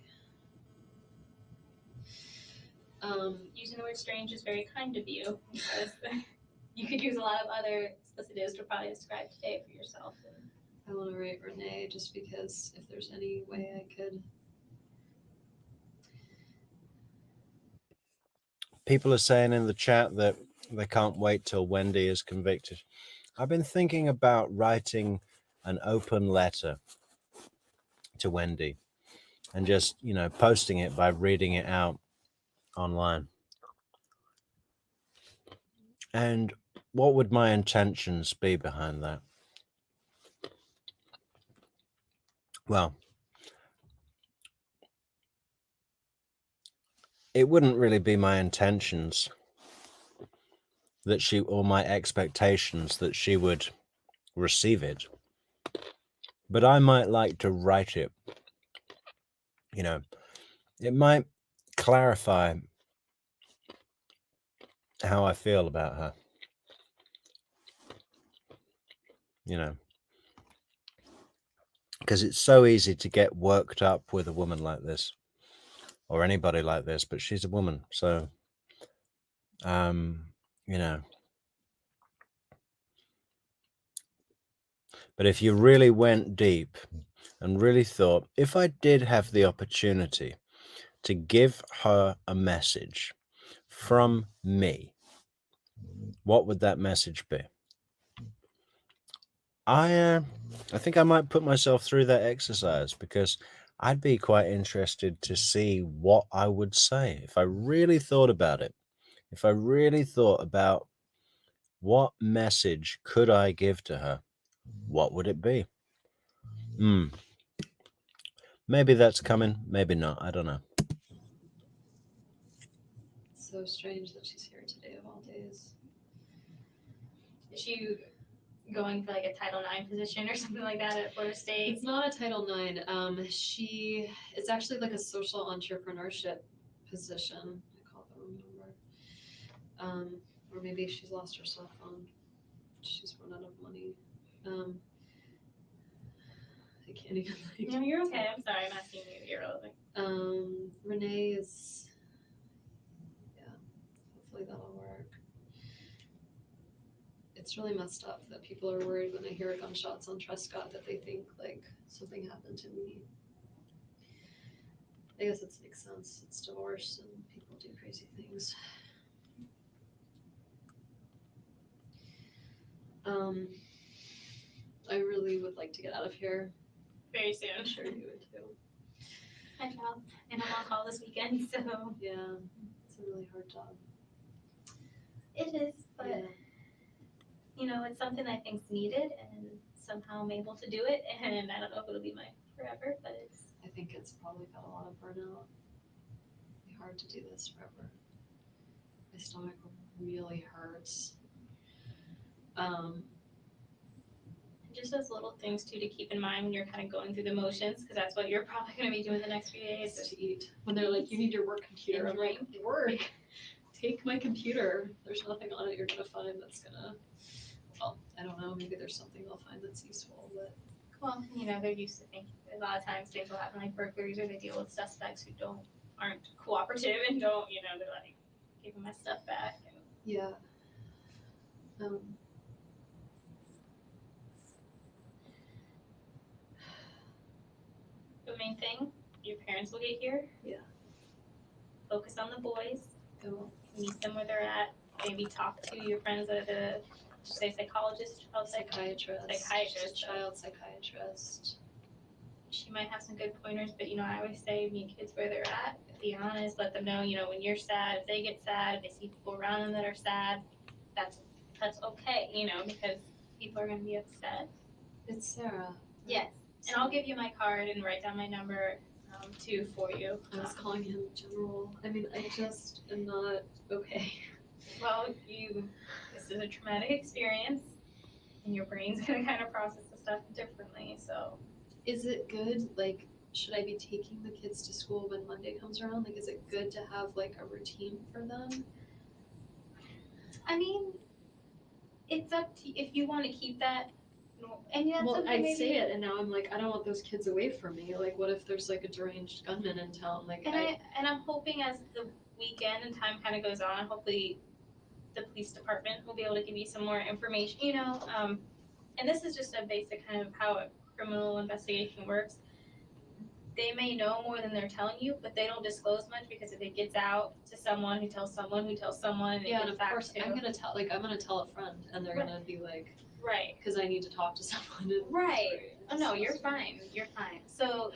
Using the word strange is very kind of you because you could use a lot of other explicitives to probably describe today for yourself. I want to write Renee just because if there's any way I could. People are saying in the chat that they can't wait till Wendy is convicted. I've been thinking about writing an open letter to Wendy and just, you know, posting it by reading it out online. And what would my intentions be behind that? Well, it wouldn't really be my intentions that she, or my expectations that she would receive it. But I might like to write it. You know, it might clarify how I feel about her. You know, because it's so easy to get worked up with a woman like this or anybody like this, but she's a woman. So, you know, but if you really went deep and really thought, if I did have the opportunity to give her a message from me, what would that message be? I think I might put myself through that exercise because I'd be quite interested to see what I would say if I really thought about it. If I really thought about what message could I give to her, what would it be? Maybe that's coming, maybe not. I don't know. It's so strange that she's here today of all days. Is she going for like a Title IX position or something like that at Florida State? It's not a Title IX. It's actually like a social entrepreneurship position. I called the wrong number. Or maybe she's lost her cell phone. She's run out of money. I can't even. No, you're okay. I'm sorry. I'm asking you irrelevant. Renee is. Yeah. Hopefully that'll work. It's really messed up that people are worried when they hear gunshots on Trescott that they think like something happened to me. I guess it makes sense. It's divorce and people do crazy things. I really would like to get out of here. Very soon. I'm sure you would too. I shall. And I'm on call this weekend, so. Yeah, it's a really hard job. It is, but Yeah. you know, it's something I think's needed, and somehow I'm able to do it. And I don't know if it'll be my forever, but it's. I think it's probably got a lot of burnout. It'd be hard to do this forever. My stomach really hurts. Just those little things too to keep in mind when you're kind of going through the motions, because that's what you're probably going to be doing the next few days. Is to eat. When they're like, you need your work computer, I'm like, work. Take my computer. There's nothing on it you're gonna find that's gonna. Well, I don't know. Maybe there's something they'll find that's useful, but. Well, they're used to thinking. A lot of times things will happen like burglaries, or they deal with suspects who aren't cooperative and don't, they're like, give me my stuff back. And Yeah. the main thing, your parents will get here. Yeah. Focus on the boys. Go. Meet them where they're at. Maybe talk to your friends that are psychologist, psychiatrist, child psychiatrist. She might have some good pointers, but I always say meet kids where they're at. Be honest, let them know, when you're sad, if they get sad, if they see people around them that are sad, that's okay, because people are gonna be upset. It's Sarah. Yes. And I'll give you my card and write down my number too for you. I was calling him General. I mean, I just am not okay. Well, this is a traumatic experience, and your brain's gonna kind of process the stuff differently. So, is it good? Like, should I be taking the kids to school when Monday comes around? Like, is it good to have like a routine for them? I mean, it's up to you if you want to keep that. And yeah, well, I say it, and now I'm like, I don't want those kids away from me. Like, what if there's like a deranged gunman in town? Like, and I'm hoping as the weekend and time kind of goes on, hopefully the police department will be able to give you some more information. And this is just a basic kind of how a criminal investigation works. They may know more than they're telling you, but they don't disclose much because if it gets out to someone who tells someone who tells someone, and yeah, and of course I'm gonna tell a friend, and they're gonna be like, right, because I need to talk to someone. Right. Oh no, you're fine. You're fine. So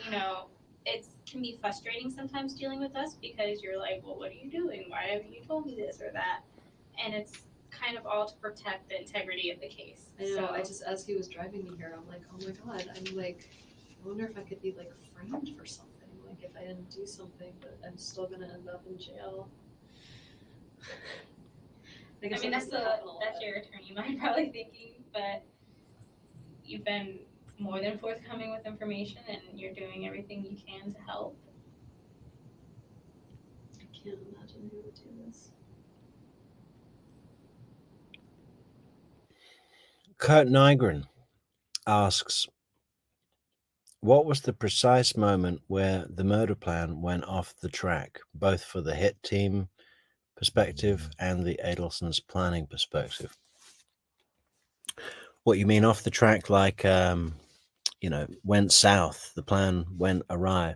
it can be frustrating sometimes dealing with us because you're like, well, what are you doing? Why haven't you told me this or that? And it's kind of all to protect the integrity of the case. I know. I just, as he was driving me here, I'm like, oh my god, I'm like, I wonder if I could be like framed for something. Like if I didn't do something, but I'm still gonna end up in jail. I mean, that's your attorney mind probably thinking, but you've been more than forthcoming with information, and you're doing everything you can to help. I can't imagine who would do this. Kurt Nygren asks, what was the precise moment where the murder plan went off the track, both for the hit team perspective and the Adelson's planning perspective? What you mean off the track, like, went south, the plan went awry?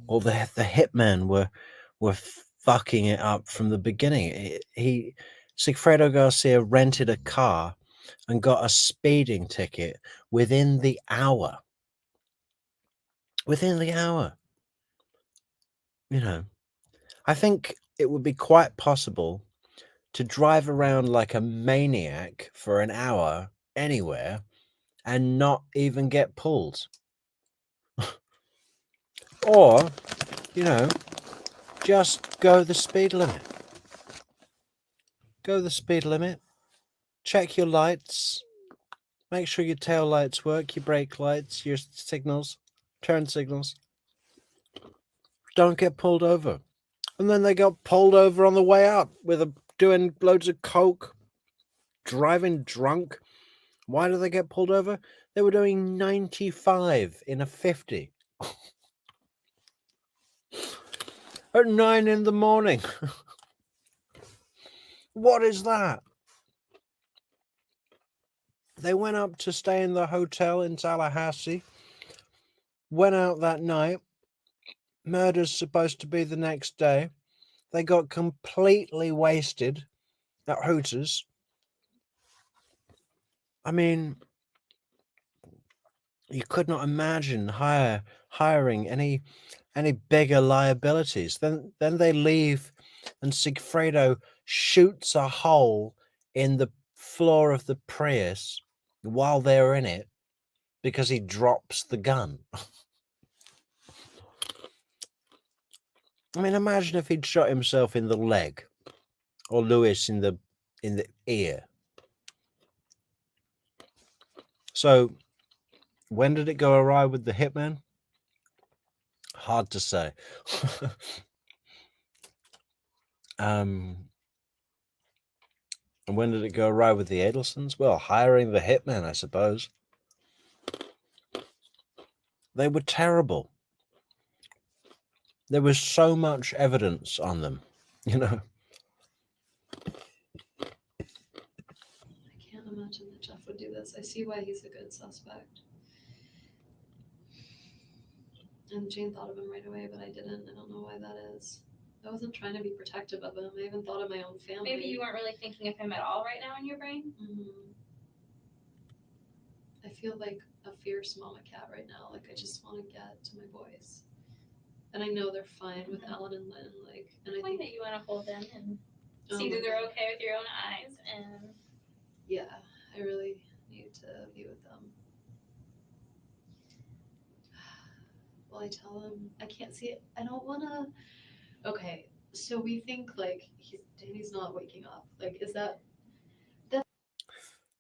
Or the hitmen were fucking it up from the beginning. Sigfredo Garcia rented a car and got a speeding ticket within the hour. Within the hour. I think it would be quite possible to drive around like a maniac for an hour anywhere and not even get pulled. Or, just go the speed limit. Go the speed limit. Check your lights. Make sure your tail lights work, your brake lights, your signals, turn signals. Don't get pulled over. And then they got pulled over on the way out doing loads of coke, driving drunk. Why did they get pulled over? They were doing 95 in a 50. At 9 in the morning. What is that? They went up to stay in the hotel in Tallahassee, went out that night. Murder's supposed to be the next day. They got completely wasted at Hooters. I mean, you could not imagine hiring any bigger liabilities. Then they leave, and Sigfredo shoots a hole in the floor of the Prius while they're in it because he drops the gun. I mean, imagine if he'd shot himself in the leg or Lewis in the ear. So when did it go awry with the hitman? Hard to say. And when did it go awry with the Adelsons? Well, hiring the hitman, I suppose. They were terrible. There was so much evidence on them, you know. I can't imagine that Jeff would do this. I see why he's a good suspect. And Jane thought of him right away, but I didn't. I don't know why that is. I wasn't trying to be protective of him. I even thought of my own family. Maybe you weren't really thinking of him at all right now in your brain. I feel like a fierce mama cat right now. Like I just want to get to my boys, and I know they're fine with Alan and Lynn. Like, and I Like think that you want to hold them and Oh see my that they're God. okay with your own eyes. And yeah, I really need to be with them. Well, I tell him I can't see it. I don't want to. Okay, so we think like Danny's not waking up. Like, is that?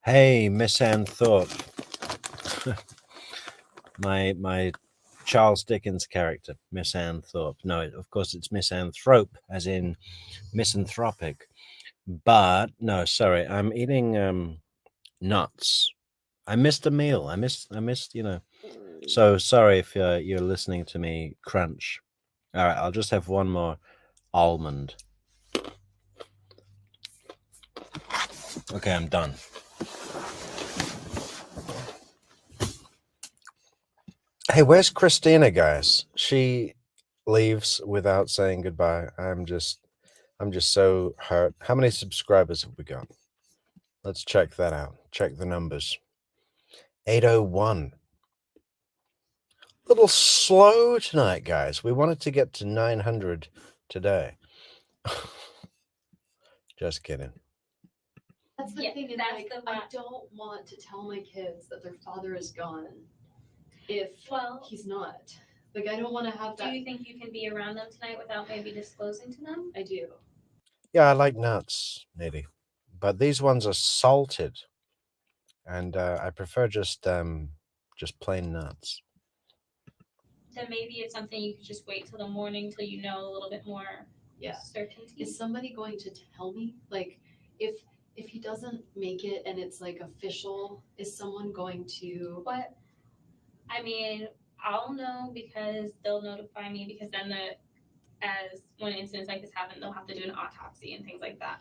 Hey, Miss Ann Thorpe. my Charles Dickens character, Miss Ann Thorpe. No, of course it's Miss Anthrope, as in misanthropic. But no, sorry, I'm eating nuts. I missed a meal. I missed, you know. So sorry if you're listening to me crunch. All right, I'll just have one more almond. Okay, I'm done. Hey, where's Christina, guys? She leaves without saying goodbye. I'm just so hurt. How many subscribers have we got? Let's check that out. Check the numbers. 801. A little slow tonight, guys. We wanted to get to 900 today. Just kidding. That's the Yeah, thing. Is that's like the I one. don't want to tell my kids that their father is gone if Well, he's not. Like I don't want to have do that. you think you can be around them tonight without maybe disclosing to them? I do. Yeah, I like nuts, Nitty. But these ones are salted. And I prefer just plain nuts. Then maybe it's something you could just wait till the morning till you know a little bit more Yeah. certainty. Is somebody going to tell me? Like if he doesn't make it and it's like official, is someone going to? What? I mean, I'll know because they'll notify me because then as when incidents like this happen, they'll have to do an autopsy and things like that.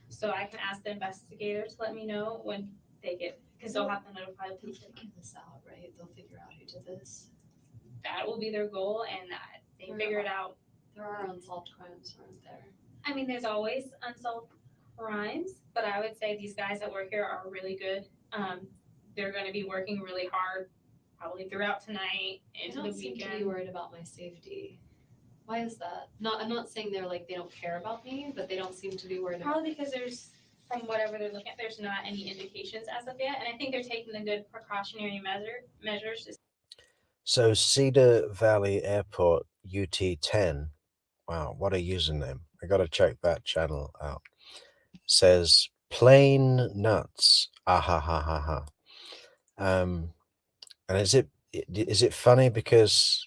So I can ask the investigator to let me know when they get, because they'll have to notify the They'll police. figure this out, right? They'll figure out who did this. That will be their goal, and that they figure it out. There are unsolved crimes, aren't there? I mean, there's always unsolved crimes, but I would say these guys that work here are really good. They're going to be working really hard, probably throughout tonight into I the don't seem to be weekend. worried about my safety. Why is that? I'm not saying they're like they don't care about me, but they don't seem to be worried about. Probably because there's, from whatever they're looking at, there's not any indications as of yet, and I think they're taking the good precautionary measures. So Cedar Valley Airport UT10. Wow, what a username. I got to check that channel out. Says plain nuts. Ah ha ha ha ha. And is it funny because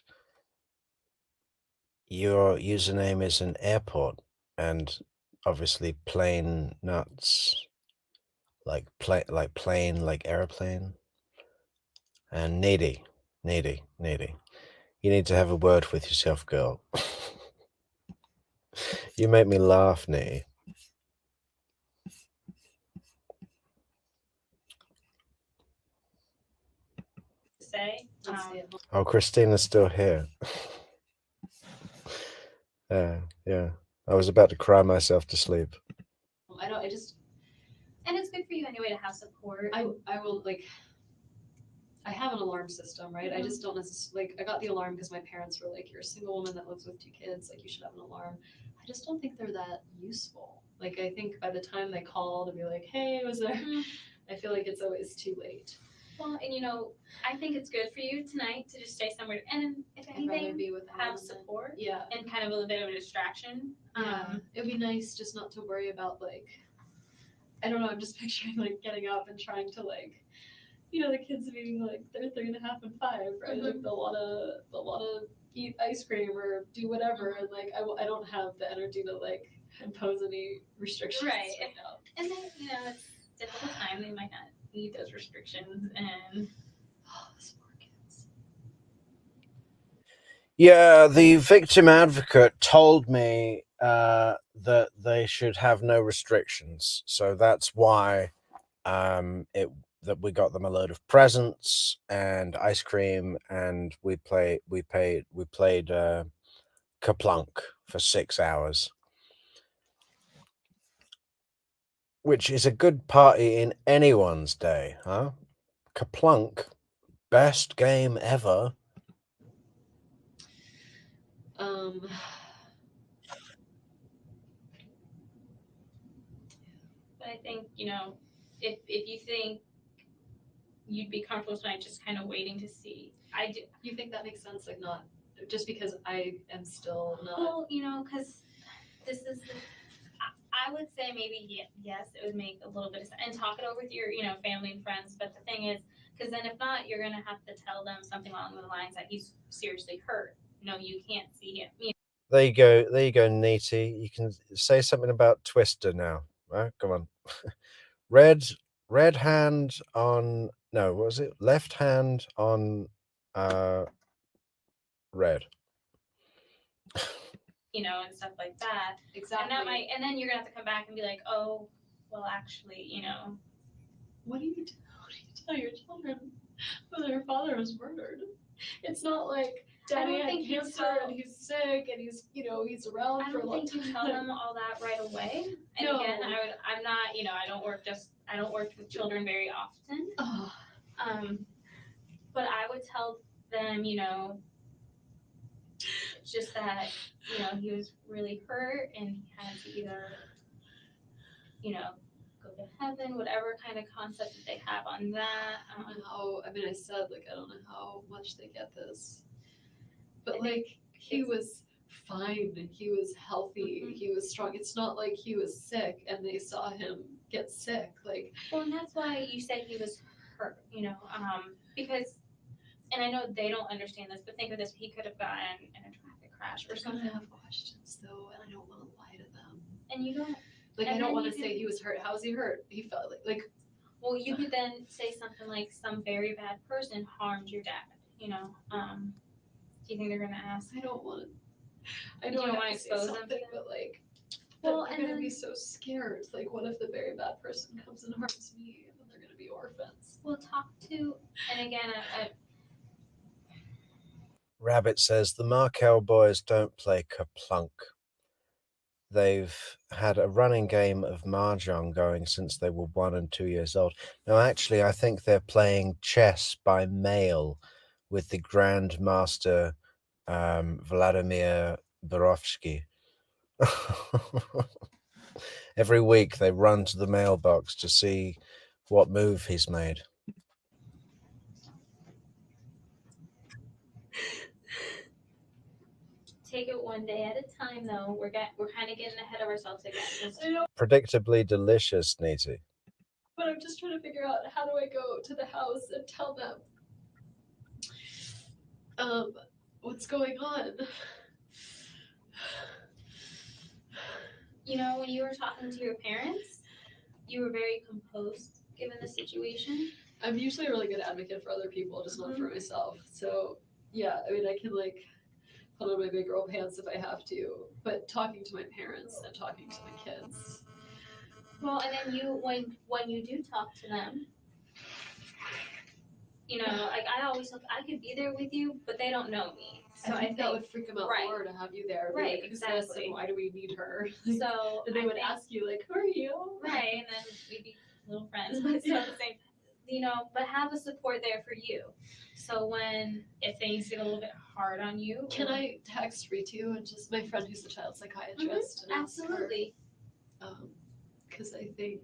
your username is an airport and obviously plain nuts like plane like airplane, and needy. You need to have a word with yourself, girl. You make me laugh, Nee. Say, Oh, Christina's still here. Yeah. I was about to cry myself to sleep. and it's good for you anyway to have support. I will like. I have an alarm system, right? I just don't necessarily like. I got the alarm because my parents were like, "You're a single woman that lives with 2 kids. Like, you should have an alarm." I just don't think they're that useful. Like, I think by the time they call to be like, "Hey, was there?" I feel like it's always too late. Well, and I think it's good for you tonight to just stay somewhere, and if I'd rather anything, be with him have than- support Yeah. and kind of a little bit of a distraction. Yeah. It'd be nice just not to worry about like, I don't know, I'm just picturing like getting up and trying to like, the kids being like, they're 3.5 and 5, right? Like they'll wanna eat ice cream or do whatever, and like I don't have the energy to like impose any restrictions Right. now. And then, it's a difficult time. They might not need those restrictions. And Oh, the smart kids. Yeah, the victim advocate told me that they should have no restrictions, so that's why that we got them a load of presents and ice cream, and we played Kaplunk for 6 hours, which is a good party in anyone's day, huh? Kaplunk, best game ever. but I think, if you think you'd be comfortable tonight, just kind of waiting to see. I do. You think that makes sense? Like not just because I am still not. Well, because this is I would say maybe yes, it would make a little bit of sense, and talk it over with your family and friends. But the thing is, because then if not, you're gonna have to tell them something along the lines that he's seriously hurt. No, you can't see him. There you go, Neaty. You can say something about Twister now. Right? Come on. Red hand on no, what was it? Left hand on red. And stuff like that. Exactly. And then you're gonna have to come back and be like, oh, well, actually, What do you tell your children when their father was murdered? It's not like Daddy had cancer and he's sick and he's around I for a don't long think you time. tell them all that right away. And No. again, I'm not, I don't work with children very often. Oh. But I would tell them, just that, he was really hurt and he had to either, go to heaven, whatever kind of concept that they have on that. I said, like, I don't know how much they get this. But, like, he was fine. He was healthy. Mm-hmm. He was strong. It's not like he was sick and they saw him get sick. Like, well, and that's why you said he was hurt, because, and I know they don't understand this, but think of this, he could have gotten in a traffic crash or something. I have questions, though, and I don't want to lie to them. And you don't. Like, I don't want to say he was hurt. How was he hurt? He felt like. Well, you could then say something like some very bad person harmed your dad. Do you think they're gonna ask? I don't want to. I don't don't want to expose them, but like, well, they're gonna be so scared. Like, what if the very bad person comes and harms me, and then they're gonna be orphans? Well, talk to, and again, Rabbit says the Markel boys don't play Kaplunk. They've had a running game of Mahjong going since they were 1 and 2 years old. No, actually, I think they're playing chess by mail with the Grand Master Vladimir Borovsky. Every week they run to the mailbox to see what move he's made. take it one day at a time, though. We're kind of getting ahead of ourselves again. I know. Predictably delicious, Neaty. But I'm just trying to figure out how do I go to the house and tell them what's going on. When you were talking to your parents, you were very composed given the situation. I'm usually a really good advocate for other people, just not for myself. So yeah, I can like put on my big girl pants if I have to, but talking to my parents and talking to my kids. Well, and then when you do talk to them, like I always look, I could be there with you, but they don't know me. So I think that would freak them out more to have you there. Right, like, exactly. Why do we need her? So and they would ask you like, who are you? Right, and then we'd be little friends, but still the same. But have a support there for you. So if things get a little bit hard on you, can I text Ritu and just my friend who's a child psychiatrist? And absolutely. Because I think.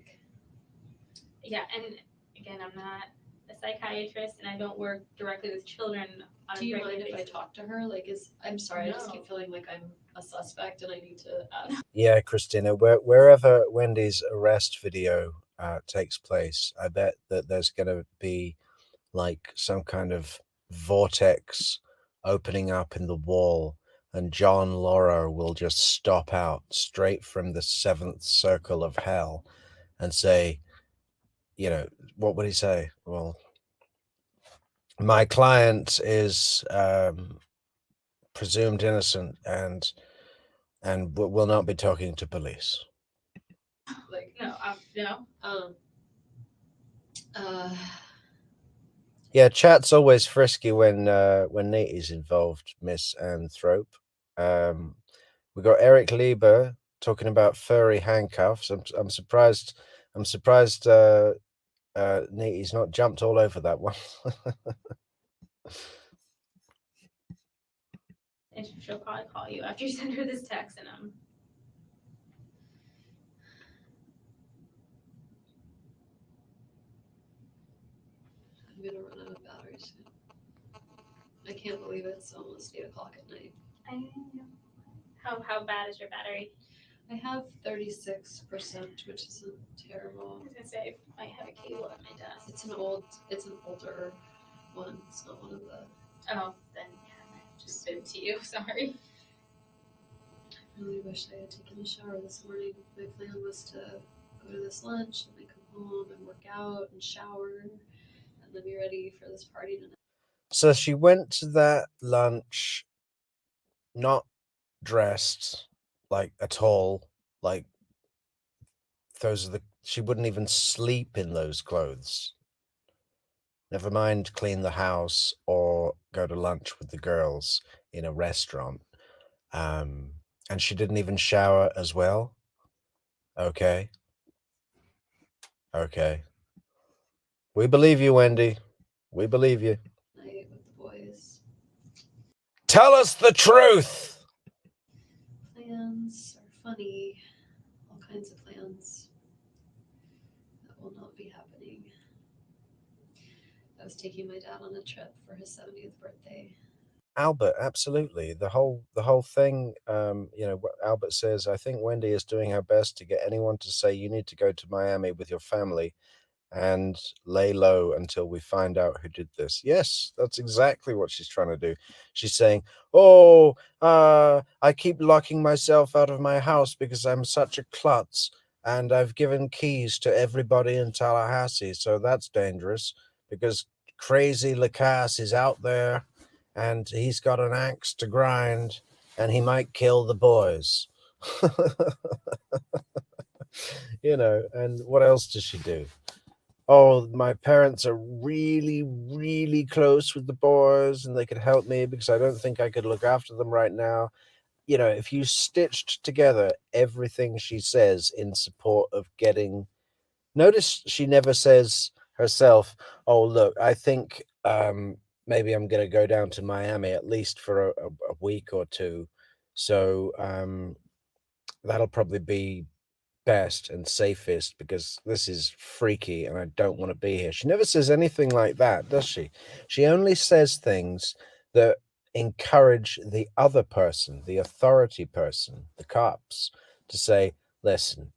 Yeah, and again, I'm not a psychiatrist and I don't work directly with children on Do a you regular mind if I basis. talk to her? Like, I'm sorry, I just No. keep feeling like I'm a suspect and I need to. Yeah, Christina, wherever Wendy's arrest video takes place, I bet that there's going to be like some kind of vortex opening up in the wall, and John Laura will just stop out straight from the seventh circle of hell and say, you know, what would he say? Well, my client is presumed innocent and will not be talking to police. Like, No, uh, Yeah, chat's always frisky when Nate is involved, Miss Anthrope. We got Eric Lieber talking about furry handcuffs. I'm surprised. Nate's not jumped all over that one. and she'll probably call you after you send her this text and I'm gonna run out of battery soon. I can't believe it's almost 8 o'clock at night. how bad is your battery? I have 36%, which isn't terrible. I was gonna say I have a cable at my desk. It's an older one. It's not one of the. Oh, then yeah, I just been to you. Sorry. I really wish I had taken a shower this morning. My plan was to go to this lunch and then come home and work out and shower and then be ready for this party tonight. So she went to that lunch not dressed like at all. Like she wouldn't even sleep in those clothes. Never mind clean the house or go to lunch with the girls in a restaurant. And she didn't even shower as well. Okay. We believe you, Wendy. We believe you. Night with the boys. Tell us the truth. Plans are funny. All kinds of plans that will not be happening. I was taking my dad on a trip for his 70th birthday. Albert, absolutely. The whole thing, what Albert says, I think Wendy is doing her best to get anyone to say you need to go to Miami with your family and lay low until we find out who did this. Yes, that's exactly what she's trying to do. She's saying, oh, I keep locking myself out of my house because I'm such a klutz and I've given keys to everybody in Tallahassee. So that's dangerous because crazy Lacasse is out there and he's got an axe to grind and he might kill the boys. And what else does she do? Oh, my parents are really, really close with the boys and they could help me because I don't think I could look after them right now. If you stitched together everything she says in support of getting... Notice she never says herself, oh, look, I think maybe I'm going to go down to Miami at least for a week or two. So that'll probably be best and safest because this is freaky and I don't want to be here. She never says anything like that, does she? She only says things that encourage the other person, the authority person, the cops, to say, listen,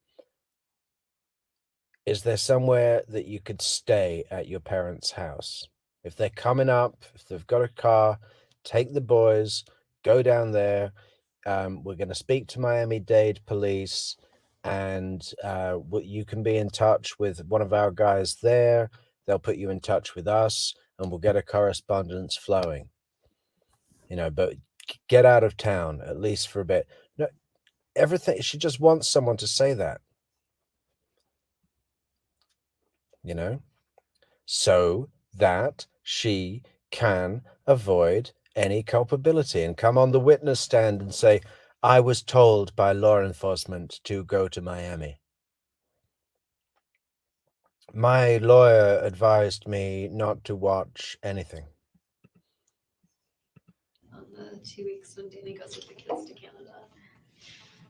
is there somewhere that you could stay at your parents' house? If they're coming up, if they've got a car, take the boys, go down there. We're going to speak to Miami-Dade police, and you can be in touch with one of our guys there. They'll put you in touch with us, and we'll get a correspondence flowing. But get out of town, at least for a bit. No, everything. She just wants someone to say that. So that she can avoid any culpability and come on the witness stand and say, I was told by law enforcement to go to Miami. My lawyer advised me not to watch anything. On the 2 weeks when Danny goes with the kids to Canada,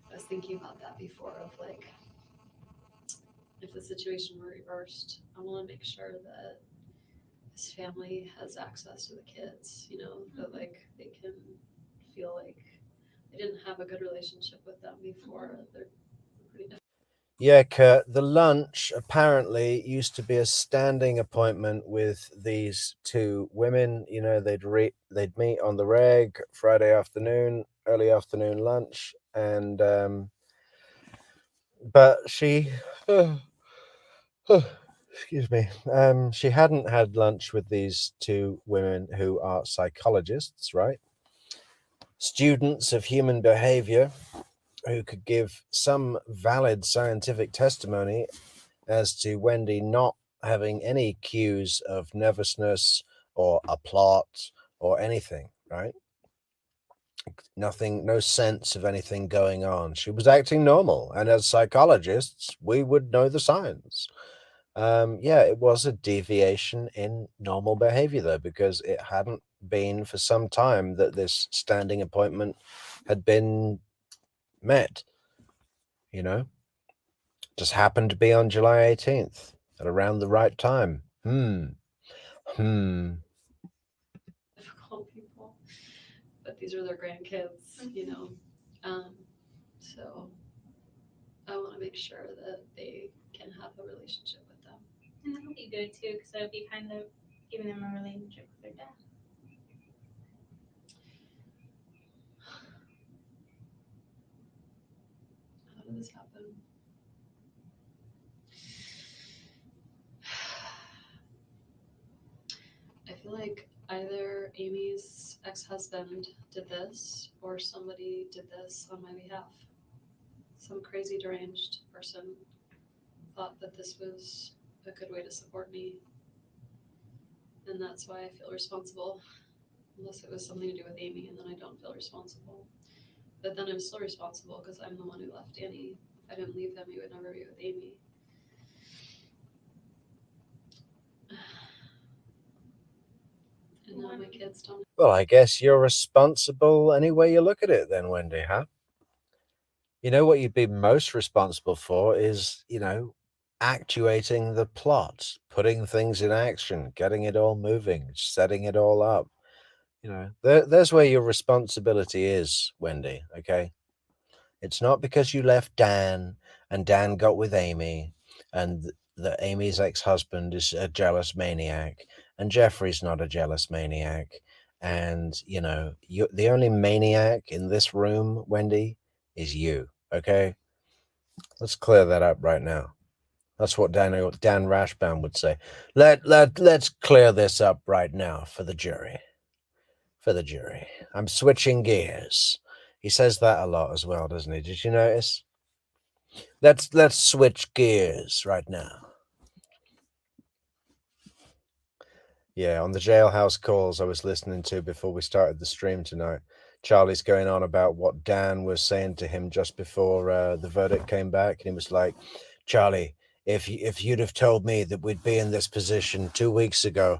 I was thinking about that before of like, if the situation were reversed, I want to make sure that his family has access to the kids, you know, that like they can feel like they didn't have a good relationship with them before. They're pretty different. Yeah, Kurt, the lunch apparently used to be a standing appointment with these two women. You know, they'd meet on the reg Friday afternoon, early afternoon lunch, and but she excuse me, she hadn't had lunch with these two women who are psychologists, right? Students of human behavior who could give some valid scientific testimony as to Wendi not having any cues of nervousness or a plot or anything, right? Nothing, no sense of anything going on. She was acting normal, and as psychologists, we would know the signs. Yeah, it was a deviation in normal behavior, though, because it hadn't been for some time that this standing appointment had been met. You know, just happened to be on July 18th at around the right time. Difficult people, but these are their grandkids, you know. So I want to make sure that they can have a relationship with them. And that'll be good too, because it'll be kind of giving them a relationship with their dad. How did this happen? I feel like either Amy's ex-husband did this or somebody did this on my behalf. Some crazy deranged person thought that this was a good way to support me. And that's why I feel responsible. Unless it was something to do with Amy, and then I don't feel responsible. But then I'm still responsible because I'm the one who left Danny. If I didn't leave him, he would never be with Amy. And now my kids don't. Well, I guess you're responsible any way you look at it then, Wendi, huh? You know, what you'd be most responsible for is, you know, actuating the plot, putting things in action, getting it all moving, setting it all up. You know, there's where your responsibility is, Wendi, okay? It's not because you left Dan and Dan got with Amy and that Amy's ex-husband is a jealous maniac and Jeffrey's not a jealous maniac. And, you know, the only maniac in this room, Wendi, is you, okay? Let's clear that up right now. That's what Dan Rashbaum would say. Let's clear this up right now for the jury. For the jury. I'm switching gears. He says that a lot as well, doesn't he? Did you notice? Let's switch gears right now. Yeah, on the jailhouse calls I was listening to before we started the stream tonight, Charlie's going on about what Dan was saying to him just before the verdict came back, and he was like, "Charlie, if you'd have told me that we'd be in this position 2 weeks ago,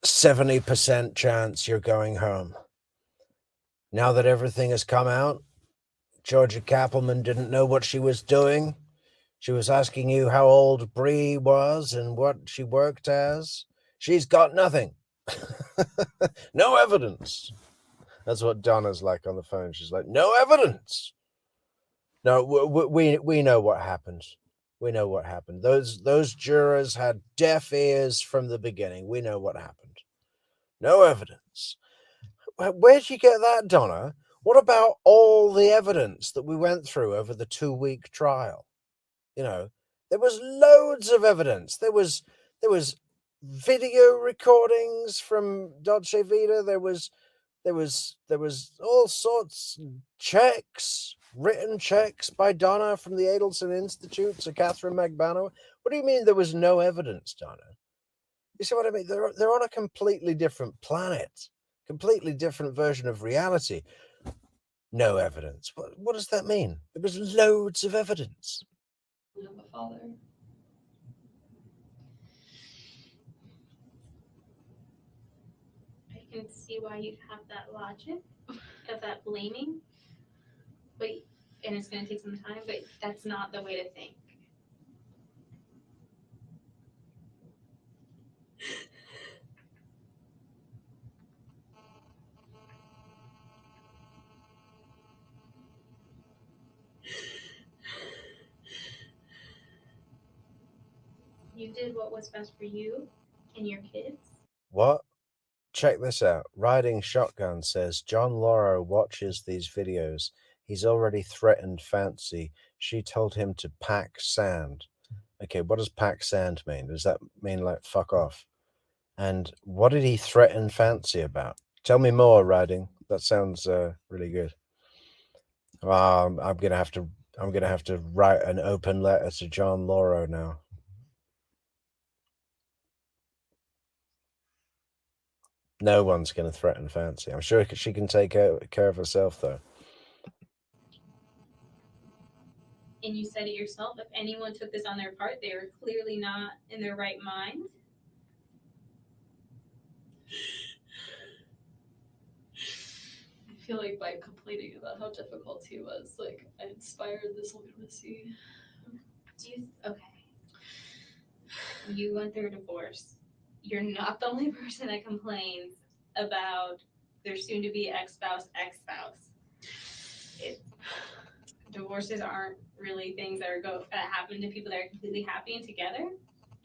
70% chance you're going home. Now that everything has come out, Georgia Kappelman didn't know what she was doing. She was asking you how old Bree was and what she worked as. She's got nothing. No evidence." That's what Donna's like on the phone. She's like, "No evidence." No, we know what happened. We know what happened. Those jurors had deaf ears from the beginning. We know what happened. No evidence. Where'd you get that, Donna? What about all the evidence that we went through over the 2-week trial? You know, there was loads of evidence. There was video recordings from Dolce Vita. There was all sorts of checks, written checks by Donna from the Adelson Institute to Catherine Magbano. What do you mean there was no evidence, Donna? You see what I mean? They're on a completely different planet, completely different version of reality. No evidence. What does that mean? There was loads of evidence. I have a father. I can see why you'd have that logic of that blaming, but and it's going to take some time, but that's not the way to think. You did what was best for you and your kids. What? Check this out. Riding Shotgun says John Lauro watches these videos. He's already threatened Fancy. She told him to pack sand. Okay, what does pack sand mean? Does that mean like fuck off? And what did he threaten Fancy about? Tell me more, Riding. That sounds really good. I'm gonna have to write an open letter to John Lauro now. No one's gonna threaten Fancy. I'm sure she can take care of herself, though. And you said it yourself, if anyone took this on their part, they were clearly not in their right mind. I feel like by complaining about how difficult he was, like I inspired this lunacy. Okay. You went through a divorce. You're not the only person that complains about their soon-to-be ex-spouse. Divorces aren't really things that happen to people that are completely happy and together,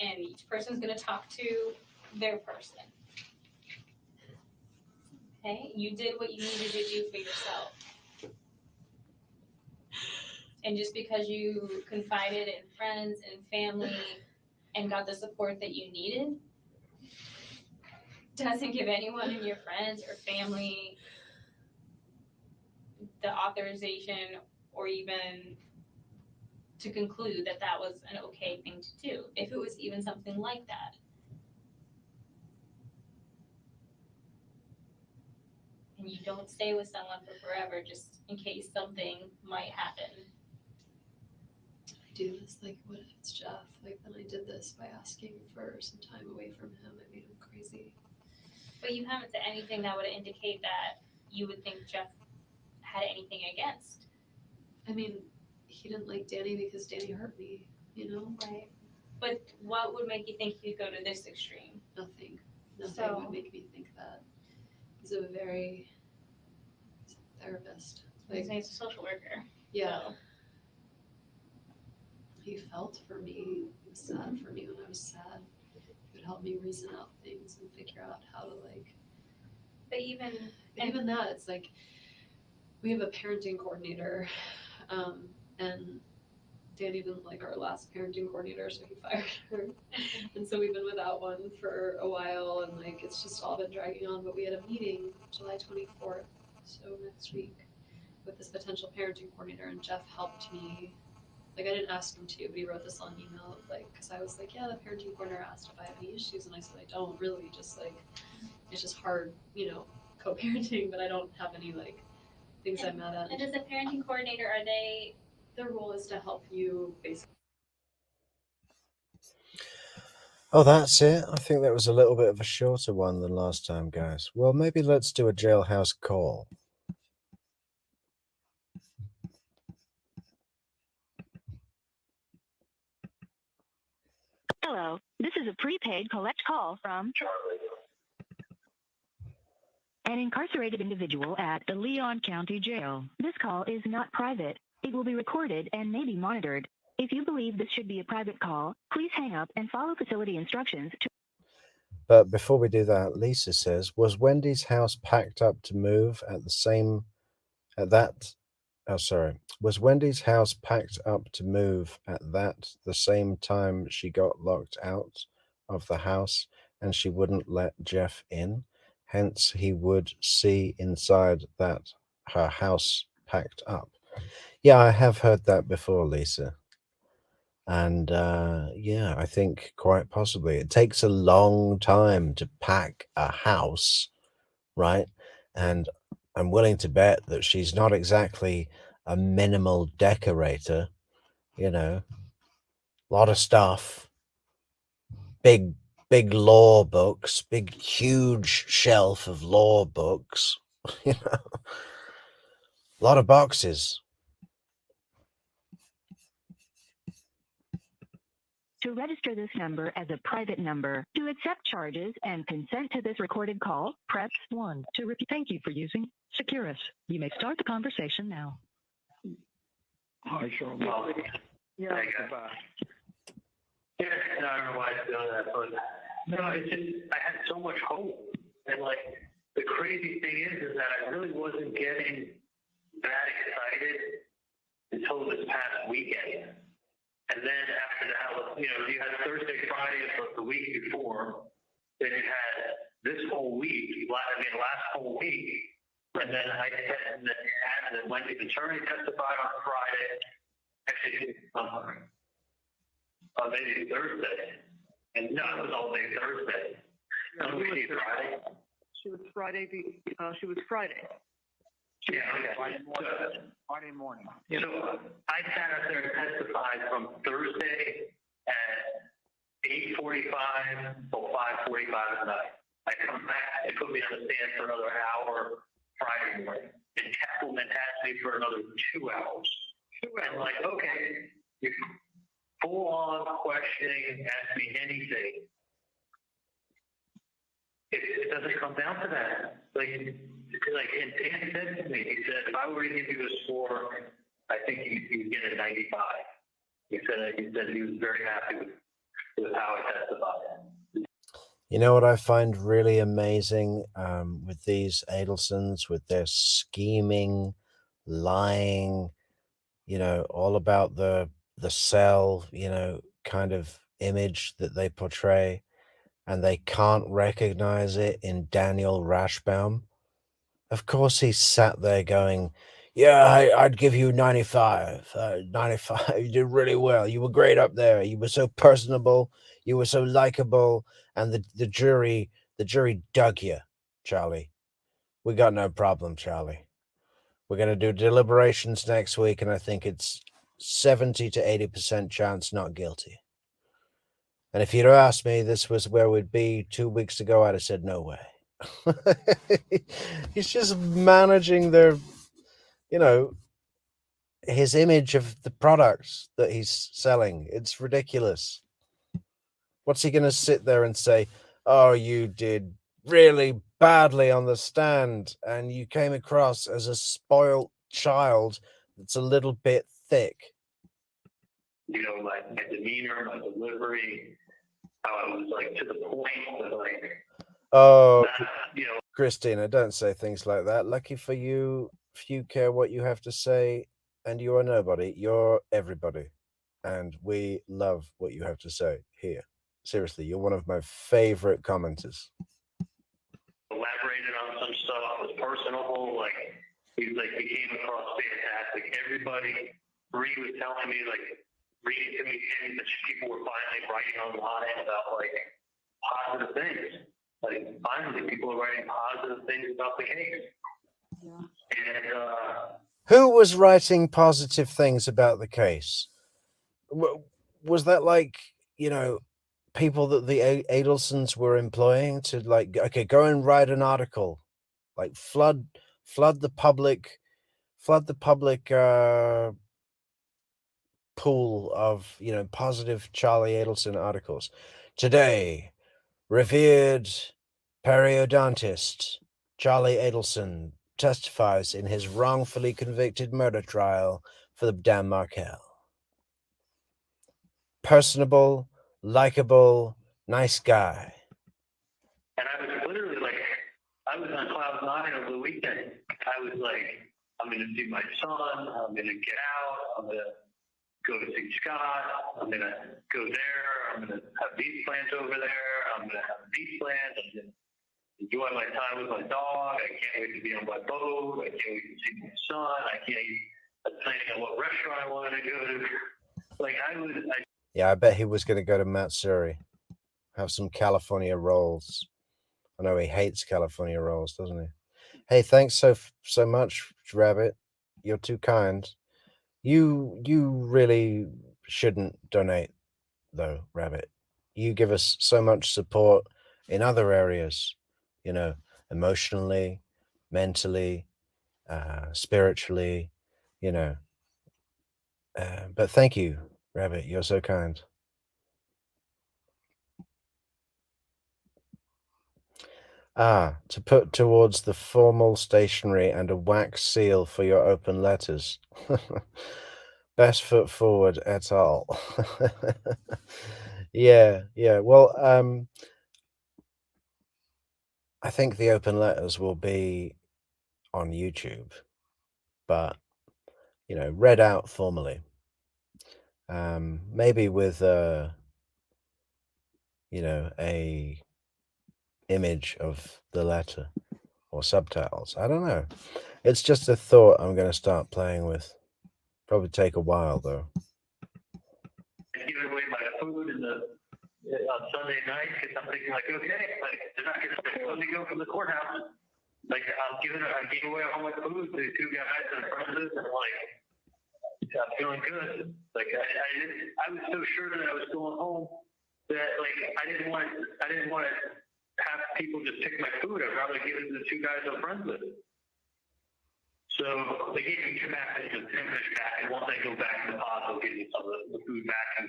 and each person's going to talk to their person. Okay? You did what you needed to do for yourself. And just because you confided in friends and family and got the support that you needed, doesn't give anyone in your friends or family the authorization or even to conclude that that was an okay thing to do, if it was even something like that. And you don't stay with someone for forever just in case something might happen. I do this, like, what if it's Jeff? Like, then I did this by asking for some time away from him. I made him crazy. But you haven't said anything that would indicate that you would think Jeff had anything against. I mean, he didn't like Danny because Danny hurt me, you know? Right. But what would make you think he'd go to this extreme? Nothing So- would make me think that. He's a therapist. He's a social worker. Yeah. So. He felt for me. He was sad for me when I was sad. He would help me reason out things and figure out how to, like. But even that, it's like we have a parenting coordinator, and Danny didn't like our last parenting coordinator, so he fired her. And so we've been without one for a while, and like it's just all been dragging on. But we had a meeting July 24th, so next week, with this potential parenting coordinator, and Jeff helped me. Like, I didn't ask him to, but he wrote this long email, like, because I was like, yeah, the parenting coordinator asked if I have any issues, and I said, I don't really, just like, it's just hard, you know, co-parenting, but I don't have any, like, things I'm mad at. And as a parenting coordinator, their role is to help you, basically. Oh, that's it? I think that was a little bit of a shorter one than last time, guys. Well, maybe let's do a jailhouse call. Hello, this is a prepaid collect call from an incarcerated individual at the Leon County Jail. This call is not private. It will be recorded and may be monitored. If you believe this should be a private call, please hang up and follow facility instructions to. But before we do that, Lisa says, was Wendy's house packed up to move at the same was Wendy's house packed up to move at the same time she got locked out of the house and she wouldn't let Jeff in? Hence, he would see inside that her house packed up. Yeah, I have heard that before, Lisa. And yeah, I think quite possibly it takes a long time to pack a house, right? And I'm willing to bet that she's not exactly a minimal decorator, you know, a lot of stuff, big law books, big huge shelf of law books, you know, a lot of boxes. To register this number as a private number, to accept charges and consent to this recorded call, press 1. To repeat, thank you for using Securus. You may start the conversation now. Hi, Sean. Yeah, goodbye. Yeah, no, I don't know why it's doing that, but no, it's just I had so much hope, and like the crazy thing is that I really wasn't getting that excited until this past weekend, and then after that, you had Thursday, Friday of the week before, then you had this whole week, last whole week, and then I had the Wendy's attorney testified on Friday, actually, maybe Thursday. And no, it was all day Thursday. Friday. She was Friday. She was Friday. Yeah, okay. Friday morning. So I sat up there and testified from Thursday at 8:45 till 5:45 at night. I come back, they put me on the stand for another hour Friday morning. And Kesselman asked me for another 2 hours. And like, okay, you full on questioning, ask me anything. It doesn't come down to that. And Dan said to me, he said, if I were to give you a score, I think you'd get a 95. He said he was very happy with how I testified. You know what I find really amazing with these Adelsons, with their scheming, lying, all about the cell, kind of image that they portray, and they can't recognize it in Daniel Rashbaum. Of course, he sat there going, yeah, I'd give you 95. 95. You did really well. You were great up there. You were so personable. You were so likable. And the jury dug you, Charlie. We got no problem, Charlie. We're going to do deliberations next week, and I think it's 70 to 80% chance not guilty. And if you'd have asked me this was where we'd be 2 weeks ago, I'd have said no way. He's just managing his image of the products that he's selling. It's ridiculous. What's he going to sit there and say, oh, you did really badly on the stand and you came across as a spoiled child that's a little bit thick? My demeanor, my delivery, how I was to the point of oh, Christina, don't say things like that. Lucky for you, few care what you have to say, and you are nobody. You're everybody, and we love what you have to say here. Seriously, you're one of my favorite commenters. Elaborated on some stuff, was personable, he came across fantastic. Everybody, Bree was telling me, reading to me, that people were finally writing online about, positive things. Finally, people are writing positive things about the case. Yeah. And, who was writing positive things about the case? Was that people that the Adelsons were employing to go and write an article, flood the public pool of positive Charlie Adelson articles. Today, revered periodontist Charlie Adelson testifies in his wrongfully convicted murder trial for the damn Markel. Personable, likable, nice guy. And I was literally I was on cloud nine over the weekend. I was I'm going to see my son. I'm going to get out. I'm going to go to see Scott. I'm going to go there. I'm going to have these plans over there. I'm going to have these plans. I'm going to enjoy my time with my dog. I can't wait to be on my boat. I can't wait to see my son. I'm planning on what restaurant I wanted to go to. Yeah, I bet he was going to go to Matsuri, have some California rolls. I know he hates California rolls, doesn't he? Hey, thanks so much, Rabbit. You're too kind. You really shouldn't donate, though, Rabbit. You give us so much support in other areas, emotionally, mentally, spiritually, but thank you, Rabbit. You're so kind. To put towards the formal stationery and a wax seal for your open letters. Best foot forward et al. Yeah, yeah. Well, I think the open letters will be on YouTube, but read out formally. Maybe with a image of the letter or subtitles. I don't know. It's just a thought I'm going to start playing with. Probably take a while though. Giving away my food on Sunday night because I'm thinking like, okay, like they're not going to let me go from the courthouse. Like I gave away all my food to the two guys and friends, and like I'm feeling good. Like I was so sure that I was going home that like I didn't want to have people just pick my food. I'd rather give it to the two guys I'm friends with. So they gave me two packages of fish back, and once I go back to the pod, they'll give me some of the food back. And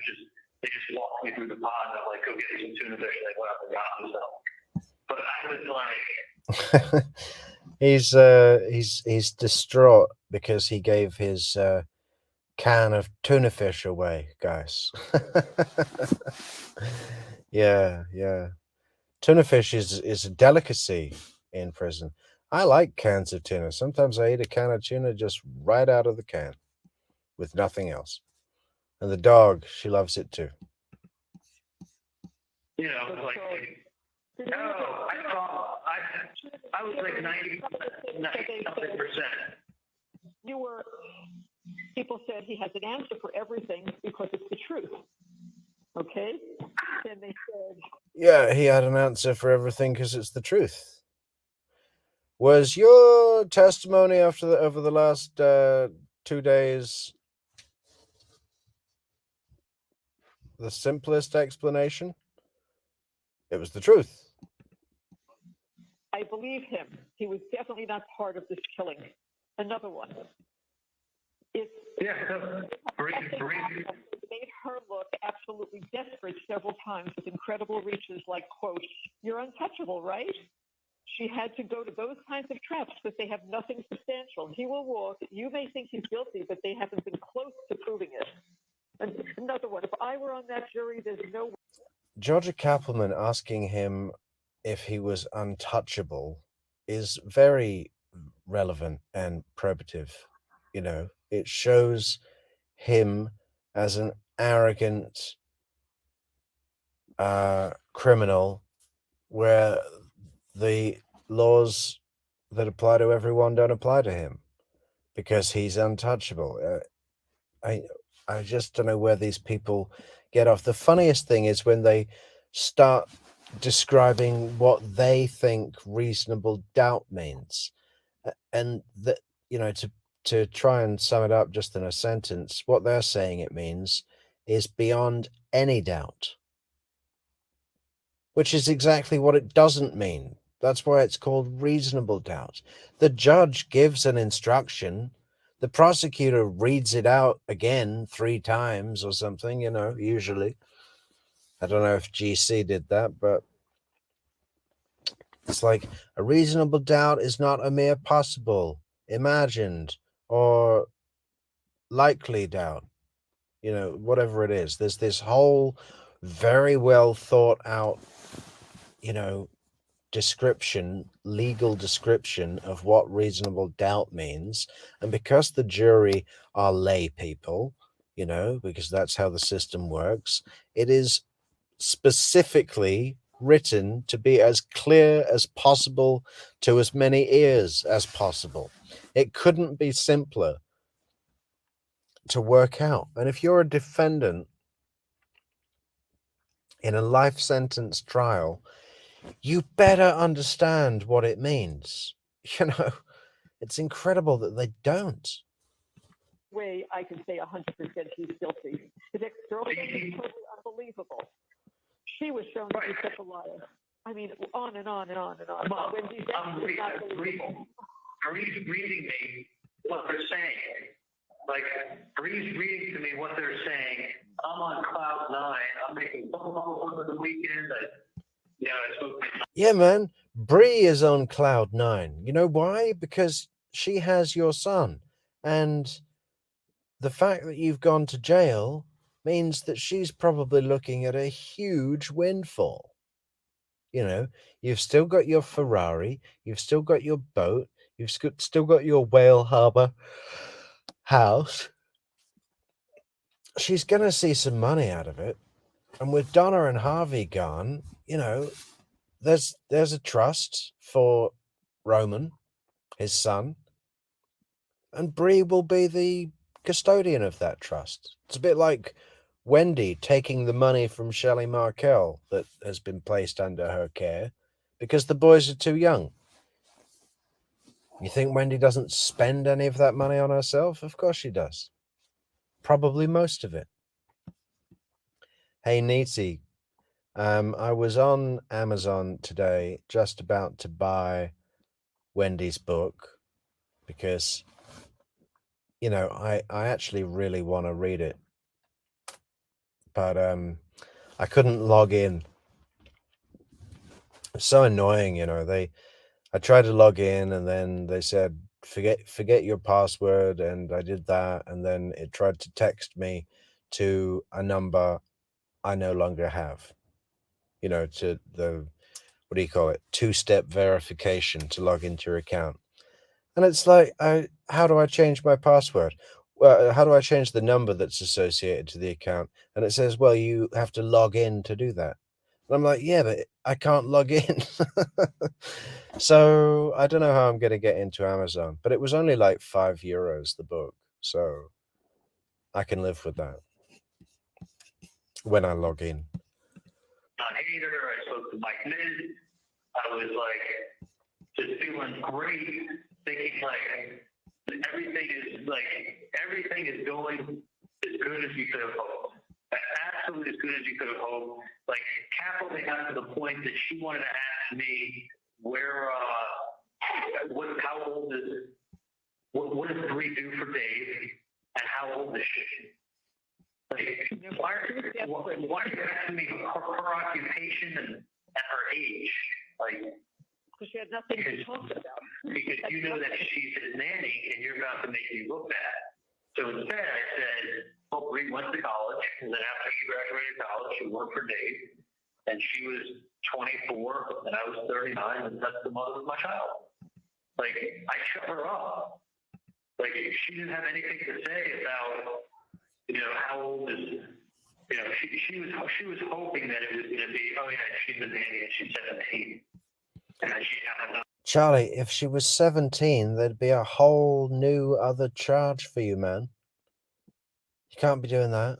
they just walked me through the pod, and I'm like, go get me some tuna fish, and they went up and got themselves. But I was like, he's distraught because he gave his can of tuna fish away, guys. Yeah. Tuna fish is a delicacy in prison. I like cans of tuna. Sometimes I eat a can of tuna just right out of the can with nothing else. And the dog, she loves it too. like, no, I was like 90%. People said he has an answer for everything because it's the truth. Okay? Then they said, Yeah, he had an answer for everything because it's the truth. Was your testimony over the last 2 days the simplest explanation? It was the truth. I believe him. He was definitely not part of this killing. Another one. It made her look absolutely desperate several times with incredible reaches like, quote, you're untouchable, right? She had to go to those kinds of traps, but they have nothing substantial. He will walk. You may think he's guilty, but they haven't been close to proving it. And another one. If I were on that jury, there's no way. Georgia Kappelman asking him if he was untouchable is very relevant and probative. It shows him as an arrogant criminal where the laws that apply to everyone don't apply to him because he's untouchable. I just don't know where these people get off. The funniest thing is when they start describing what they think reasonable doubt means, and that to try and sum it up just in a sentence, what they're saying it means is beyond any doubt, which is exactly what it doesn't mean. That's why it's called reasonable doubt. The judge gives an instruction. The prosecutor reads it out again 3 times or something, usually. I don't know if GC did that, but it's like a reasonable doubt is not a mere possible, imagined, or likely doubt. Whatever it is. There's this whole very well thought out, legal description of what reasonable doubt means. And because the jury are lay people, because that's how the system works, it is specifically written to be as clear as possible to as many ears as possible. It couldn't be simpler to work out. And if you're a defendant in a life sentence trial, you better understand what it means. It's incredible that they don't. Way I can say 100% he's guilty. His ex-girlfriend is totally unbelievable. She was shown to be such a liar. I mean, on and on and on and on. Well, When these is not believable. Bree's reading me what they're saying. Like, Bree's reading to me what they're saying. I'm on cloud 9. I'm making phone calls over the weekend. Yeah, man. Bree is on cloud 9. You know why? Because she has your son. And the fact that you've gone to jail means that she's probably looking at a huge windfall. You know, you've still got your Ferrari, you've still got your boat, you've still got your Whale Harbour house. She's going to see some money out of it. And with Donna and Harvey gone, you know, there's a trust for Roman, his son, and Bree will be the custodian of that trust. It's a bit like Wendi taking the money from Shelley Markel that has been placed under her care because the boys are too young. You think Wendi doesn't spend any of that money on herself? Of course she does. Probably most of it. Hey, Neaty, I was on Amazon today just about to buy Wendy's book because, you know, I actually really want to read it. But I couldn't log in. It's so annoying, you know. I tried to log in and then they said forget your password, and I did that, and then it tried to text me to a number I no longer have. You know, to the, what do you call it, two-step verification to log into your account. And it's like, how do I change my password? Well, how do I change the number that's associated to the account? And it says, well, you have to log in to do that. And I'm like, yeah, but I can't log in. So I don't know how I'm going to get into Amazon, but it was only like €5, the book. So I can live with that when I log in. Not hater. I spoke to Mike Miz. I was like, just feeling great, thinking like everything is going as good as you could have hoped. Absolutely as good as you could have hoped. Like, Kathleen got to the point that she wanted to ask me what does Bree do for Dave, and how old is she? Like, why are you asking me her occupation and her age? Like, Because she had nothing to talk about. because you know that she's his nanny and you're about to make me look bad. So instead I said, well, Bree went to college, and then after she graduated college, she worked for Dave, and she was 24 and I was 39, and that's the mother of my child. Like, I shut her up. Like, she didn't have anything to say about, you know, how old is, you know, she was hoping that it was going to be, oh yeah, she's a nanny and she's 17. And she had enough. Charlie, if she was 17, there'd be a whole new other charge for you, man. You can't be doing that.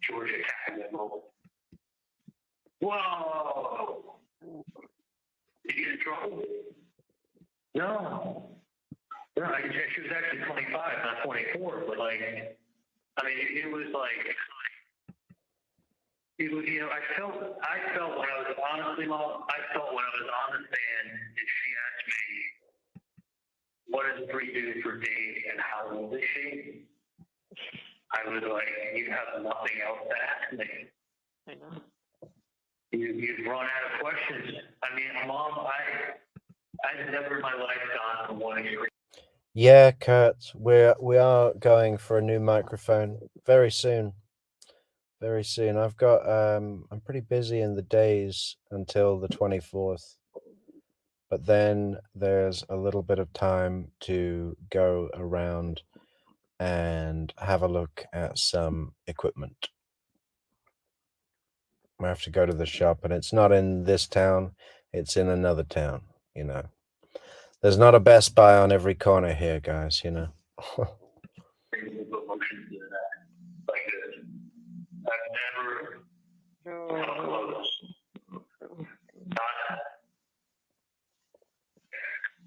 Georgia Capital. Whoa! Did you get in trouble? No. No, she was actually 25, not 24, but like, I mean, it was like, it was, you know, I felt when I was honestly, Mom, I felt when I was on the stand and she asked me, what does Bree do for Dave and how old is she? I was like, you have nothing else to ask me. I know. You've run out of questions. I mean, Mom, I've never in my life gone from one extreme. Yeah, Kurt, we are going for a new microphone very soon. Very soon. I've got I'm pretty busy in the days until the 24th. But then there's a little bit of time to go around and have a look at some equipment. I have to go to the shop, and it's not in this town, it's in another town, you know. There's not a Best Buy on every corner here, guys, you know.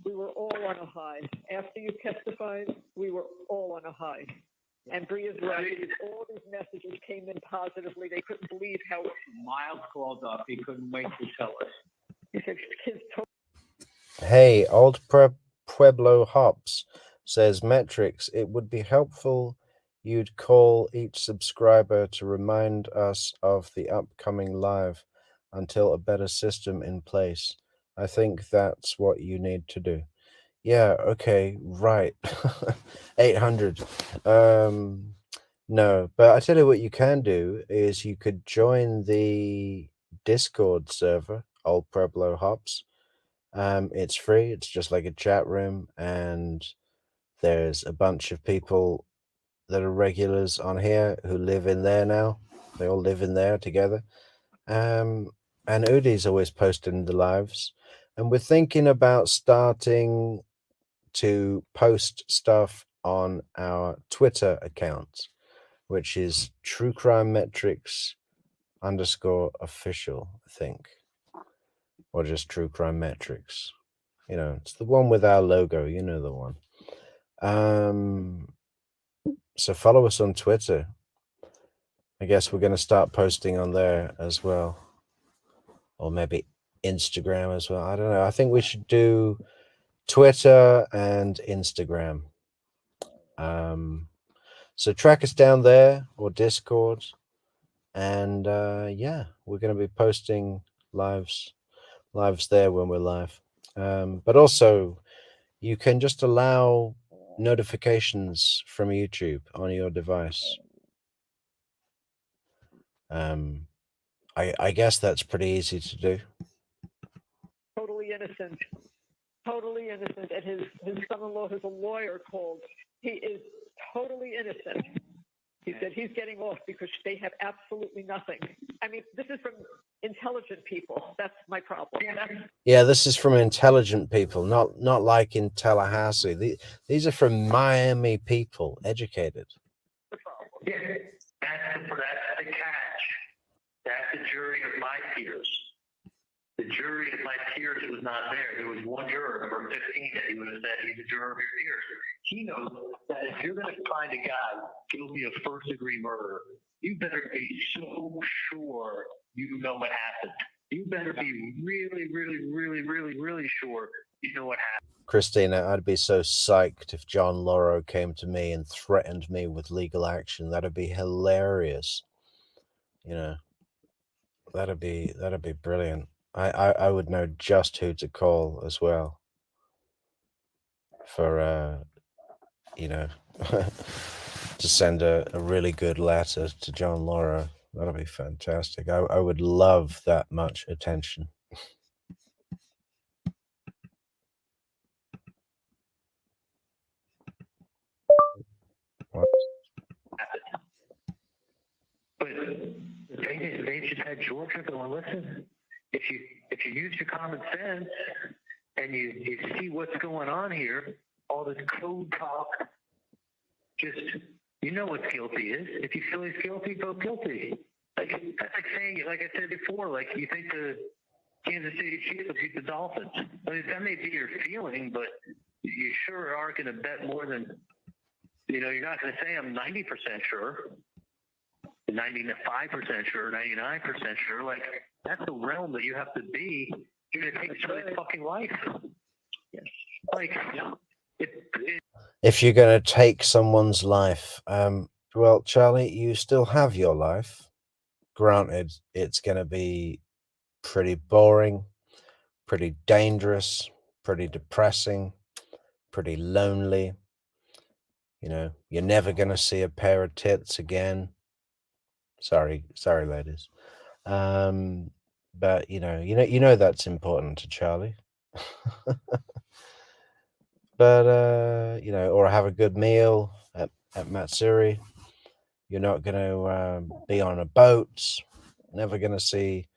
We were all on a high. After you testified, we were all on a high. And Bree is right. All these messages came in positively. They couldn't believe how Miles called up. He couldn't wait to tell us. he said his Hey, Old Pueblo Hops says, Metrix, it would be helpful you'd call each subscriber to remind us of the upcoming live until a better system in place. I think that's what you need to do. Yeah, okay, right. 800. No, but I tell you what you can do is you could join the Discord server, Old Pueblo Hops. It's free. It's just like a chat room, and there's a bunch of people that are regulars on here who live in there now. They all live in there together. And Udi's always posting the lives. And we're thinking about starting to post stuff on our Twitter account, which is True Crime Metrix _official, I think. Or just True Crime Metrix. You know, it's the one with our logo, you know the one. So follow us on Twitter. I guess we're going to start posting on there as well. Or maybe Instagram as well. I don't know. I think we should do Twitter and Instagram. So track us down there or Discord. And yeah, we're going to be posting lives there when we're live. But also, you can just allow notifications from YouTube on your device. I guess that's pretty easy to do. Totally innocent. Totally innocent. And his son-in-law, who's a lawyer, called. He is totally innocent. He said he's getting off because they have absolutely nothing. I mean, this is from intelligent people. That's my problem. Yeah, this is from intelligent people, not like in Tallahassee. These are from Miami people, educated. Yeah, that's the catch. That's the jury of my peers. The jury of my peers was not there. There was one juror, number 15, that he would have said he's a juror of your peers. He knows that if you're going to find a guy guilty of first-degree murder, you better be so sure you know what happened. You better be really, really, really, really, really sure you know what happened. Christina, I'd be so psyched if John Lauro came to me and threatened me with legal action. That'd be hilarious. You know, that'd be brilliant. I would know just who to call as well for you know to send a really good letter to John Lauro. That'd be fantastic. I would love that much attention. But they just had Georgia going, listen, if you use your common sense and you see what's going on here, all this code talk, just, you know what guilty is. If you feel he's guilty, vote guilty. Like, that's like saying, like I said before, like you think the Kansas City Chiefs will beat the Dolphins. I mean, that may be your feeling, but you sure aren't going to bet more than, you're not going to say I'm 90% sure. 95% sure, 99% sure. Like, that's the realm that you have to be. You're going to take somebody's fucking life. Yes. Like, if you're going to take someone's life, well, Charlie, you still have your life. Granted, it's going to be pretty boring, pretty dangerous, pretty depressing, pretty lonely. You're never going to see a pair of tits again. Sorry, ladies. But you know that's important to Charlie. But or have a good meal at Matsuri. You're not going to be on a boat. Never going to see.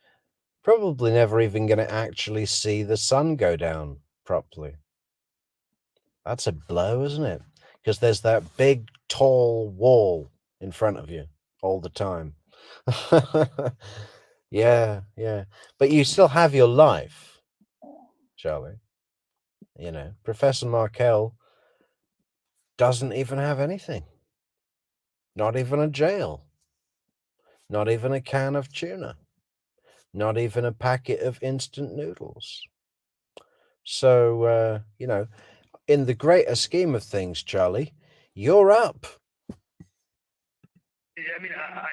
Probably never even going to actually see the sun go down properly. That's a blow, isn't it? Because there's that big, tall wall in front of you all the time. Yeah. But you still have your life, Charlie. Professor Markel doesn't even have anything. Not even a jail. Not even a can of tuna. Not even a packet of instant noodles. So, in the greater scheme of things, Charlie, you're up. I mean, I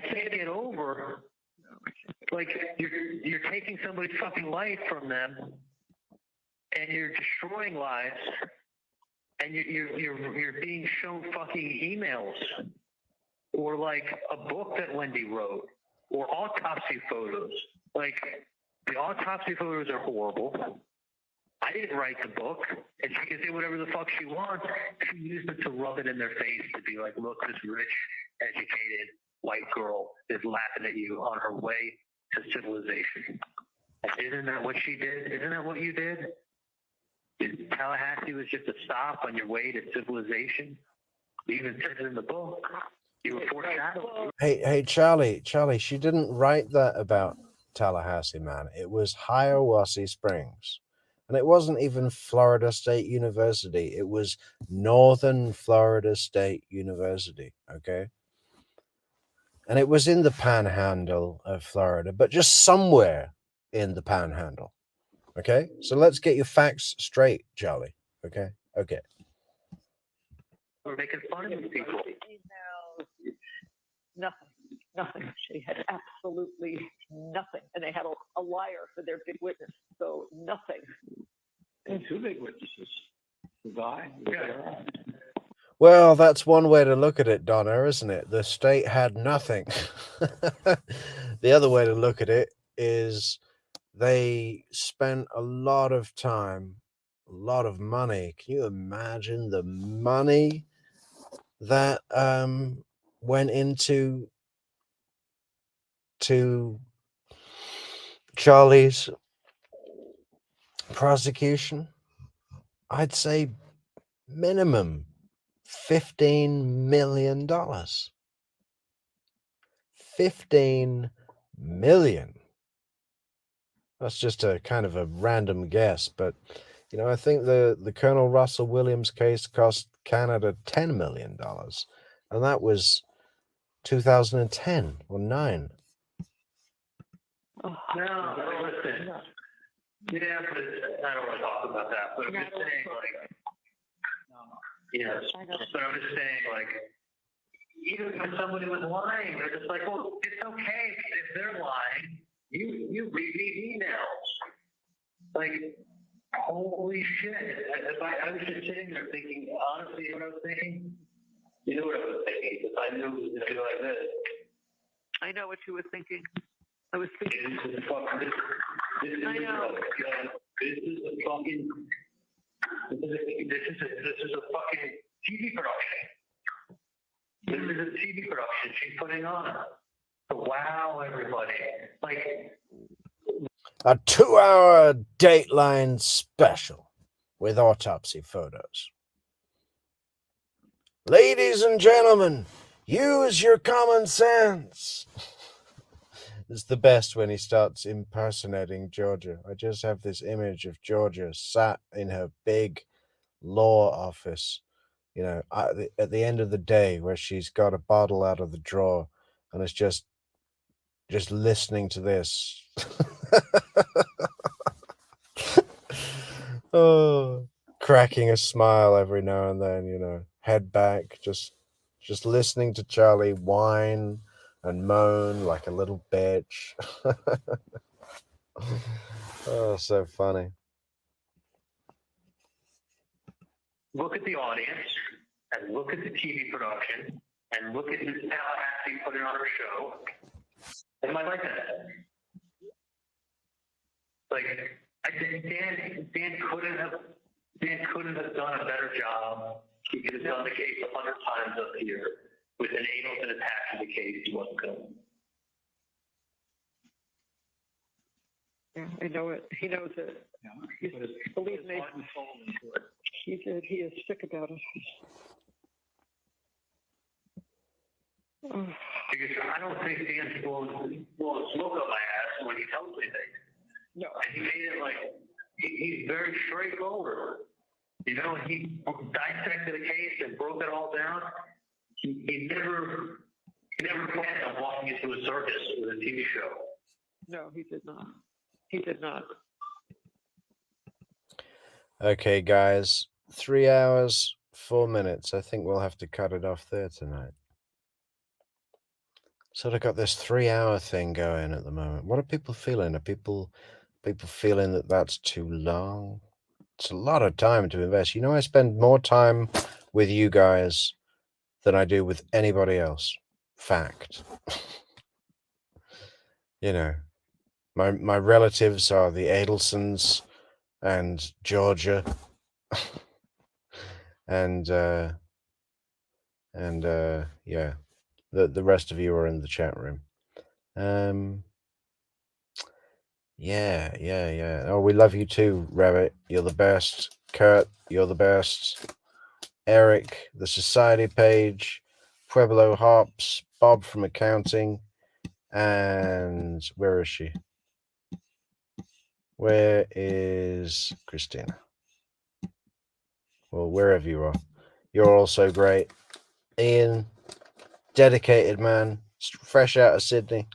can't get over, like, you're taking somebody's fucking life from them, and you're destroying lives, and you're being shown fucking emails, or like a book that Wendi wrote, or autopsy photos. Like, the autopsy photos are horrible. I didn't write the book, and she can say whatever the fuck she wants. She used it to rub it in their face to be like, look, this rich, educated white girl is laughing at you on her way to civilization. And isn't that what she did? Isn't that what you did? Tallahassee was just a stop on your way to civilization. You even said it in the book. You were foreshadowing. Hey, Charlie, she didn't write that about Tallahassee, man. It was Hiawassee Springs. And it wasn't even Florida State University. It was Northern Florida State University, okay? And it was in the panhandle of Florida, but just somewhere in the panhandle, okay? So let's get your facts straight, Charlie, okay? Okay. We're making fun of these people. Emails, nothing. She had absolutely nothing. And they had a liar for their big witness, so nothing. And two big witnesses. The guy. Yeah. Well, that's one way to look at it, Donna, isn't it? The state had nothing. The other way to look at it is they spent a lot of time, a lot of money. Can you imagine the money that went into Charlie's prosecution? I'd say minimum $15 million. $15 million. That's just a kind of a random guess, but you know, I think the Colonel Russell Williams case cost Canada $10 million, and that was 2010 or 9. Oh, No, listen. Yeah, but I don't want to talk about that. But I'm just saying, like, yes. But I'm just saying, like, even when somebody was lying, they're just like, well, it's okay if they're lying. You read these emails. Like, holy shit. I was just sitting there thinking, honestly, what I was thinking? You know what I was thinking, because I knew it was going to be like this. I know what you were thinking. I was thinking. This is a fucking TV production. This is a TV production she's putting on. So wow, everybody. Like, A 2-hour Dateline special with autopsy photos. Ladies and gentlemen, use your common sense. It's the best when he starts impersonating Georgia. I just have this image of Georgia sat in her big law office, you know, at the end of the day, where she's got a bottle out of the drawer and is just listening to this. Oh, cracking a smile every now and then, you know, head back, just listening to Charlie whine and moan like a little bitch. Oh, so funny. look at the audience, and look at the TV production, and look at Miss Tallahassee putting on her show. Am I like that? Like, I think Dan couldn't have done a better job. He could have done the case 100 times up here with an Adelson attached to the case. He wasn't going. Yeah, I know it. He knows it. Believe me. He said he is sick about it. Because I don't think Dan's blowing smoke up my ass when he tells me things. No. And he made it like, he's very straightforward. You know, he dissected a case and broke it all down. He never planned on walking into a circus with a TV show. No, he did not. He did not. Okay, guys, 3 hours, 4 minutes. I think we'll have to cut it off there tonight. Sort of got this 3-hour thing going at the moment. What are people feeling? Are people feeling that that's too long? It's a lot of time to invest. You know, I spend more time with you guys than I do with anybody else. Fact. You know, my relatives are the Adelsons and Georgia, and yeah, the rest of you are in the chat room. Yeah. Oh, we love you too, Rabbit. You're the best. Kurt, you're the best. Eric, the Society page, Pueblo Hops, Bob from accounting, and where is she? Where is Christina? Well, wherever you are, you're also great. Ian, dedicated man, fresh out of Sydney.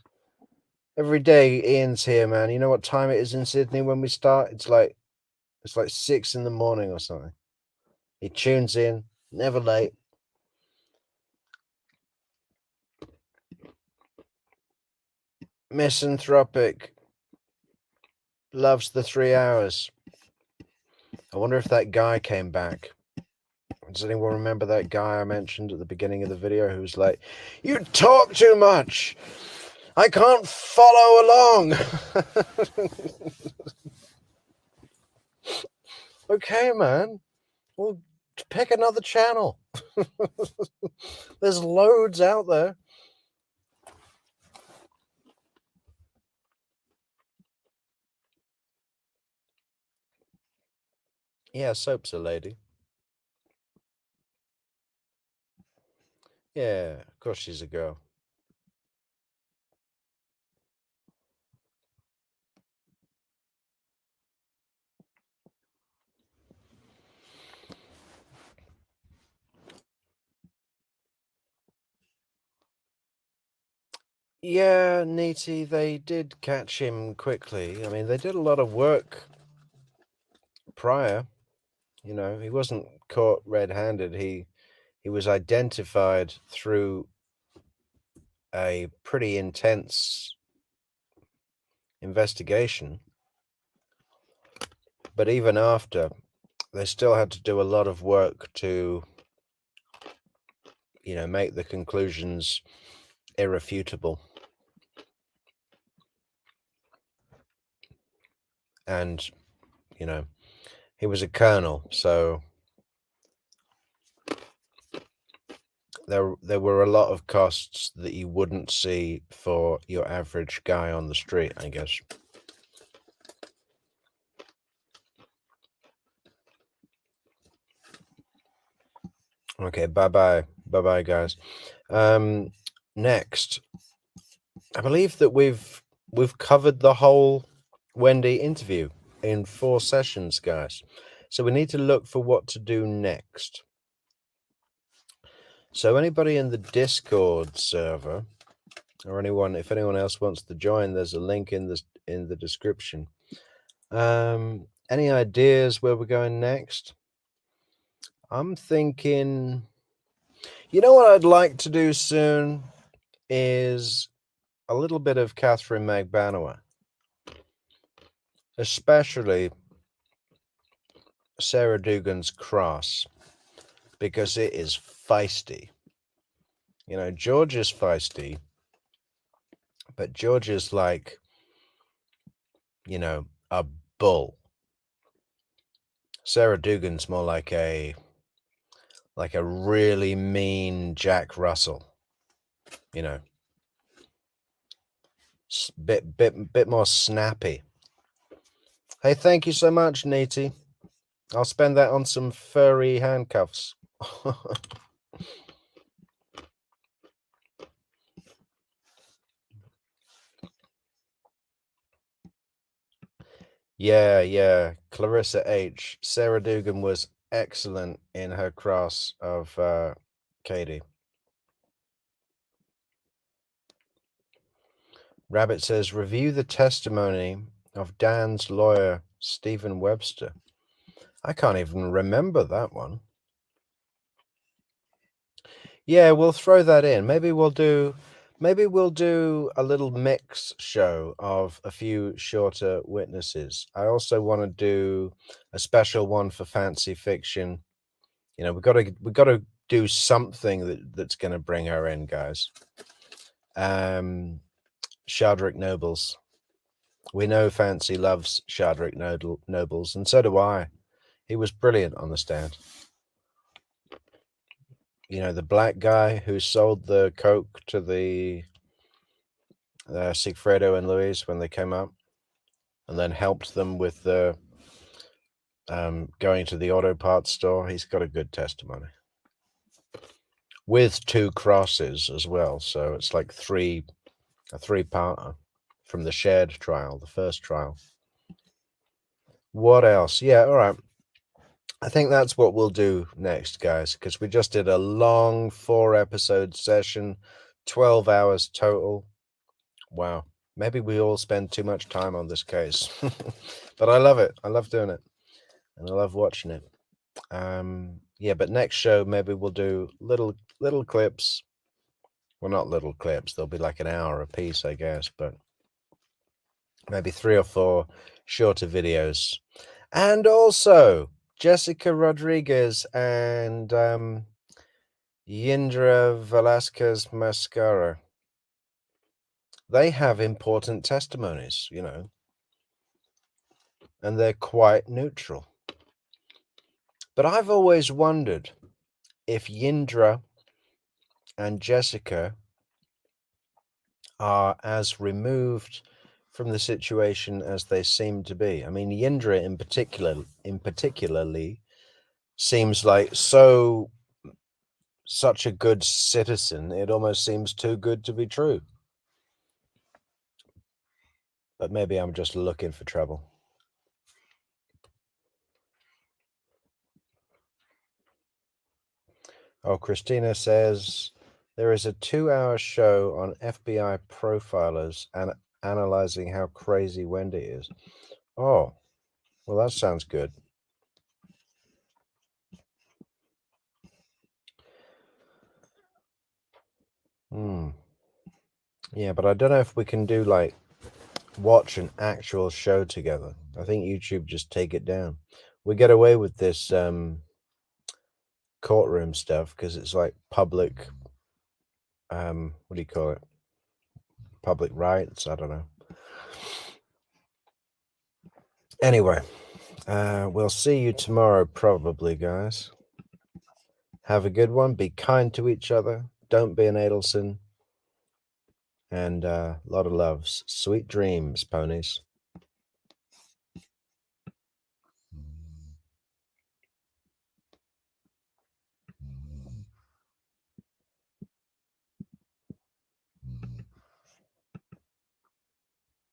Every day Ian's here, man. You know what time it is in Sydney when we start? It's like 6 in the morning or something. He tunes in, never late. Misanthropic, loves the 3 hours. I wonder if that guy came back. Does anyone remember that guy I mentioned at the beginning of the video who was like, "You talk too much. I can't follow along." Okay, man. Well, pick another channel. There's loads out there. Yeah, Soap's a lady. Yeah, of course she's a girl. Yeah, Neaty, they did catch him quickly. I mean, they did a lot of work prior. You know, he wasn't caught red-handed. He was identified through a pretty intense investigation. But even after, they still had to do a lot of work to, you know, make the conclusions irrefutable. And, you know, he was a colonel, so there were a lot of costs that you wouldn't see for your average guy on the street, I guess. Okay, bye-bye, guys. Next, I believe that we've covered the whole Wendi interview in 4 sessions, guys. So we need to look for what to do next. So anybody in the Discord server, or if anyone else wants to join, there's a link in the description. Any ideas where we're going next? I'm thinking, you know what I'd like to do soon is a little bit of Catherine Magbanua, especially Sarah Dugan's Cross, because it is feisty. You know, George is feisty, but George is like, you know, a bull. Sarah Dugan's more like a really mean Jack Russell, you know, bit more snappy. Hey, thank you so much, Neaty. I'll spend that on some furry handcuffs. Yeah. Clarissa H. Sarah Dugan was excellent in her cross of Katie. Rabbit says, review the testimony of Dan's lawyer, Stephen Webster. I can't even remember that one. Yeah, we'll throw that in. Maybe we'll do Maybe we'll do a little mix show of a few shorter witnesses. I also want to do a special one for fancy fiction. You know, we've got to do something that's going to bring her in, guys. Shardrick Nobles. We know Fancy loves Shardrick Nobles, and so do I. He was brilliant on the stand. You know, the black guy who sold the coke to the Sigfredo and Louise when they came up, and then helped them with the going to the auto parts store. He's got a good testimony with 2 crosses as well, so it's like a 3-parter from the shared trial, the first trial. What else? Yeah, all right. I think that's what we'll do next, guys, because we just did a long 4-episode session, 12 hours total. Wow. Maybe we all spend too much time on this case. But I love it. I love doing it. And I love watching it. Yeah, but next show, maybe we'll do little clips. Well, not little clips. They'll be like an hour a piece, I guess. But maybe 3 or 4 shorter videos. And also Jessica Rodriguez and Yindra Velasquez Mascara. They have important testimonies, you know, and they're quite neutral. But I've always wondered if Yindra and Jessica are as removed from the situation as they seem to be. I mean, Yindra in particularly seems like such a good citizen, it almost seems too good to be true. But maybe I'm just looking for trouble. Oh, Christina says there is a 2-hour show on FBI profilers and analyzing how crazy Wendy is. Oh, well, that sounds good. Yeah, but I don't know if we can do like watch an actual show together. I think YouTube just take it down. We get away with this courtroom stuff because it's like public what do you call it? Public rights, I don't know. Anyway, we'll see you tomorrow probably, guys. Have a good one. Be kind to each other. Don't be an Adelson. And a lot of loves. Sweet dreams, ponies.